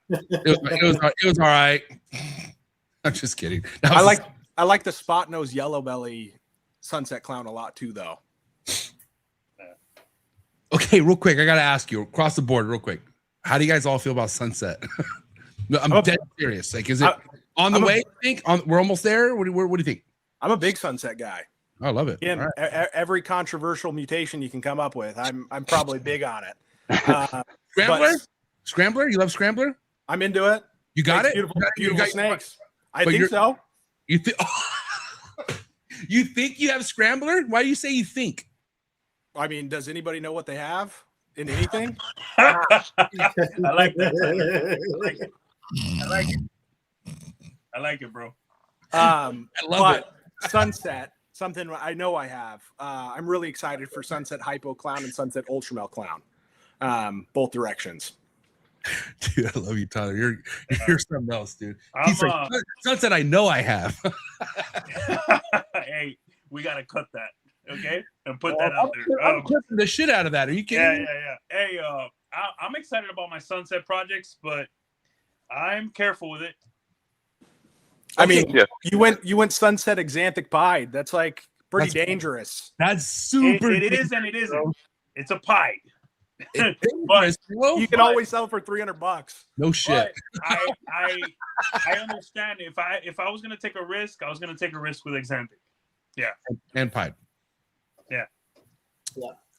S1: It was all right. I'm just kidding.
S9: I like the spot nose yellow belly sunset clown a lot too, though.
S1: Okay, real quick, I gotta ask you across the board, real quick. How do you guys all feel about sunset? I'm dead serious. Like, is it on the way? I think we're almost there. What do you think?
S9: I'm a big sunset guy.
S1: I love it.
S9: Again, right. Every controversial mutation you can come up with, I'm probably big on it.
S1: Scrambler? You love Scrambler?
S9: I'm into it.
S1: You got it?
S9: Beautiful snakes. I think so.
S1: You think? You think you have Scrambler? Why do you say you think?
S9: I mean, does anybody know what they have in anything?
S3: I like that. I like it, bro.
S9: I love it. Sunset, something I know I have. I'm really excited for Sunset Hypo Clown and Sunset Ultramel Clown. Both directions.
S1: Dude, I love you, Tyler. You're something else, dude. He's like, Sunset, I know I have.
S3: Hey, we gotta cut that. Okay, and put that out there.
S1: I'm clipping the shit out of that. Are you kidding me?
S3: Yeah. Hey, I'm excited about my sunset projects, but I'm careful with it.
S9: I mean, you went sunset exanthic pied. That's like pretty dangerous.
S1: That's super.
S3: It is and it isn't. It's a pied.
S1: But
S9: you can always sell for $300.
S1: No shit.
S3: I understand. If I was gonna take a risk, I was gonna take a risk with exanthic. Yeah.
S1: And pied.
S3: Yeah.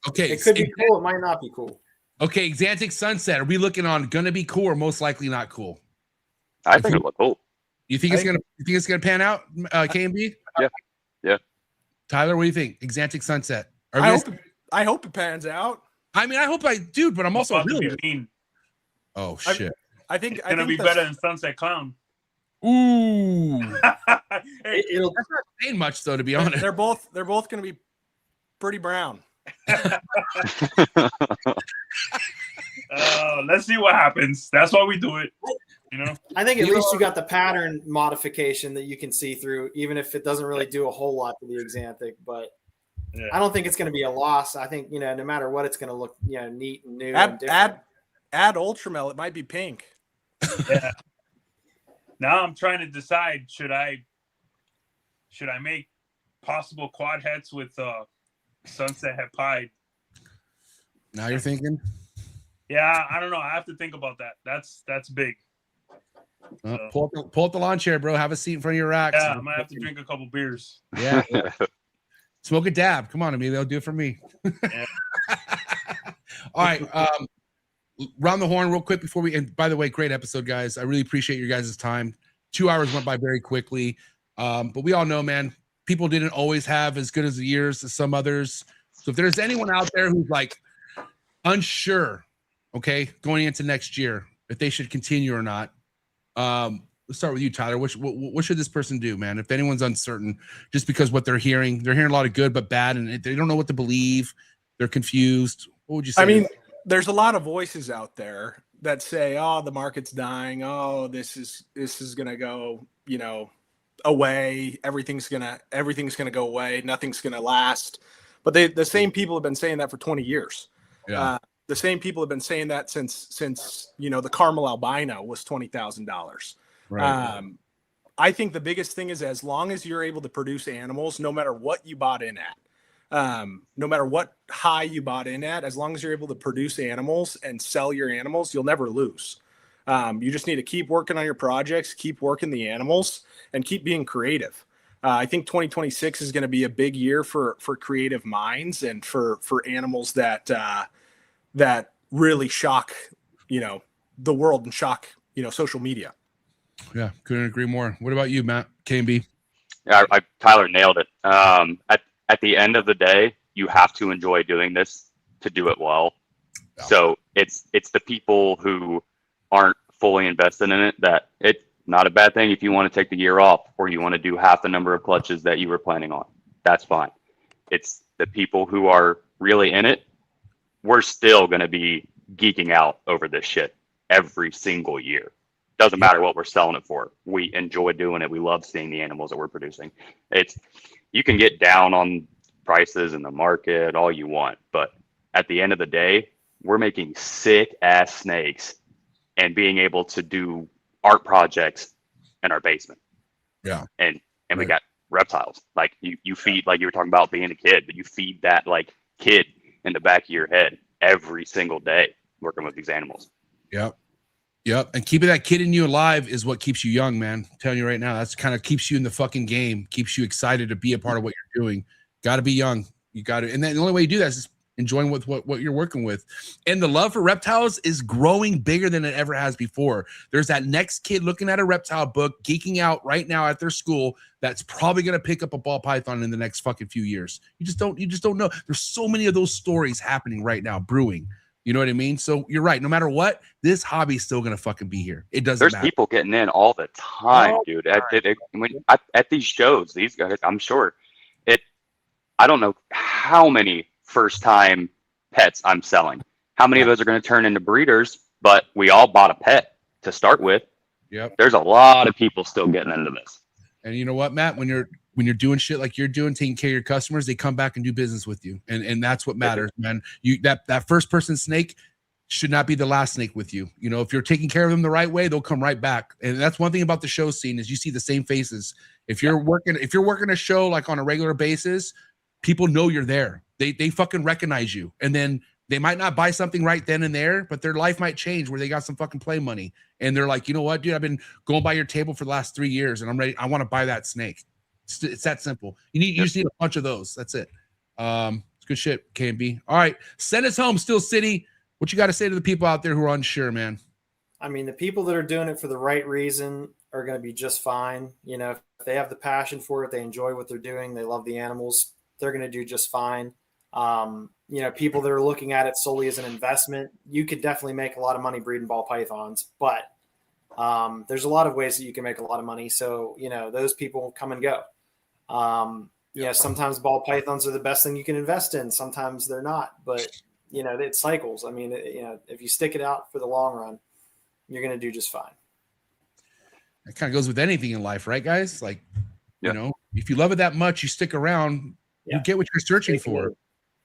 S1: Okay.
S8: It could be cool. It might not be cool.
S1: Okay, exanthic sunset. Are we looking on gonna be cool or most likely not cool?
S7: I think it look cool.
S1: You think it's gonna pan out, KMB?
S7: Yeah.
S1: Tyler, what do you think? Exanthic sunset.
S9: I hope it pans out.
S1: I mean, I hope I do, but I'm also really
S3: mean.
S1: Oh shit!
S9: I think
S3: it's gonna be better than Sunset Clown.
S1: Ooh,
S3: hey,
S8: it'll
S1: that's not saying much though, to be honest.
S9: They're both gonna be pretty brown.
S3: Let's see what happens. That's why we do it. You know,
S8: I think at least you got the pattern modification that you can see through, even if it doesn't really do a whole lot to the exanthic. But I don't think it's going to be a loss. I think, no matter what, it's going to look, neat and new. And different.
S9: Add Ultramel. It might be pink.
S3: Yeah. Now I'm trying to decide, should I make possible quad heads with sunset head pied?
S1: Now you're thinking?
S3: Yeah, I don't know. I have to think about that. That's big.
S1: Pull up the lawn chair, bro. Have a seat in front of your racks.
S3: Yeah, I might have to drink a couple beers.
S1: Yeah. Smoke a dab. Come on, they'll do it for me.
S3: Yeah.
S1: All right. Round the horn real quick before we, and by the way, great episode, guys. I really appreciate your guys' time. 2 hours went by very quickly. But we all know, man, people didn't always have as good as the years as some others. So if there's anyone out there who's like unsure, okay, going into next year, if they should continue or not, let's start with you, Tyler. What should this person do, man? If anyone's uncertain, just because what they're hearing a lot of good but bad, and they don't know what to believe, they're confused. What would you say?
S9: I mean, there's a lot of voices out there that say, "Oh, the market's dying. Oh, this is gonna go, away. Everything's gonna go away. Nothing's gonna last." But the same people have been saying that for 20 years.
S1: Yeah.
S9: The same people have been saying that since the caramel albino was $20,000.
S1: Right.
S9: I think the biggest thing is, as long as you're able to produce animals, no matter what you bought in at, no matter what high you bought in at, as long as you're able to produce animals and sell your animals, you'll never lose. You just need to keep working on your projects, keep working the animals, and keep being creative. I think 2026 is going to be a big year for creative minds and for animals that really shock, the world and shock, social media.
S1: Yeah, couldn't agree more. What about you, Matt? KMB?
S7: Yeah, Tyler nailed it. At the end of the day, you have to enjoy doing this to do it well. Yeah. So it's the people who aren't fully invested in it that it's not a bad thing if you want to take the year off or you want to do half the number of clutches that you were planning on. That's fine. It's the people who are really in it. We're still going to be geeking out over this shit every single year. Doesn't matter what we're selling it for. We enjoy doing it. We love seeing the animals that we're producing. You can get down on prices in the market all you want, but at the end of the day, we're making sick ass snakes and being able to do art projects in our basement.
S1: Yeah.
S7: And we got reptiles. Like you feed, like you were talking about being a kid, but you feed that like kid in the back of your head every single day working with these animals.
S1: Yep. And keeping that kid in you alive is what keeps you young, man. I'm telling you right now, that's kind of keeps you in the fucking game, keeps you excited to be a part of what you're doing. Got to be young. You got to, and then the only way you do that is just enjoying with what you're working with. And the love for reptiles is growing bigger than it ever has before. There's that next kid looking at a reptile book, geeking out right now at their school, that's probably going to pick up a ball python in the next fucking few years. You just don't know. There's so many of those stories happening right now, brewing. You know what I mean? So you're right. No matter what, this hobby is still going to fucking be here. It doesn't matter.
S7: There's people getting in all the time, dude. At these shows, these guys, I'm sure I don't know how many first-time pets I'm selling. How many of those are going to turn into breeders? But we all bought a pet to start with.
S1: Yep.
S7: There's a lot of people still getting into this.
S1: And you know what, Matt? When you're when you're doing shit like you're doing, taking care of your customers, they come back and do business with you. And that's what matters, man. That first person snake should not be the last snake with you. You know, if you're taking care of them the right way, they'll come right back. And that's one thing about the show scene is you see the same faces. If you're working a show like on a regular basis, people know you're there. They fucking recognize you. And then they might not buy something right then and there, but their life might change where they got some fucking play money. And they're like, you know what, dude, I've been going by your table for the last 3 years and I'm ready. I want to buy that snake. It's that simple. You just need a bunch of those. That's it. It's good shit, KMB. All right. Send us home, Steel City. What you got to say to the people out there who are unsure, man?
S8: I mean, the people that are doing it for the right reason are going to be just fine. You know, if they have the passion for it, they enjoy what they're doing, they love the animals, they're going to do just fine. You know, people that are looking at it solely as an investment, you could definitely make a lot of money breeding ball pythons, but there's a lot of ways that you can make a lot of money. So, you know, those people come and go. You know, sometimes ball pythons are the best thing you can invest in. Sometimes they're not, but you know, it cycles. I mean, you know, if you stick it out for the long run, you're going to do just fine.
S1: It kind of goes with anything in life, right, guys? Like, you know, if you love it that much, you stick around, you get what you're searching for.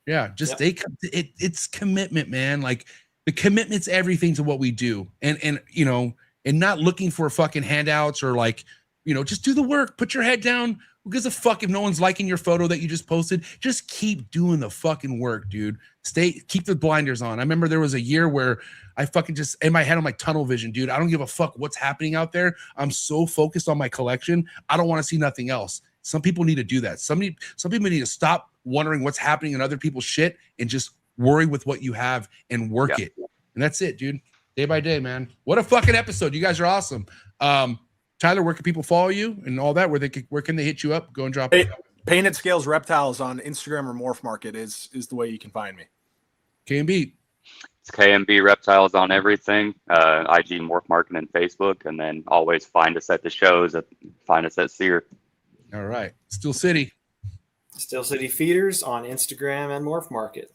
S1: Yeah. Just stay. It's commitment, man. Like the commitment's everything to what we do. And, you know, and not looking for fucking handouts or like, you know, just do the work, put your head down. Who gives a fuck if no one's liking your photo that you just posted? Just keep doing the fucking work, dude. Keep the blinders on. I remember there was a year where I fucking just in my head, I'm like tunnel vision, dude. I don't give a fuck what's happening out there. I'm so focused on my collection. I don't want to see nothing else. Some people need to do that. Some people need to stop wondering what's happening in other people's shit and just worry with what you have and work it. And that's it, dude. Day by day, man. What a fucking episode. You guys are awesome. Tyler, where can people follow you and all that? Where can they hit you up? Go and drop it.
S9: Painted Scales Reptiles on Instagram or Morph Market is the way you can find me.
S1: KMB.
S7: It's KMB Reptiles on everything. IG Morph Market and Facebook, and then always find us at the shows. Find us at Sear.
S1: All right, Steel City.
S8: Steel City Feeders on Instagram and Morph Market.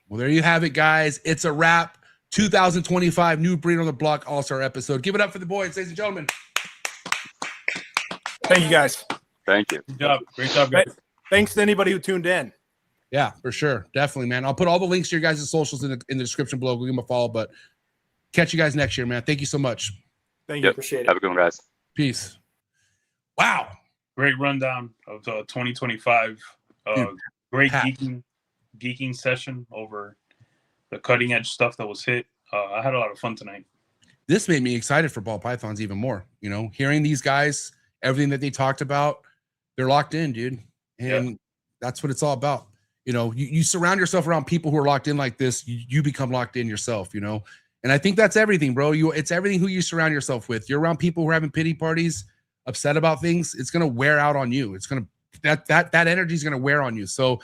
S1: Well, there you have it, guys. It's a wrap. 2025 New Breed on the Block All-Star episode. Give it up for the boys, ladies and gentlemen.
S9: Thank you, guys.
S7: Thank you.
S3: Good job. Great job, guys.
S9: Thanks to anybody who tuned in.
S1: Yeah, for sure. Definitely, man. I'll put all the links to your guys' socials in the description below. Go give them a follow, but catch you guys next year, man. Thank you so much.
S9: Thank you.
S8: Appreciate it.
S7: Have a good one, guys.
S1: Peace. Wow.
S3: Great rundown of 2025. Great geeking session over the cutting edge stuff that was hit. I had a lot of fun tonight.
S1: This made me excited for ball pythons even more. You know, hearing these guys, everything that they talked about, they're locked in, dude. And that's what it's all about. You know, you surround yourself around people who are locked in like this, you become locked in yourself, you know? And I think that's everything, bro. It's everything who you surround yourself with. You're around people who are having pity parties, upset about things. It's going to wear out on you. It's going to, that energy is going to wear on you. So,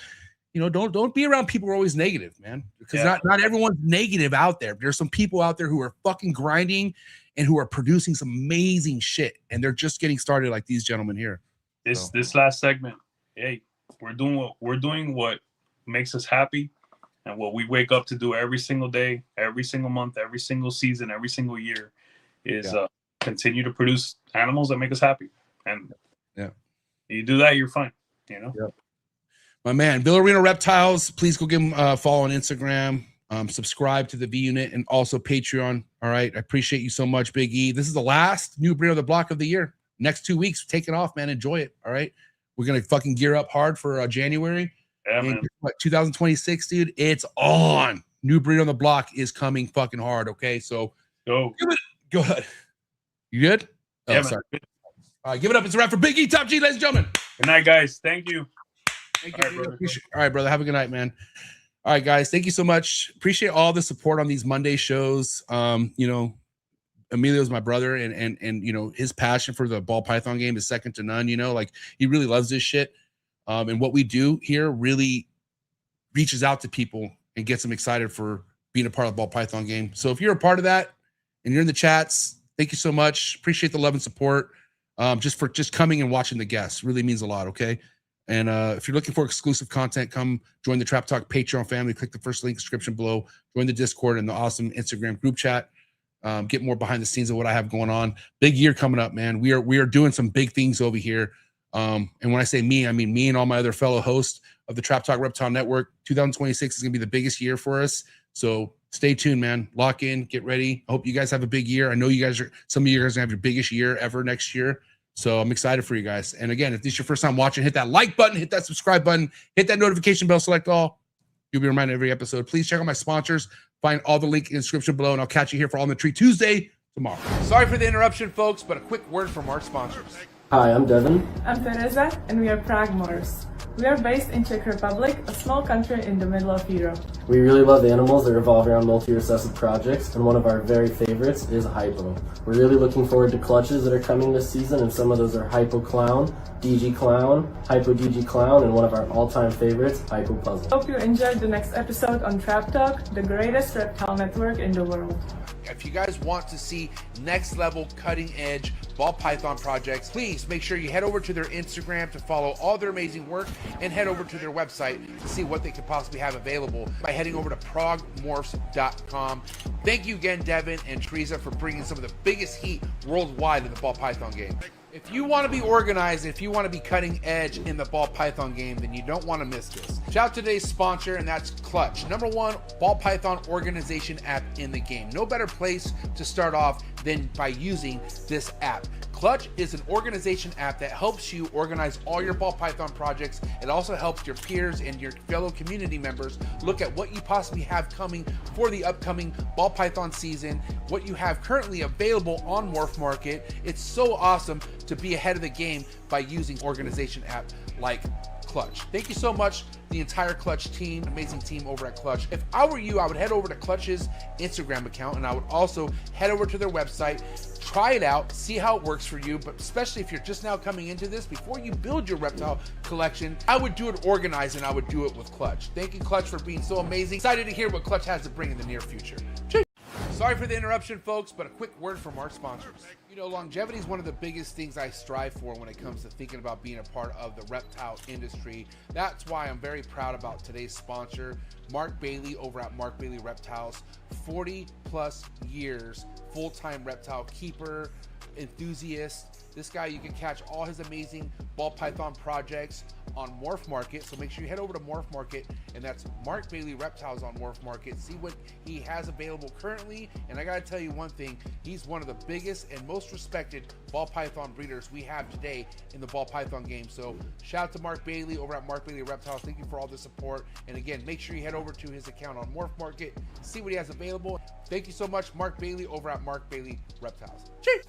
S1: you know, don't be around people who are always negative, man, because not everyone's negative out there. There's some people out there who are fucking grinding and who are producing some amazing shit. And they're just getting started like these gentlemen here.
S3: This last segment, hey, we're doing what makes us happy and what we wake up to do every single day, every single month, every single season, every single year is continue to produce animals that make us happy. And you do that, you're fine, you know?
S1: Yep. My man, Villarino Reptiles, please go give him a follow on Instagram, subscribe to the V Unit and also Patreon. All right. I appreciate you so much, Big E. This is the last New Breed on the Block of the year. Next 2 weeks, take it off, man. Enjoy it. All right. We're going to fucking gear up hard for January.
S3: Yeah,
S1: and
S3: man.
S1: 2026, dude, it's on. New Breed on the Block is coming fucking hard. Okay. So
S3: go
S1: ahead. You good?
S3: Yeah,
S1: sorry. All right. Give it up. It's a wrap for Big E, Top G, ladies and gentlemen.
S3: Good night, guys. Thank you.
S1: Thank you. All right, brother. Have a good night, man. All right, guys. Thank you so much. Appreciate all the support on these Monday shows. You know, Emilio's my brother, and you know, his passion for the ball python game is second to none. You know, like he really loves this shit. And what we do here really reaches out to people and gets them excited for being a part of the ball python game. So if you're a part of that and you're in the chats, thank you so much. Appreciate the love and support. Just coming and watching the guests really means a lot. Okay. And if you're looking for exclusive content, come join the Trap Talk Patreon family. Click the first link description below. Join the Discord and the awesome Instagram group chat. Get more behind the scenes of what I have going on. Big year coming up, man. We are doing some big things over here. And when I say me, I mean me and all my other fellow hosts of the Trap Talk Reptile Network. 2026 is going to be the biggest year for us. So stay tuned, man. Lock in, get ready. I hope you guys have a big year. I know you guys some of you guys are going to have your biggest year ever next year. So I'm excited for you guys. And again, if this is your first time watching, hit that like button, hit that subscribe button, hit that notification bell, select all. You'll be reminded every episode. Please check out my sponsors. Find all the link in the description below, and I'll catch you here for On the Tree Tuesday tomorrow. Sorry for the interruption, folks, but a quick word from our sponsors.
S10: Hi, I'm Devin.
S11: I'm Teresa, and we are Prague MORPHs. We are based in Czech Republic, a small country in the middle of Europe.
S10: We really love animals that revolve around multi-recessive projects, and one of our very favorites is Hypo. We're really looking forward to clutches that are coming this season, and some of those are Hypo Clown, DG Clown, Hypo DG Clown, and one of our all-time favorites, Hypo Puzzle.
S11: Hope you enjoyed the next episode on Trap Talk, the greatest reptile network in the world.
S1: If you guys want to see next level cutting edge ball python projects, please make sure you head over to their Instagram to follow all their amazing work, and head over to their website to see what they could possibly have available by heading over to PRAGUE.com. Thank you again, Devin and Teresa, for bringing some of the biggest heat worldwide in the ball python game. If you want to be organized, if you want to be cutting edge in the ball python game, then you don't want to miss this. Shout out to today's sponsor, and that's Clutch, #1 ball python organization app in the game. No better place to start off than by using this app. Clutch is an organization app that helps you organize all your ball python projects. It also helps your peers and your fellow community members look at what you possibly have coming for the upcoming ball python season, what you have currently available on Morph Market. It's so awesome to be ahead of the game by using organization app like Clutch. Thank you so much, the entire Clutch team, amazing team over at Clutch. If I were you, I would head over to Clutch's Instagram account, and I would also head over to their website, try it out, see how it works for you. But especially if you're just now coming into this, before you build your reptile collection, I would do it organized, and I would do it with Clutch. Thank you, Clutch, for being so amazing. Excited to hear what Clutch has to bring in the near future. Cheers. Sorry for the interruption, folks, but a quick word from our sponsors. You know, longevity is one of the biggest things I strive for when it comes to thinking about being a part of the reptile industry. That's why I'm very proud about today's sponsor, Mark Bailey over at Mark Bailey Reptiles. 40 plus years, full-time reptile keeper, enthusiast. This guy, you can catch all his amazing ball python projects on Morph Market. So make sure you head over to Morph Market, and that's Mark Bailey Reptiles on Morph Market. See what he has available currently. And I gotta tell you one thing, he's one of the biggest and most respected ball python breeders we have today in the ball python game. So shout out to Mark Bailey over at Mark Bailey Reptiles. Thank you for all the support. And again, make sure you head over to his account on Morph Market, see what he has available. Thank you so much, Mark Bailey over at Mark Bailey Reptiles. Cheers.